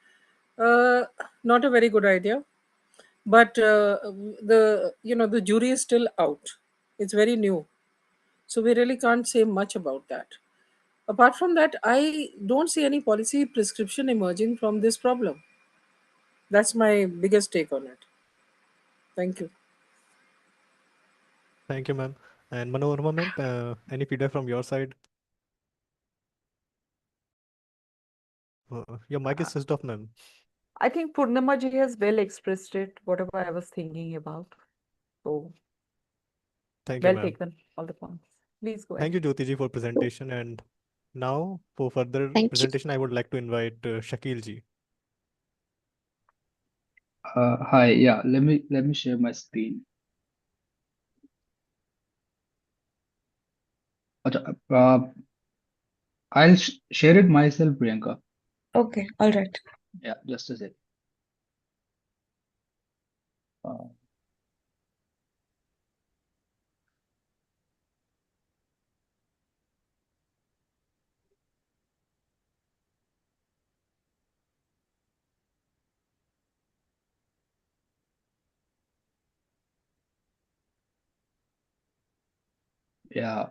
Not a very good idea, but the jury is still out. It's very new, so we really can't say much about that. Apart from that, I don't see any policy prescription emerging from this problem. That's my biggest take on it. Thank you. Thank you, ma'am. And Manorama, ma'am, any feedback from your side? Your mic is switched off, ma'am. I think Purnima ji has well expressed it, whatever I was thinking about. So Thank you, well ma'am. taken, all the points. Please go Thank ahead. you, Jyoti ji, for presentation. And now for further Thank you. presentation, I would like to invite Shakil ji. Hi, yeah, let me share my screen. Acha, I'll share it myself, Priyanka. Okay, all right. Yeah, just a sec. Uh, yeah,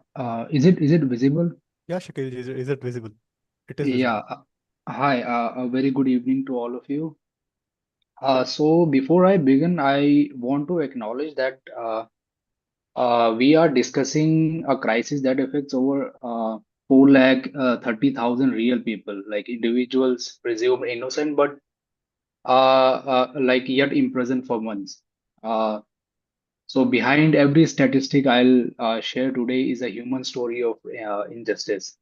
is it visible? Yeah, Shakil ji, is it visible? It is visible. Yeah. Hi, a very good evening to all of you. So before I begin, I want to acknowledge that we are discussing a crisis that affects over 4 lakh 30,000 real people, like individuals presumed innocent but like yet imprisoned for months. Uh, so behind every statistic I'll share today is a human story of injustice.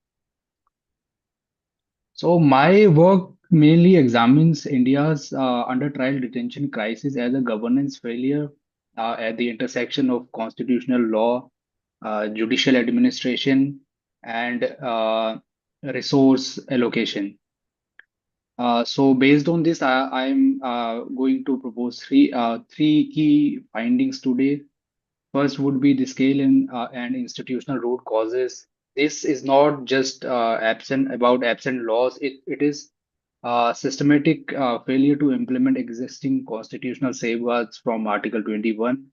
So my work mainly examines India's under trial detention crisis as a governance failure at the intersection of constitutional law, judicial administration, and resource allocation. So based on this, I'm going to propose three key findings today. First would be the scale and institutional root causes. This is not just absent laws. It is systematic failure to implement existing constitutional safeguards from Article 21.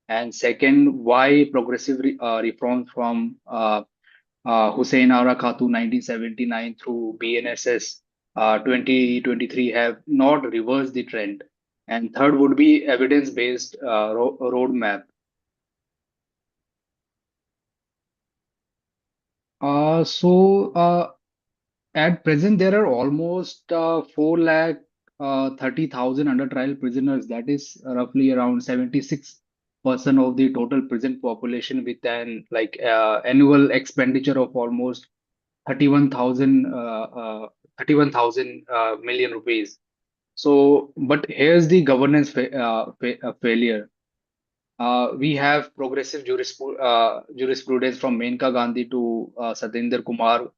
And second, why progressive reforms from Hussein Ara Khatu 1979 through BNSS 2023 have not reversed the trend. And third would be evidence-based roadmap. At present, there are almost 4 lakh 30,000 under trial prisoners. That is roughly around 76% of the total prison population, with an annual expenditure of almost 31,000 million rupees. So, but here's the governance failure. We have progressive jurisprudence from Menka Gandhi to Satinder Kumar.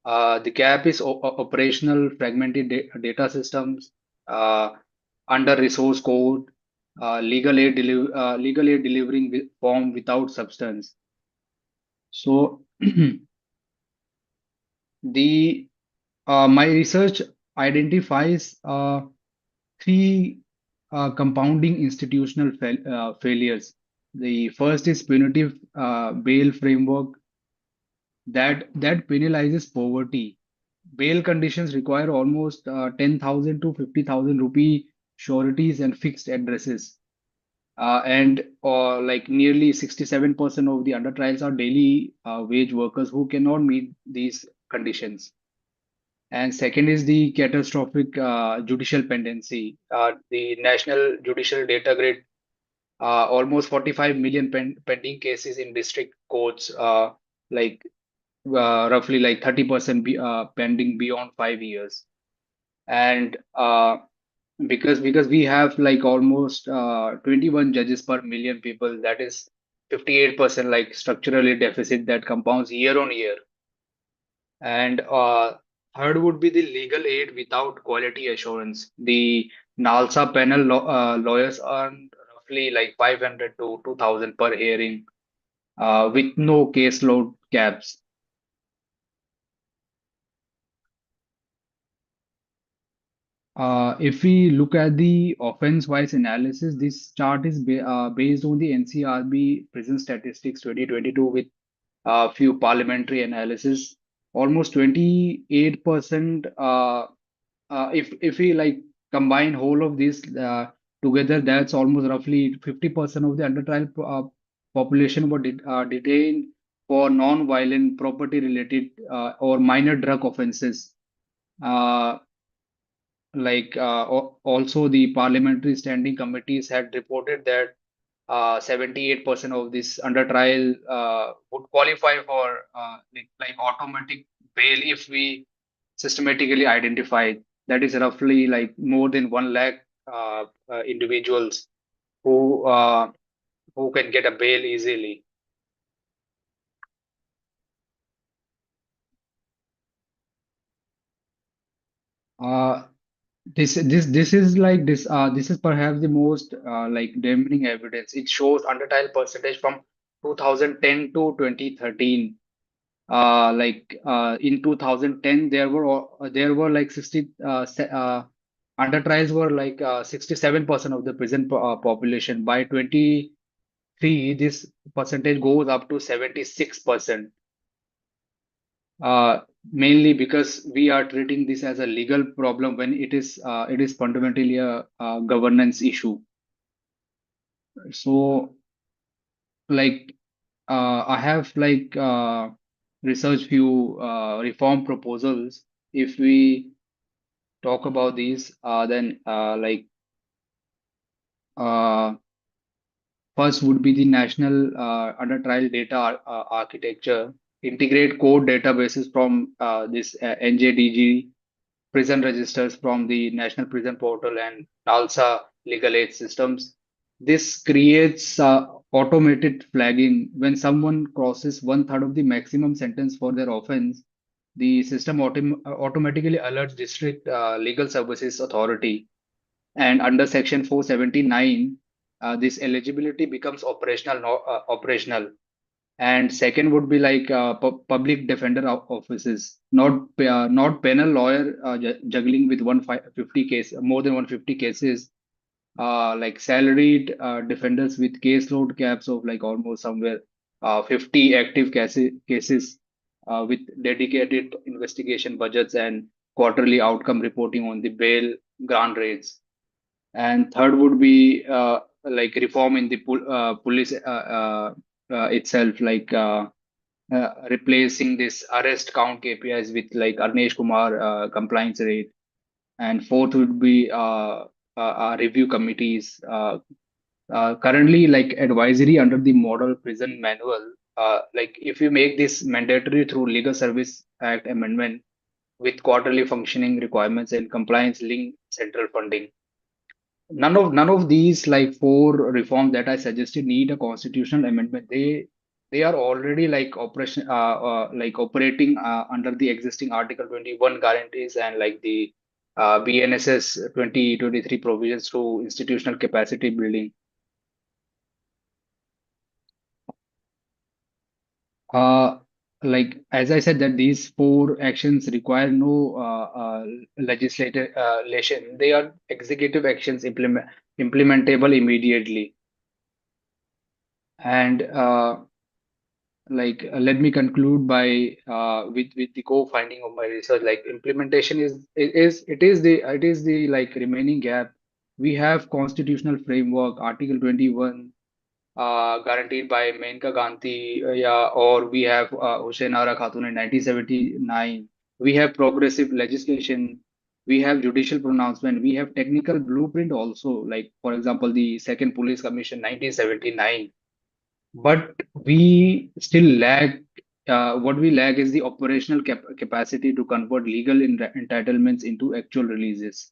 The gap is operational, fragmented data systems, under resource code, legal aid delivering form without substance. So the my research identifies three compounding institutional failures. The first is punitive bail framework that penalizes poverty. Bail conditions require almost 10,000 to 50,000 rupee sureties and fixed addresses. And like nearly 67% of the under trials are daily wage workers who cannot meet these conditions. And second is the catastrophic judicial pendency. The National Judicial Data Grid, almost 45 million pending cases in district courts, like roughly like 30% pending beyond 5 years. And because we have like almost 21 judges per million people, that is 58% like structurally deficit that compounds year on year. And third would be the legal aid without quality assurance. The NALSA panel lawyers earn roughly like 500 to 2,000 per hearing, with no caseload caps. If we look at the offense-wise analysis, this chart is based on the NCRB Prison Statistics 2022 with a few parliamentary analysis. Almost 28%. If we like combine whole of this together, that's almost roughly 50% of the under trial population were detained for non-violent property-related or minor drug offenses. Also the parliamentary standing committees had reported that 78% of this under trial would qualify for like automatic bail if we systematically identify. That is roughly like more than 1 lakh individuals who uh, who can get a bail easily. Uh, this is like this is perhaps the most like damning evidence. It shows under trial percentage from 2010 to 2013. In 2010 there were like 60 under trials were like 67% of the prison population. By 23 this percentage goes up to 76%, mainly because we are treating this as a legal problem when it is fundamentally a governance issue. So like I have like researched few reform proposals. If we talk about these, then first would be the national under trial data architecture, integrate code databases from this NJDG prison registers from the National Prison Portal and NALSA legal aid systems. This creates automated flagging. When someone crosses 1/3 of the maximum sentence for their offense, the system automatically alerts District Legal Services Authority. And under Section 479, this eligibility becomes operational. And second would be like public defender offices, not penal lawyer juggling with 150 case, more than 150 cases, like salaried defenders with caseload caps of like almost somewhere 50 active cases with dedicated investigation budgets and quarterly outcome reporting on the bail grant rates. And third would be like reform in the police itself, like replacing this arrest count KPIs with like Arnesh Kumar compliance rate. And fourth would be review committees. Currently, like advisory under the Model Prison Manual, like if you make this mandatory through Legal Service Act amendment with quarterly functioning requirements and compliance linked central funding. None of these like four reforms that I suggested need a constitutional amendment. They are already like operating under the existing Article 21 guarantees and like the BNSS 2023 provisions through institutional capacity building. Like as I said, that these four actions require no legislative legislation. They are executive actions implementable immediately. And let me conclude by with the core finding of my research. Like implementation is the like remaining gap. We have constitutional framework, Article 21, guaranteed by Menka Gandhi, yeah, or we have Hussein Ara Khatun in 1979. We have progressive legislation. We have judicial pronouncement. We have technical blueprint also, like for example, the Second Police Commission 1979. But we still lack. What we lack is the operational capacity to convert legal entitlements into actual releases.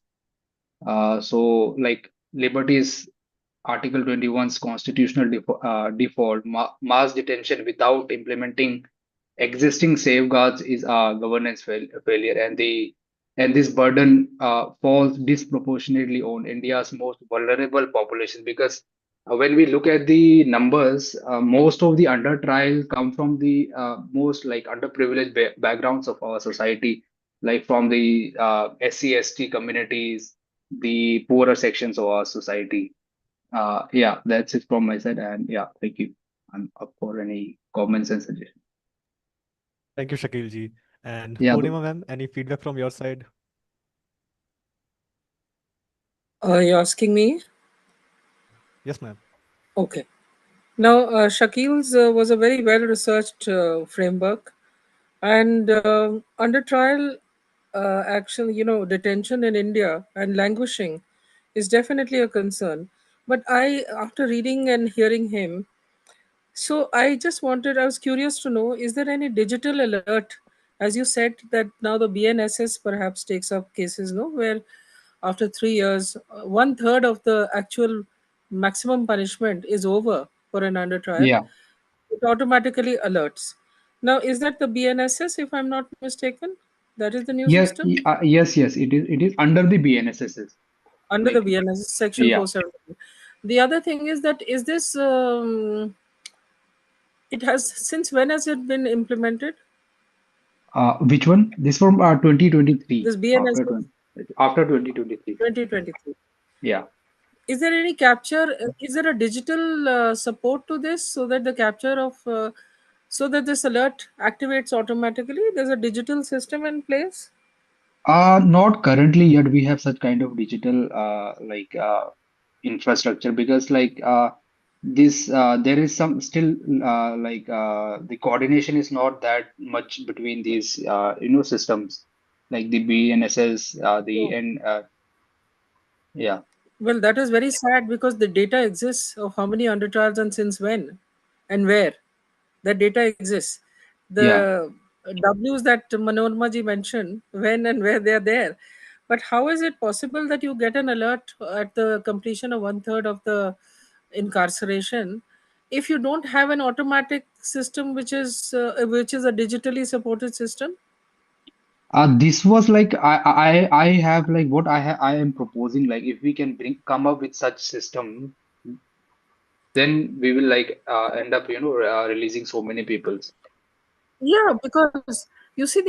So, like liberties Article 21's constitutional default, mass detention without implementing existing safeguards is a governance failure, and this burden falls disproportionately on India's most vulnerable population because when we look at the numbers, most of the under trial come from the most like underprivileged backgrounds of our society, like from the SC/ST communities, the poorer sections of our society. Yeah, that's it from my side. And yeah, thank you. I'm up for any comments and suggestions. Thank you, Shakil ji. And Yeah, Purnima ma'am, any feedback from your side? You're asking me? Yes, ma'am. Okay. Now, Shakil's was a very well researched framework, and under trial action, detention in India and languishing is definitely a concern. But after reading and hearing him, so I was curious to know, is there any digital alert? As you said that now the BNSS perhaps takes up cases, no, where after 3 years, one third of the actual maximum punishment is over for an under trial, Yeah. it automatically alerts. Now, is that the BNSS, if I'm not mistaken? That is the new Yeah. system? Yes. Yes. It is under the BNSSs. Under the Like. BNSS, Section Yeah. 470. The other thing is that, is this, it has, since when has it been implemented? Which one? This from 2023. This BNSS After 2023. 2023. Yeah. Is there any capture? Is there a digital support to this so that the capture of, so that this alert activates automatically? There's a digital system in place? Not currently yet. We have such kind of digital infrastructure because this there is some still the coordination is not that much between these systems like the BNSS the No. and yeah. Well, that is very sad because the data exists of how many under trials and since when and where. That data exists. Yeah. The W's that Manorama ji mentioned, when and where they are there. But how is it possible that you get an alert at the completion of one third of the incarceration if you don't have an automatic system which is a digitally supported system? This was like I have like what I am proposing like if we can come up with such system, then we will end up releasing so many people. Yeah, because you see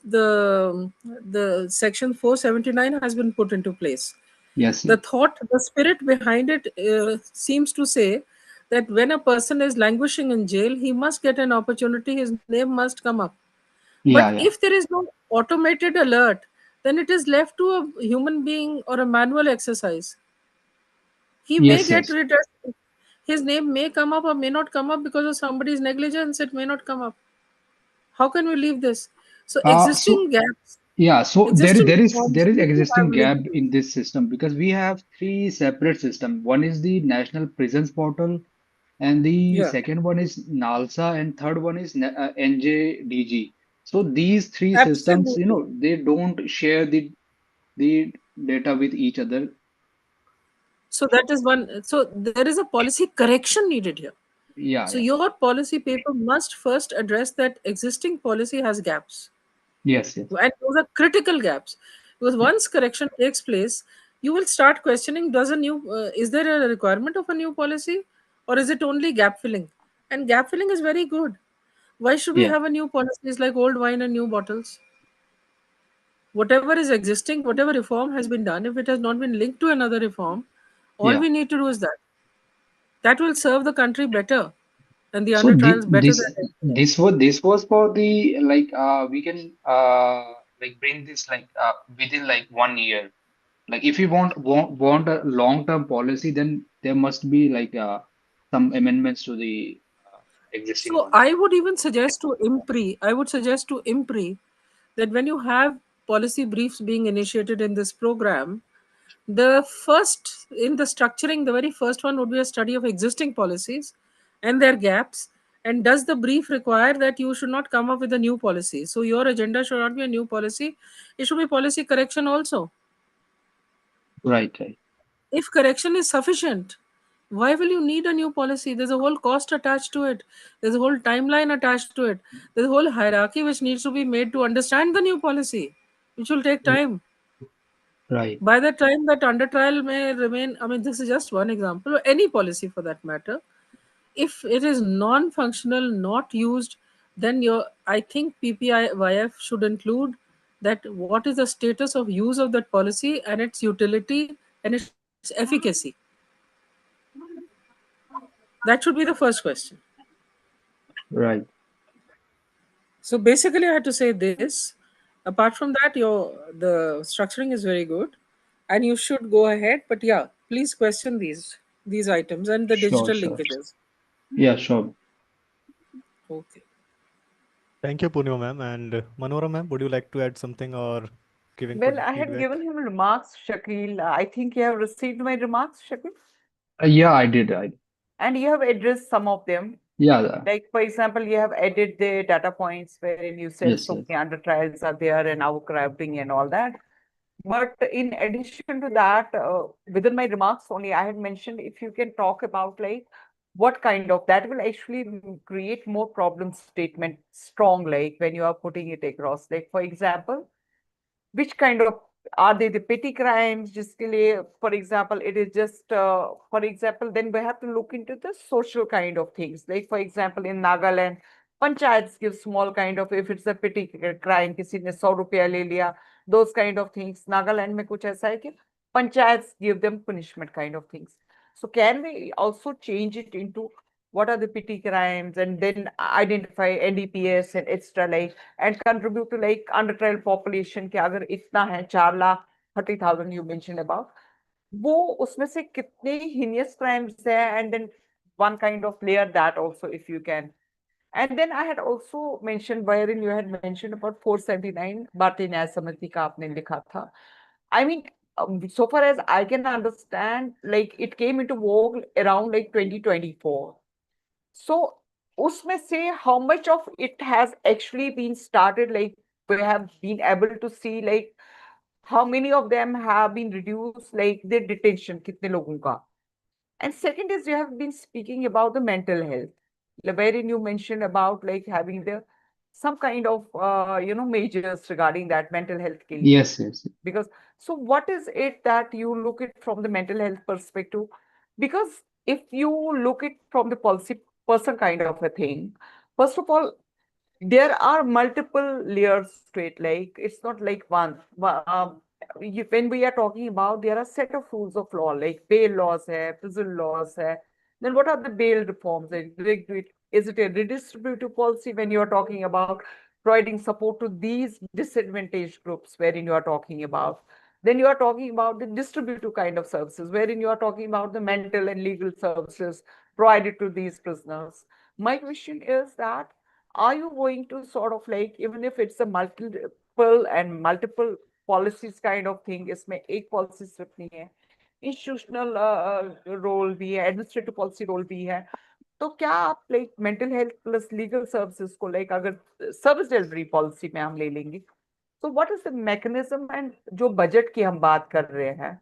the section 479 has been put into place. Yes. The spirit behind it seems to say that when a person is languishing in jail, he must get an opportunity, his name must come up. Yeah. But Yeah. if there is no automated alert, then it is left to a human being or a manual exercise. He may Yes. get Yes. rid of, his name may come up or may not come up because of somebody's negligence, it may not come up. How can we leave this? So So existing gaps, yeah, so there existing there is reforms there is need to existing have gap legal. in this system because we have three separate systems. One is the National Prisons Portal, and the Yeah, second one is NALSA, and third one is NJDG. So these three systems, absolutely. they don't share the data with each other. So that is one. So there is a policy correction needed here. Yeah, So yeah. your policy paper must first address that existing policy has gaps, Yes, yes. and those are critical gaps. Because Yeah, once correction takes place, you will start questioning: is there a requirement of a new policy, or is it only gap filling? And gap filling is very good. Why should we yeah, have a new policy? It's like old wine and new bottles. Whatever is existing, whatever reform has been done, if it has not been linked to another reform, all yeah. we need to do is that. That will serve the country better and the So under trials better than anything else. this was for the we can bring this within 1 year. Like if you want a long-term policy, then there must be some amendments to the existing So one. I would even suggest to IMPRI that when you have policy briefs being initiated in this program, the first in the structuring, the very first one would be a study of existing policies and their gaps. And does the brief require that you should not come up with a new policy? So your agenda should not be a new policy; it should be policy correction also. Right, right. If correction is sufficient, why will you need a new policy? There's a whole cost attached to it. There's a whole timeline attached to it. There's a whole hierarchy which needs to be made to understand the new policy, which will take time. Right. By the time that under trial may remain, I mean, this is just one example, or any policy for that matter. If it is non-functional, not used, then I think PPYF should include that what is the status of use of that policy and its utility and its efficacy. That should be the first question. Right. So basically, I had to say this. Apart from that, the structuring is very good, and you should go ahead. But yeah, please question these items and the Sure, digital sure. linkages. Yeah, sure. Okay. Thank you, Purnima ma'am. And Manora ma'am, would you like to add something or giving Well, I had feedback? given him remarks, Shakil. I think you have received my remarks, Shakil, Yeah, I did. and you have addressed some of them. Yeah. Like, for example, you have added the data points wherein you said Yes, so yes. many under trials are there and overcrowding and all that. But in addition to that, within my remarks only, I had mentioned if you can talk about like what kind of that will actually create more problem statement strong, like when you are putting it across. Like, for example, which kind of are they the petty crimes just for example it is just for example then we have to look into the social kind of things like for example in Nagaland panchayats give small kind of if it's a petty crime किसी ने 100 रुपया ले लिया those kind of things Nagaland में कुछ ऐसा है कि panchayats give them punishment kind of things so can we also change it into what are the petty crimes and then identify NDPS and extra like and contribute to like under trial population के अगर इतना है 4,30,000 you mentioned about वो उसमें से कितने heinous crimes है and then one kind of layer that also if you can and then I had also mentioned wherein you had mentioned about 479 बातें न्याय समिति का आपने लिखा था I mean so far as I can understand like it came into vogue around like 2024 so usme se how much of it has actually been started like we have been able to see like how many of them have been reduced like their detention kitne logon ka and second is you have been speaking about the mental health wherein you mentioned about like having the some kind of measures regarding that mental health ke liye Yes, yes. because so what is it that you look at from the mental health perspective because if you look at from the policy person kind of a thing first of all there are multiple layers to it like it's not like one when we are talking about there are set of rules of law like bail laws hai, prison laws hai. Then what are the bail reforms is it a redistributive policy when you are talking about providing support to these disadvantaged groups wherein you are talking about then you are talking about the distributive kind of services wherein you are talking about the mental and legal services provided to these prisoners my question is that are you going to sort of like even if it's a multiple policies kind of thing इसमें एक policy सिर्फ नहीं है institutional role भी है administrative policy role भी है तो क्या आप like mental health plus legal services को like अगर service delivery policy में हम ले लेंगे so what is the mechanism and जो budget की हम बात कर रहे हैं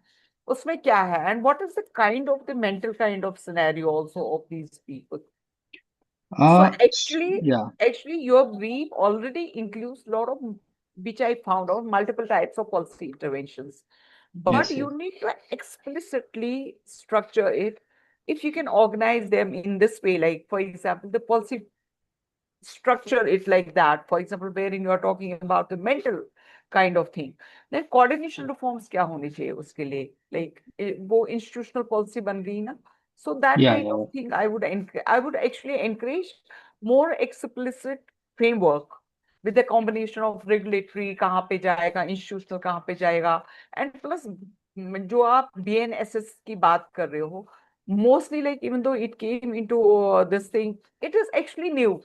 उसमें क्या है and what is the kind of the mental kind of scenario also of these people so Yeah. actually, your brief already includes a lot of which I found out multiple types of policy interventions, but Yes, yes. you need to explicitly structure it. If you can organize them in this way, like for example, the policy structure it like that. For example, wherein you are talking about the mental kind of thing, then coordination reforms क्या होनी चाहिए उसके लिए? Like वो institutional policy बन गई ना? So that Yeah, kind yeah. of thing I would actually encourage more explicit framework with the combination of regulatory कहाँ पे जाएगा, institutional कहाँ पे जाएगा, and plus जो आप BNSS की बात कर रहे हो, mostly like even though it came into this thing, it is actually new.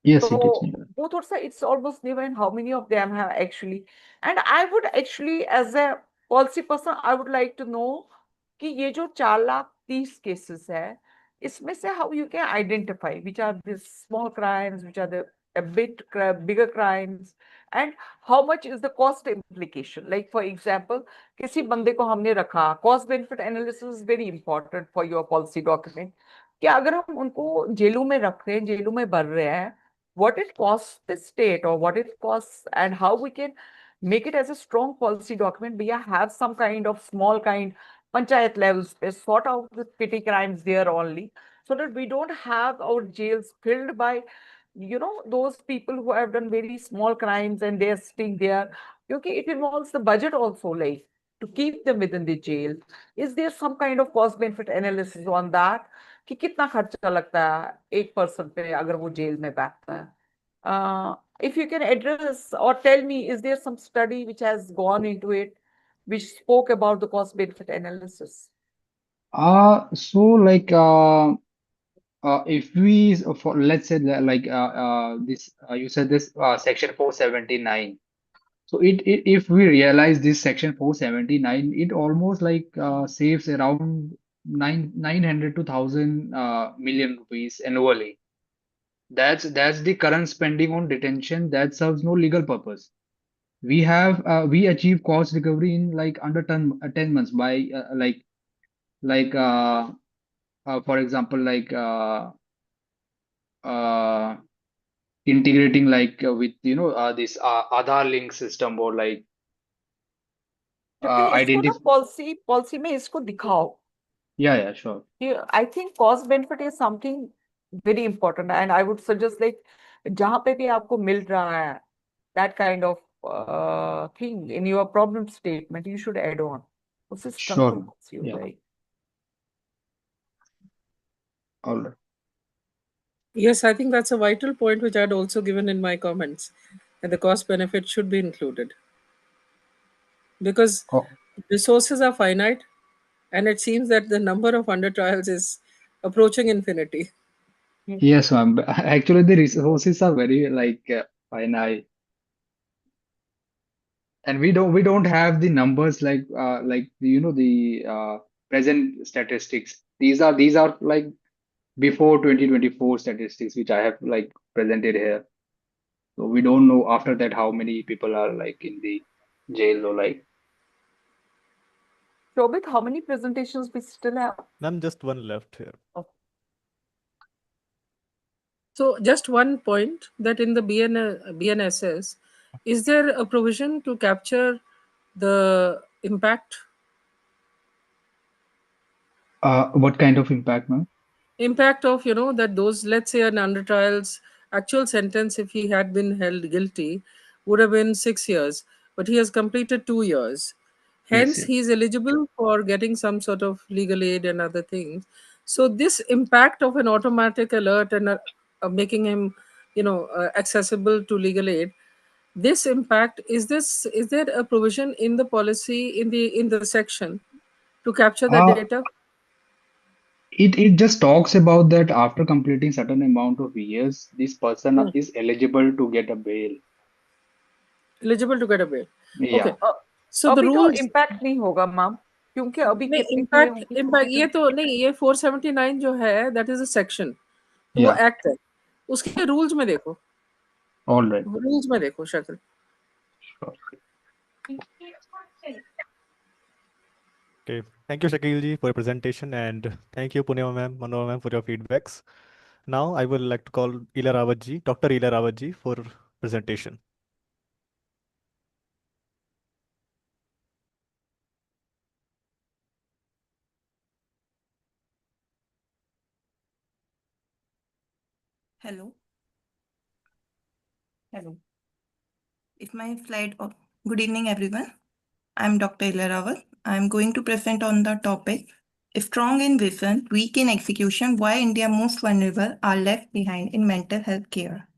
Yes, it is. So both also it's almost new and how many of them have actually and I would actually as a policy person I would like to know कि ये जो 4,30,000 cases है इसमें से how you can identify which are the small crimes which are the a bit bigger crimes and how much is the cost implication like for example किसी बंदे को हमने रखा cost benefit analysis is very important for your policy document कि अगर हम उनको जेलों में रख रहे हैं जेलों में भर रहे हैं what it costs the state or what it costs and how we can make it as a strong policy document we have some kind of small kind panchayat levels sort out the petty crimes there only so that we don't have our jails filled by those people who have done very small crimes and they're sitting there because it involves the budget also like to keep them within the jail is there some kind of cost benefit analysis on that कि कितना खर्चा लगता है एक person पे अगर वो jail में बैठता है if you can address or tell me is there some study which has gone into it which spoke about the cost benefit analysis So like if we for let's say that, like this you said this section 479. So if we realize this section 479, it almost like saves around 900 to 1,000 million rupees annually. That's the current spending on detention that serves no legal purpose. We achieve cost recovery in like under 10 months by like for example uh, integrating like with this Aadhaar link system or like Shakil, इसको ना identify. policy में इसको दिखाओ. Yeah, sure. I think cost benefit is something very important, and I would suggest like जहाँ पे भी आपको मिल रहा है that kind of thing in your problem statement, you should add on. उससे Sure. consistency हो Yeah. जाएगी. All right. Yes, I think that's a vital point which I had also given in my comments, that the cost benefit should be included. Because Oh, resources are finite, and it seems that the number of under trials is approaching infinity. yes, ma'am. Actually, the resources are very like finite, and we don't have the numbers like the present statistics. These are like before 2024 statistics, which I have like presented here. So we don't know after that how many people are like in the jail or like. Shobit, how many presentations we still have? Ma'am, just one left here. Oh. So just one point, that in the BNSS, is there a provision to capture the impact What kind of impact, ma'am? of that those, let's say, an under trials actual sentence, if he had been held guilty, would have been 6 years, but he has completed 2 years, Yes, hence yes. he is eligible for getting some sort of legal aid and other things. So this impact of an automatic alert and making him accessible to legal aid, this impact, is there a provision in the policy, in the section, to capture the Uh, data? it just talks about that after completing certain amount of years, this person is eligible to get a bail. Eligible to get a bail. Yeah. Okay. So the अभी तो rules, impact नहीं होगा ma'am, क्योंकि अभी नहीं, कितने किए impact होंगे इम्पैक्ट ये 2020 तो नहीं, ये 479 जो है, दैट इज अ सेक्शन, तो वो Yeah. एक्ट है, उसके रूल्स में देखो, All right. रूल्स में देखो शक्ल. Sure. Okay, thank you, Shakil ji, for your presentation, and thank you, Purnima ma'am, Manorama ma'am, for your feedbacks. Now, I would like to call Ila Rawat ji, Dr. Ila Rawat ji, for presentation. Hello. Hello. If my slide, good evening, everyone. I'm Dr. Ila Rawat. I'm going to present on the topic strong in vision, weak in execution, why India most vulnerable are left behind in mental health care.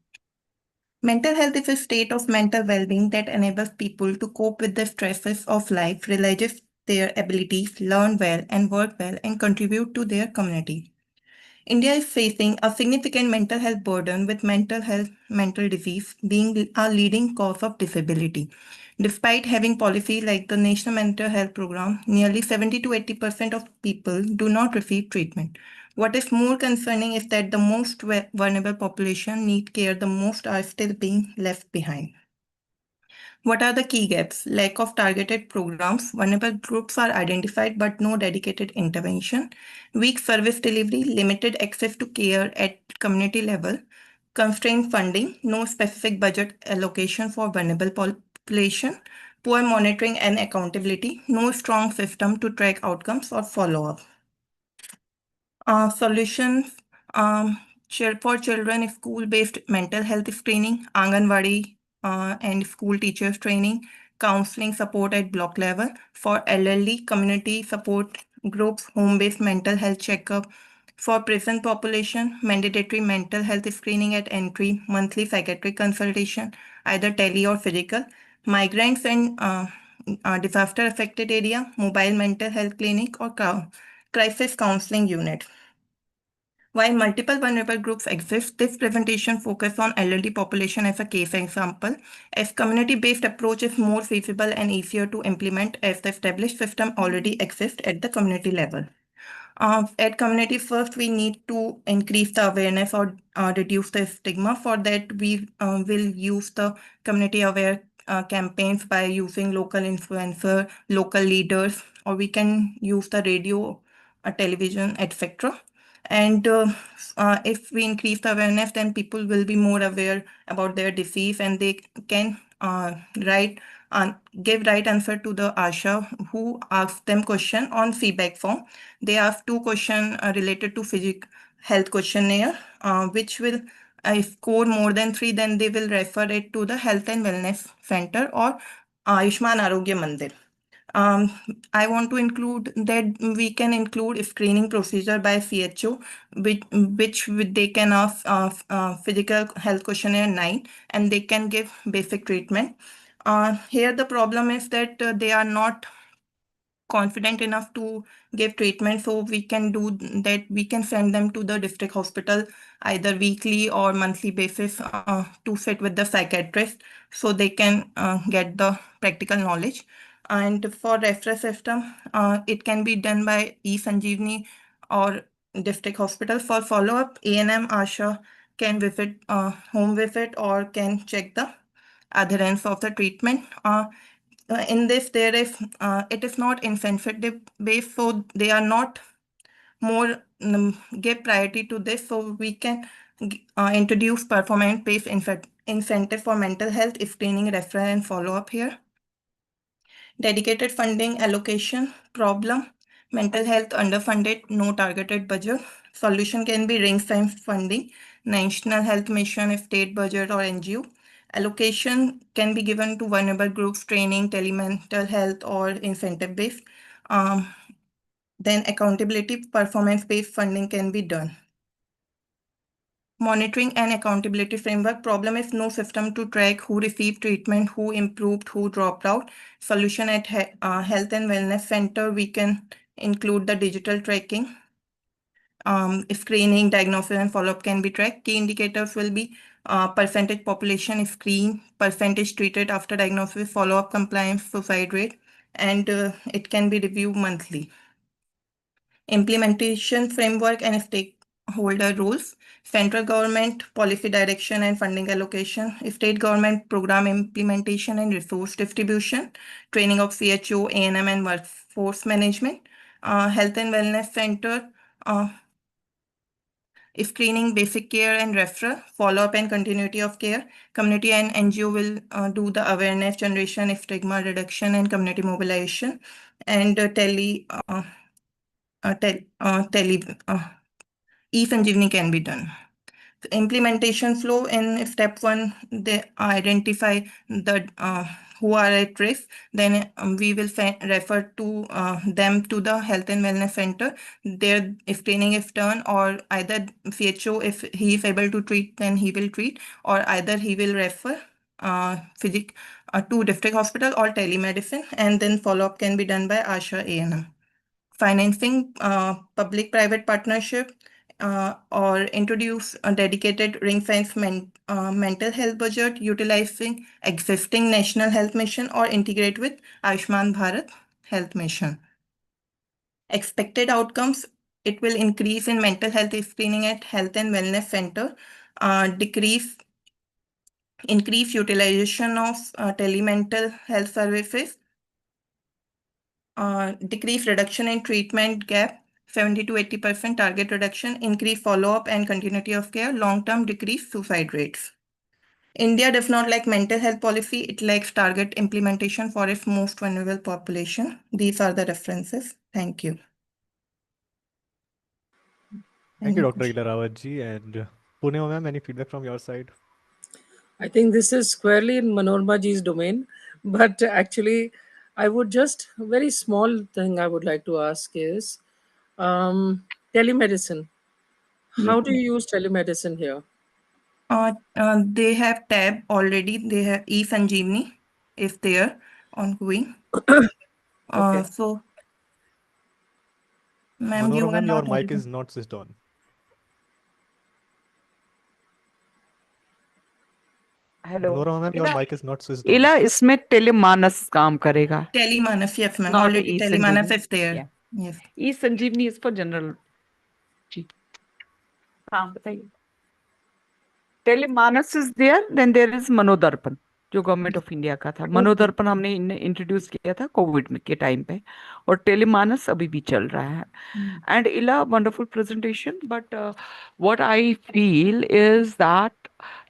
Mental health is a state of mental well-being that enables people to cope with the stresses of life, realize their abilities, learn well and work well, and contribute to their community. India is facing a significant mental health burden, with mental disease being a leading cause of disability. Despite having policies like the National Mental Health Program, nearly 70 to 80% of people do not receive treatment. What is more concerning is that the most vulnerable population need care the most are still being left behind. What are the key gaps? Lack of targeted programs. Vulnerable groups are identified but no dedicated intervention. Weak service delivery, limited access to care at community level. Constrained funding, no specific budget allocation for vulnerable population. Poor monitoring and accountability, no strong system to track outcomes or follow up. Solutions for children, school-based mental health screening, Anganwadi and school teachers training, counseling support at block level. For elderly, community support groups, home-based mental health checkup. For prison population, mandatory mental health screening at entry, monthly psychiatric consultation, either tele or physical. Migrants and disaster-affected area, mobile mental health clinic or crisis counseling unit. While multiple vulnerable groups exist, this presentation focuses on elderly population as a case example, as community-based approach is more feasible and easier to implement as the established system already exists at the community level. At community first, we need to increase the awareness or reduce the stigma. For that, we will use the community aware campaigns by using local influencer, local leaders, or we can use the radio, television, etc. And if we increase the awareness, then people will be more aware about their disease and they can give right answer to the ASHA who asks them question on feedback form. They ask two questions related to physical health questionnaire, which will score more than 3, then they will refer it to the health and wellness center or Ayushman Arogya Mandir. I want to include that we can include screening procedure by CHO, which they can ask physical health questionnaire 9, and they can give basic treatment. Here the problem is that they are not confident enough to give treatment, so we can do that. We can send them to the district hospital either weekly or monthly basis to sit with the psychiatrist so they can get the practical knowledge. And for referral system, it can be done by e-Sanjeevani or district hospital. For follow-up, ANM ASHA can visit home visit or can check the adherence of the treatment. In this, there is it is not insensitive based, so they are not more give priority to this. So we can introduce performance-based incentive for mental health screening, referral, and follow-up here. Dedicated funding allocation problem. Mental health underfunded, no targeted budget. Solution can be ring-fence funding, national health mission, state budget, or NGO. Allocation can be given to vulnerable groups, training, telemental health, or incentive-based. Then accountability, performance-based funding can be done. Monitoring and accountability framework. Problem is no system to track who received treatment, who improved, who dropped out. Solution at Health and Wellness Center, we can include the digital tracking. Screening, diagnosis, and follow-up can be tracked. Key indicators will be percentage population screened, percentage treated after diagnosis, follow-up compliance, suicide rate, and it can be reviewed monthly. Implementation framework and stakeholder roles. Central government policy direction and funding allocation, state government program implementation and resource distribution, training of CHO, ANM, and workforce management. Health and Wellness Center, screening, basic care, and referral, follow-up and continuity of care. Community and NGO will do the awareness generation, stigma reduction, and community mobilization. And e-Sanjeevani can be done. The implementation flow in step 1, they identify the who are at risk. Then we will refer to them to the health and wellness center. Their screening is done, or either CHO, if he is able to treat, then he will treat, or either he will refer to district hospital or telemedicine, and then follow-up can be done by ASHA ANM. Financing, public-private partnership, or introduce a dedicated ring-fence mental health budget utilizing existing national health mission or integrate with Ayushman Bharat health mission. Expected outcomes, it will increase in mental health screening at health and wellness center, increase utilization of telemental health services, decrease reduction in treatment gap, 70 to 80% target reduction, increase follow-up and continuity of care, long-term decrease suicide rates. India does not lack mental health policy, it lacks target implementation for its most vulnerable population. These are the references. Thank you. Thank you, Dr. Ila Rawatji. And Purnima ma'am, any feedback from your side? I think this is squarely in Manorama ji's domain, but actually, I would just very small thing I would like to ask is telemedicine. How do you use telemedicine here? They have tab already. They have e-Sanjeevani is there ongoing. Okay. So, ma'am, you Manorama are ma'am, your not mic audible. is not switched on. Hello Manorama ma'am, your इला mic is not switched on. इला इसमें टेलीमानस काम करेगा Telemanaf, yes, ma'am. Not Already e Telemanaf Sanjeevani is there. या Yes. E Sanjeevani is for general जी हाँ बताइए Telemanas is there then there is Manodarpan जो गवर्नमेंट ऑफ इंडिया का था मनोदर्पण हमने इंट्रोड्यूस किया था कोविड में के टाइम पे और टेलीमानस अभी भी चल रहा है and Ila, wonderful presentation. But what I feel is that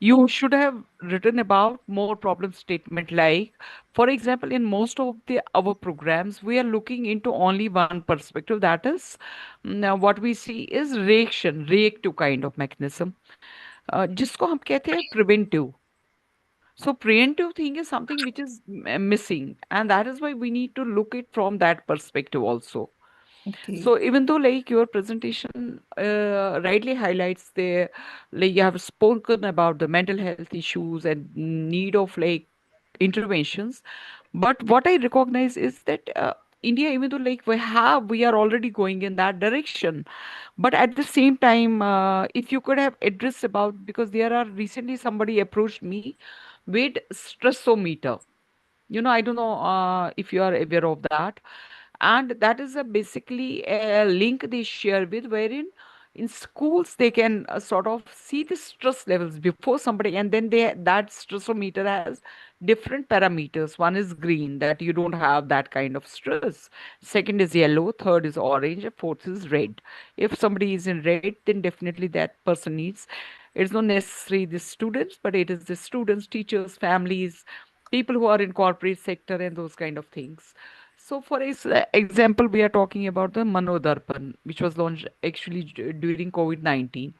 you should have written about more problem statement. Like, for example, in most of the our programs, we are looking into only one perspective. That is, now what we see is reactive kind of mechanism. जिसको हम कहते हैं preventive. So preventive thing is something which is missing, and that is why we need to look it from that perspective also. Okay. So even though like your presentation rightly highlights the like you have spoken about the mental health issues and need of like interventions, but what I recognize is that India, even though like we are already going in that direction, but at the same time, if you could have addressed about because there are recently somebody approached me with stressometer. I don't know if you are aware of that, and that is a basically a link they share with wherein in schools they can sort of see the stress levels before somebody and then that stressometer has different parameters. One is green, that you don't have that kind of stress. Second is yellow, third is orange, and fourth is red. If somebody is in red, then definitely that person needs, it's not necessarily the students, but it is the students, teachers, families, people who are in corporate sector and those kind of things. So, for example, we are talking about the Manodarpan, which was launched actually during COVID-19.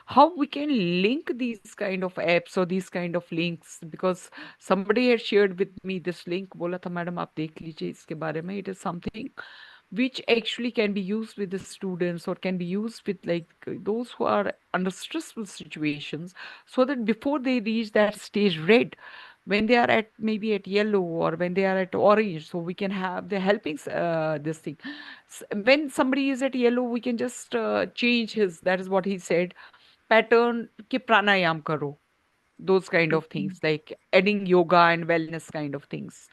How we can link these kind of apps or these kind of links? Because somebody had shared with me this link. बोला था madam आप देख लीजिए इसके बारे में. It is something which actually can be used with the students or can be used with like those who are under stressful situations, so that before they reach that stage red, when they are at maybe at yellow or when they are at orange, so we can have the helping this thing. When somebody is at yellow, we can just change his, that is what he said, pattern ki pranayam karo, those kind of things like adding yoga and wellness kind of things.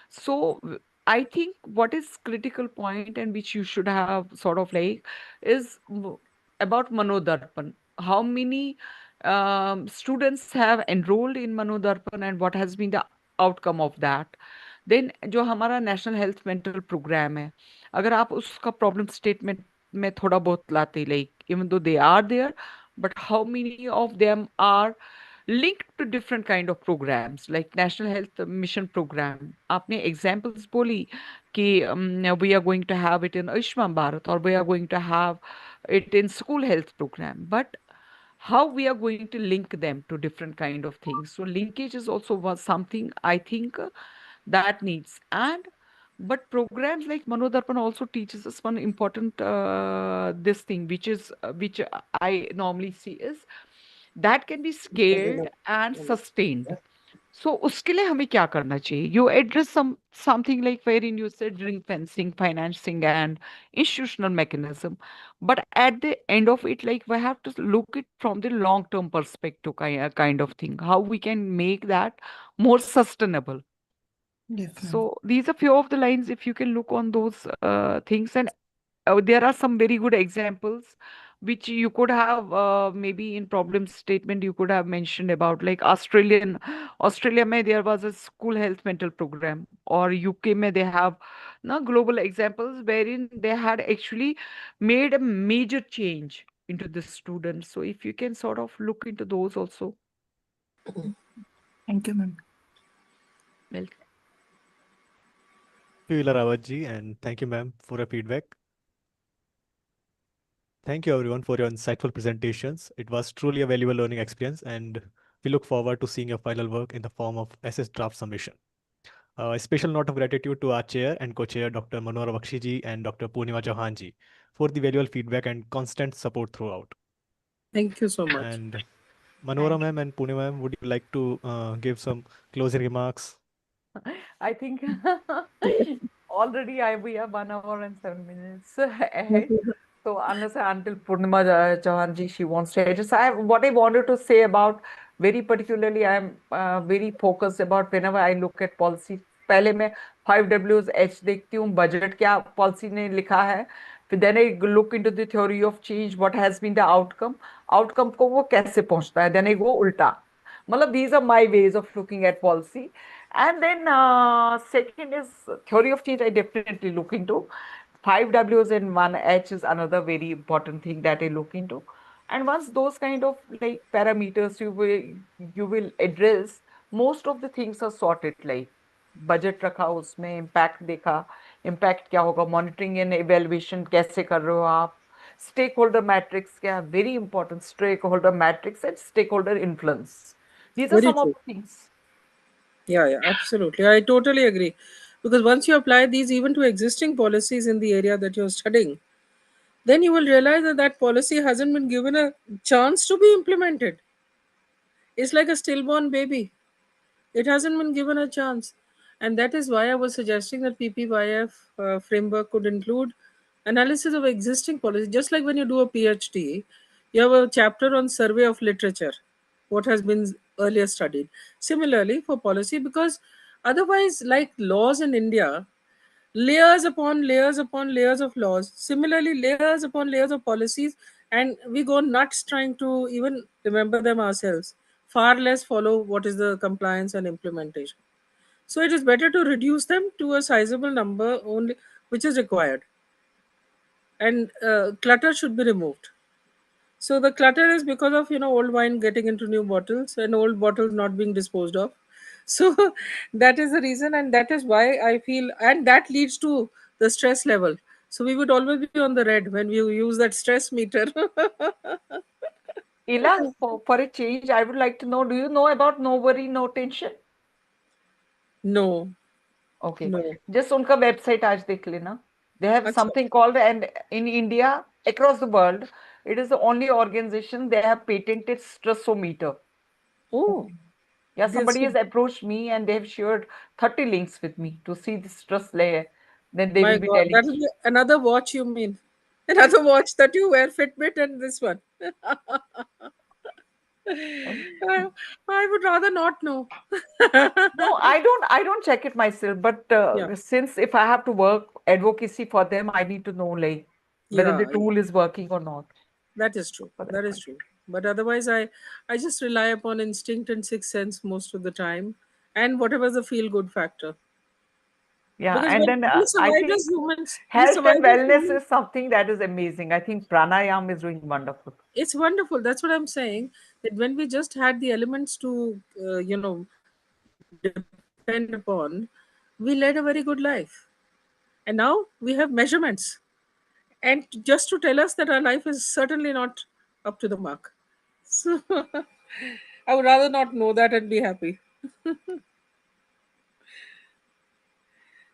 So I think what is critical point and which you should have sort of like is about Manodarpan. How many students have enrolled in Manodarpan and what has been the outcome of that? Then जो हमारा national health mental programme है, अगर आप उसका problem statement में थोड़ा बहुत लाते like even though they are there, but how many of them are linked to different kind of programs like national health mission program. आपने examples बोली कि we are going to have it in Ayushman Bharat or we are going to have it in school health program, but how we are going to link them to different kind of things. So linkage is also something I think that needs. And but programs like Manodarpan also teaches us one important this thing which is which I normally see is that can be scaled and sustained. So उसके लिए हमें क्या करना चाहिए? You address something like wherein you said ring fencing, financing, and institutional mechanism. But at the end of it, like we have to look it from the long-term perspective, kind of thing. How we can make that more sustainable. Yes, ma'am. So these are few of the lines. If you can look on those things, and there are some very good examples which you could have maybe in problem statement you could have mentioned about like Australia mein there was a school health mental program, or UK mein they have global examples wherein they had actually made a major change into the students. So if you can sort of look into those also. Thank you, ma'am. Welcome. Thank you, Ila Rawat ji, and thank you, ma'am, for your feedback. Thank you, everyone, for your insightful presentations. It was truly a valuable learning experience, and we look forward to seeing your final work in the form of SS draft submission. A special note of gratitude to our chair and co-chair, Dr. Manorama Bakshi ji and Dr. Purnima Chauhan ji, for the valuable feedback and constant support throughout. Thank you so much. And Manorama ma'am and Purnima ma'am, would you like to give some closing remarks? I think already we are 1 hour and 7 minutes ahead. So unless until Purnima Chauhan ji she wants to address, what I wanted to say about very particularly I'm very focused about whenever I look at policy. पहले मैं 5Ws देखती हूँ, budget क्या policy ने लिखा है, फिर then I look into the theory of change, what has been the outcome को वो कैसे पहुंचता है, then I go उल्टा. मतलब these are my ways of looking at policy. And then second is theory of change. I definitely look into 5Ws and 1H is another very important thing that I look into. And once those kind of like parameters you will address, most of the things are sorted. Like budget रखा, उसमें impact देखा, impact क्या होगा, monitoring and evaluation कैसे कर रहे हो आप, stakeholder matrix क्या, very important, stakeholder matrix and stakeholder influence. These are Very some of true. the things. Yeah, absolutely. I totally agree. Because once you apply these even to existing policies in the area that you're studying, then you will realize that that policy hasn't been given a chance to be implemented. It's like a stillborn baby. It hasn't been given a chance. And that is why I was suggesting that PPYF framework could include analysis of existing policy. Just like when you do a PhD, you have a chapter on survey of literature, what has been earlier studied. Similarly, for policy, because otherwise, like laws in India, layers upon layers upon layers of laws, similarly layers upon layers of policies, and we go nuts trying to even remember them ourselves, far less follow what is the compliance and implementation. So it is better to reduce them to a sizable number only which is required, and clutter should be removed. So the clutter is because of old wine getting into new bottles and old bottles not being disposed of. So that is the reason, and that is why I feel, and that leads to the stress level. So we would always be on the red when we use that stress meter. Ila, for a change, I would like to know, do you know about no worry, no tension? No, Okay, no. just उनका website आज देख लेना. They have Achha. something called, and in India, across the world, it is the only organization they have patented stressometer. Oh, Yeah, this somebody has approached me and they have shared 30 links with me to see the stress layer. Then they my will be God, telling. that will be another watch. You mean another watch that you wear, Fitbit, and this one. I would rather not know. No, I don't check it myself, but Yeah, since if I have to work advocacy for them, I need to know like whether the yeah, tool is working or not that is true. for that That is one. true. But otherwise, I just rely upon instinct and sixth sense most of the time, and whatever the feel good factor. Yeah, Because and when then we I survive think as humans, we health survive and as wellness humans. is something that is amazing. I think pranayam is doing wonderful. It's wonderful. That's what I'm saying. That when we just had the elements to, depend upon, we led a very good life. And now we have measurements, and just to tell us that our life is certainly not up to the mark. So I would rather not know that and be happy.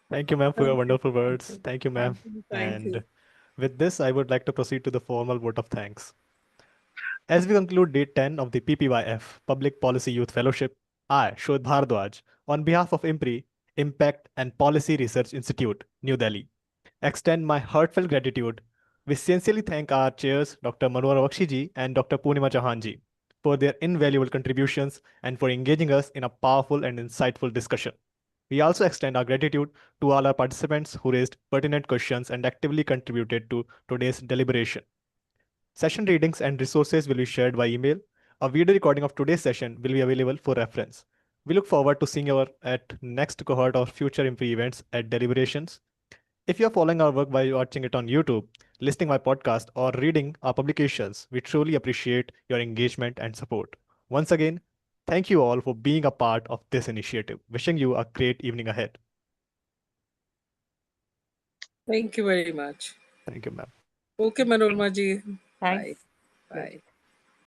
Thank you, ma'am, for your wonderful words. Thank you, ma'am. Thank you. And with this, I would like to proceed to the formal vote of thanks. As we conclude day 10 of the PPYF Public Policy Youth Fellowship, I, Shodh Bhardwaj, on behalf of IMPRI, Impact and Policy Research Institute, New Delhi, extend my heartfelt gratitude. We sincerely thank our chairs, Dr. Manorama Bakshi ji and Dr. Purnima Chauhan ji, for their invaluable contributions and for engaging us in a powerful and insightful discussion. We also extend our gratitude to all our participants who raised pertinent questions and actively contributed to today's deliberation. Session readings and resources will be shared by email. A video recording of today's session will be available for reference. We look forward to seeing you at next cohort or future IMPRI events at deliberations. If you're following our work by watching it on YouTube, listening my podcast, or reading our publications, we truly appreciate your engagement and support. Once again, thank you all for being a part of this initiative. Wishing you a great evening ahead. Thank you very much. Thank you, ma'am. Okay, Manorma ji. Thanks. Bye. Bye.